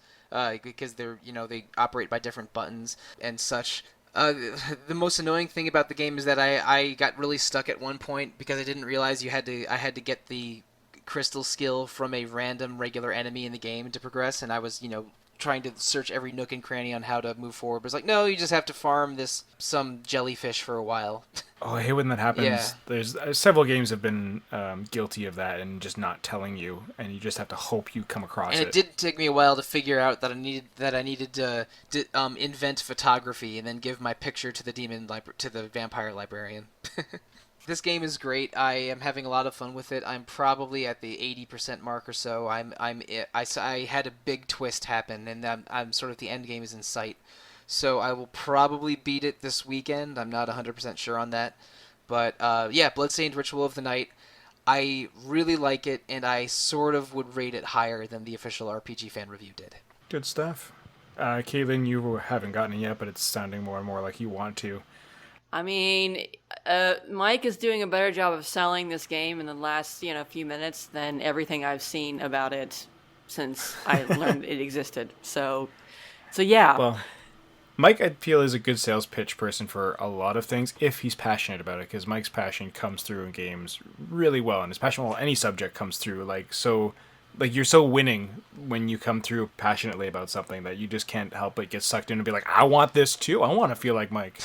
Speaker 3: because they operate by different buttons and such. The most annoying thing about the game is that I got really stuck at one point because I didn't realize I had to get the crystal skill from a random regular enemy in the game to progress, and I was trying to search every nook and cranny on how to move forward. But it's like, no, you just have to farm some jellyfish for a while.
Speaker 1: Oh, I hate when that happens.
Speaker 3: Yeah.
Speaker 1: There's several games have been guilty of that and just not telling you, and you just have to hope you come across
Speaker 3: And it did take me a while to figure out that I needed to invent photography and then give my picture to the vampire librarian. This game is great. I am having a lot of fun with it. I'm probably at the 80% mark or so. I had a big twist happen, and I'm sort of the end game is in sight. So I will probably beat it this weekend. I'm not 100% sure on that. But Bloodstained Ritual of the Night. I really like it, and I sort of would rate it higher than the official RPG Fan Review did.
Speaker 1: Good stuff. Caitlin, you haven't gotten it yet, but it's sounding more and more like you want to.
Speaker 2: I mean, Mike is doing a better job of selling this game in the last, few minutes than everything I've seen about it since I learned it existed. So yeah.
Speaker 1: Well, Mike, I feel, is a good sales pitch person for a lot of things if he's passionate about it, because Mike's passion comes through in games really well, and his passion on any subject comes through. You're so winning when you come through passionately about something that you just can't help but get sucked in and be like, I want this too. I want to feel like Mike.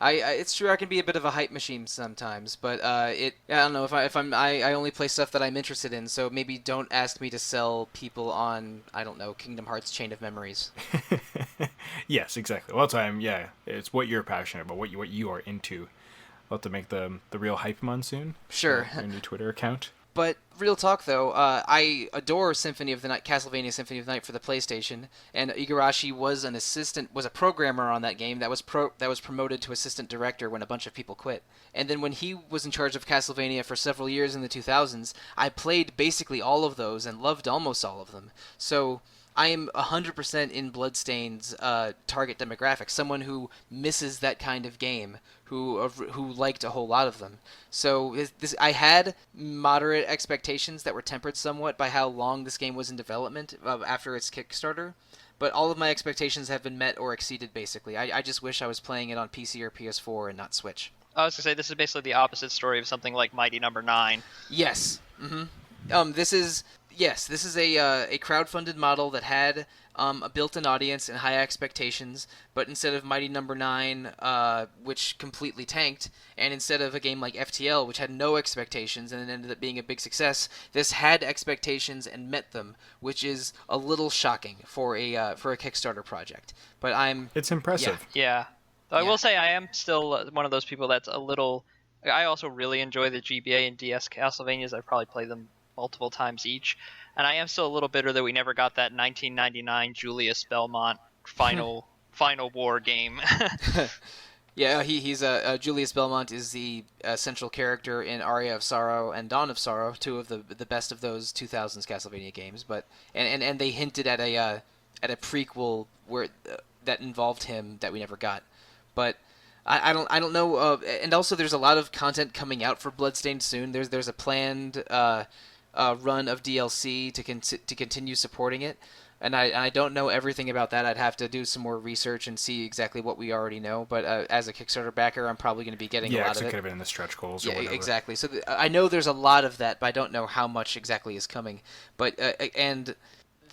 Speaker 3: It's true I can be a bit of a hype machine sometimes, but I don't know I only play stuff that I'm interested in, so maybe don't ask me to sell people on, I don't know, Kingdom Hearts Chain of Memories.
Speaker 1: Yes, exactly. Well, it's what you're passionate about, what you are into. We'll have to make the real hype monsoon.
Speaker 3: Sure.
Speaker 1: Your new Twitter account.
Speaker 3: But real talk, though, I adore Symphony of the Night, Castlevania Symphony of the Night for the PlayStation, and Igarashi was a programmer on that game that was promoted to assistant director when a bunch of people quit. And then when he was in charge of Castlevania for several years in the 2000s, I played basically all of those and loved almost all of them. So I am 100% in Bloodstained's target demographic, someone who misses that kind of game, who liked a whole lot of them. So I had moderate expectations that were tempered somewhat by how long this game was in development after its Kickstarter, but all of my expectations have been met or exceeded, basically. I just wish I was playing it on PC or PS4 and not Switch.
Speaker 4: I was going to say, this is basically the opposite story of something like Mighty Number 9.
Speaker 3: Yes. Mm-hmm. This is a crowdfunded model that had a built-in audience and high expectations, but instead of Mighty Number 9, which completely tanked, and instead of a game like FTL, which had no expectations and it ended up being a big success, this had expectations and met them, which is a little shocking for a Kickstarter project. But
Speaker 1: It's impressive.
Speaker 4: Yeah. I will say I am still one of those people that's a little I also really enjoy the GBA and DS Castlevanias. I've probably played them multiple times each. And I am still a little bitter that we never got that 1999 Julius Belmont final war game.
Speaker 3: Yeah, he's Julius Belmont is the central character in Aria of Sorrow and Dawn of Sorrow, two of the best of those 2000s Castlevania games. But and they hinted at a prequel where that involved him that we never got. But I don't know. And also, there's a lot of content coming out for Bloodstained soon. There's a planned run of DLC to continue supporting it. And I don't know everything about that. I'd have to do some more research and see exactly what we already know. But as a Kickstarter backer, I'm probably going to be getting a lot of it.
Speaker 1: Yeah, it could have been in the stretch goals or whatever.
Speaker 3: Exactly. So I know there's a lot of that, but I don't know how much exactly is coming. But and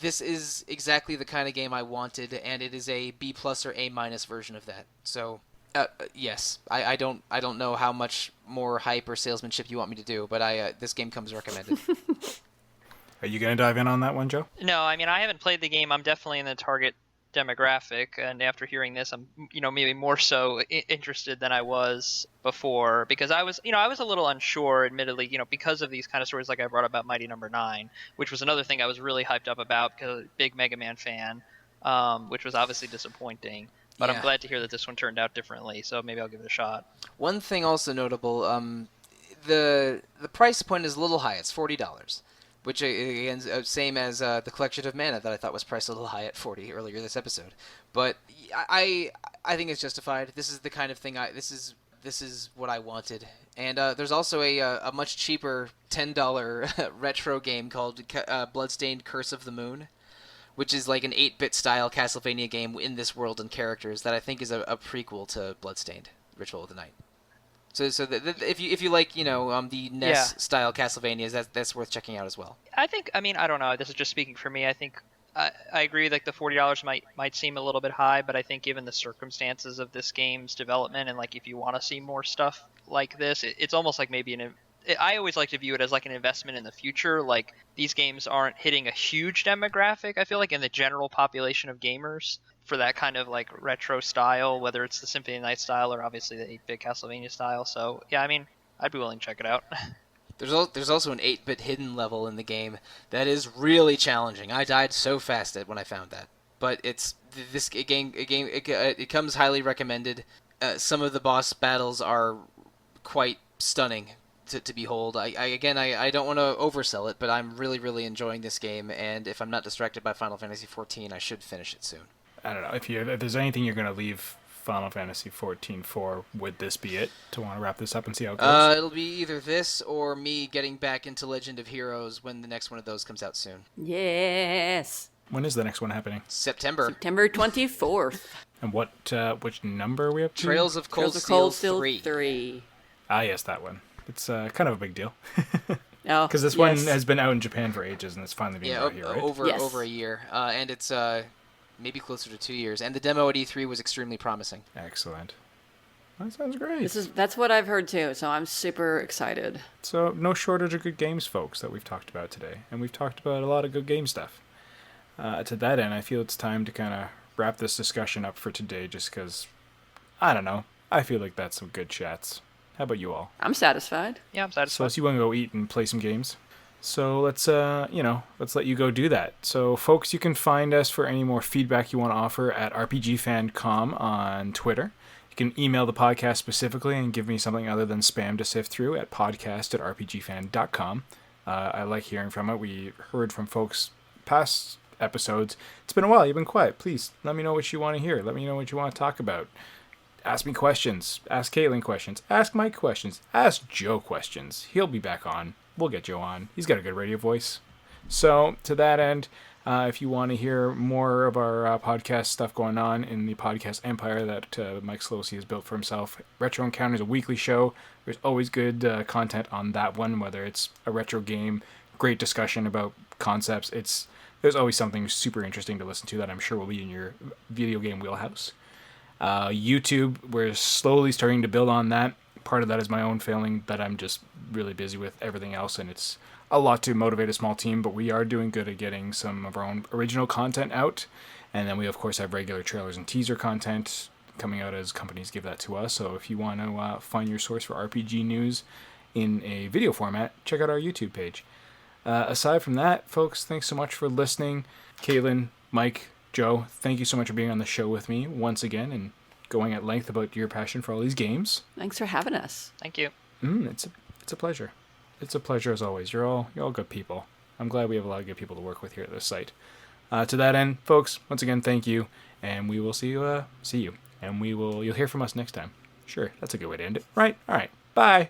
Speaker 3: this is exactly the kind of game I wanted, and it is a B+ or A- version of that. So yes, I don't know how much more hype or salesmanship you want me to do, but this game comes recommended.
Speaker 1: Are you going to dive in on that one, Joe?
Speaker 4: No, I mean, I haven't played the game. I'm definitely in the target demographic, and after hearing this, I'm, maybe more so interested than I was before, because I was a little unsure, admittedly, because of these kind of stories like I brought up about Mighty Number 9, which was another thing I was really hyped up about because I'm a big Mega Man fan, which was obviously disappointing. But
Speaker 3: Yeah.
Speaker 4: I'm glad to hear that this one turned out differently, so maybe I'll give it a shot.
Speaker 3: One thing also notable, the price point is a little high. It's $40. Which, again, same as the Collection of Mana that I thought was priced a little high at $40 earlier this episode. But I think it's justified. This is the kind of thing this is what I wanted. And there's also a much cheaper $10 retro game called Bloodstained Curse of the Moon, which is like an 8-bit style Castlevania game in this world and characters that I think is a prequel to Bloodstained, Ritual of the Night. So if you like, the NES style Castlevanias, that's worth checking out as well.
Speaker 4: I don't know. This is just speaking for me. I think I agree. Like the $40 might seem a little bit high, but I think given the circumstances of this game's development and like if you want to see more stuff like this, it's almost like maybe I always like to view it as like an investment in the future. Like these games aren't hitting a huge demographic, I feel like, in the general population of gamers for that kind of like retro style, whether it's the Symphony of the Night style or obviously the 8-bit Castlevania style. So yeah, I mean, I'd be willing to check it out.
Speaker 3: There's also an 8-bit hidden level in the game that is really challenging. I died so fast when I found that. But it comes highly recommended. Some of the boss battles are quite stunning to behold. I don't want to oversell it, but I'm really, really enjoying this game, and if I'm not distracted by Final Fantasy XIV, I should finish it soon.
Speaker 1: I don't know. If there's anything you're going to leave Final Fantasy XIV for, would this be it? To want to wrap this up and see how it goes?
Speaker 3: It'll be either this or me getting back into Legend of Heroes when the next one of those comes out soon.
Speaker 2: Yes.
Speaker 1: When is the next one happening?
Speaker 3: September
Speaker 2: 24th.
Speaker 1: And which number are we up to?
Speaker 3: Trails of Cold
Speaker 2: Steel
Speaker 3: Steel
Speaker 2: 3.
Speaker 1: Ah, yes, that one. It's kind of a big deal.
Speaker 2: Oh,
Speaker 1: Because this one has been out in Japan for ages, and it's finally being out here, right?
Speaker 3: over a year. And it's maybe closer to 2 years. And the demo at E3 was extremely promising.
Speaker 1: Excellent. That sounds great.
Speaker 2: That's what I've heard too, so I'm super excited.
Speaker 1: So, no shortage of good games, folks, that we've talked about today. And we've talked about a lot of good game stuff. To that end, I feel it's time to kind of wrap this discussion up for today, just because, I don't know, I feel like that's some good chats. How about you all?
Speaker 2: I'm satisfied.
Speaker 4: Yeah, I'm
Speaker 1: So
Speaker 4: satisfied.
Speaker 1: let's you want to go eat and play some games. So let's let you go do that. So folks, you can find us for any more feedback you want to offer at RPGFan.com on Twitter. You can email the podcast specifically and give me something other than spam to sift through at podcast@rpgfan.com. I like hearing from it. We heard from folks past episodes. It's been a while. You've been quiet. Please let me know what you want to hear. Let me know what you want to talk about. Ask me questions. Ask Caitlin questions. Ask Mike questions. Ask Joe questions. He'll be back on. We'll get Joe on. He's got a good radio voice. So, to that end, if you want to hear more of our podcast stuff going on in the podcast empire that Mike Sollosi has built for himself, Retro Encounter is a weekly show. There's always good content on that one, whether it's a retro game, great discussion about concepts. There's always something super interesting to listen to that I'm sure will be in your video game wheelhouse. YouTube, we're slowly starting to build on that. Part of that is my own failing that I'm just really busy with everything else, and it's a lot to motivate a small team, but we are doing good at getting some of our own original content out. And then we, of course, have regular trailers and teaser content coming out as companies give that to us. So if you want to find your source for RPG news in a video format, check out our YouTube page. Aside from that, folks, thanks so much for listening. Caitlin, Mike, Joe, thank you so much for being on the show with me once again and going at length about your passion for all these games.
Speaker 2: Thanks for having us.
Speaker 4: Thank you.
Speaker 1: It's a pleasure. It's a pleasure as always. You're all good people. I'm glad we have a lot of good people to work with here at this site. To that end, folks, once again, thank you, and we will see you, and you'll hear from us next time. Sure, that's a good way to end it, right? All right, bye.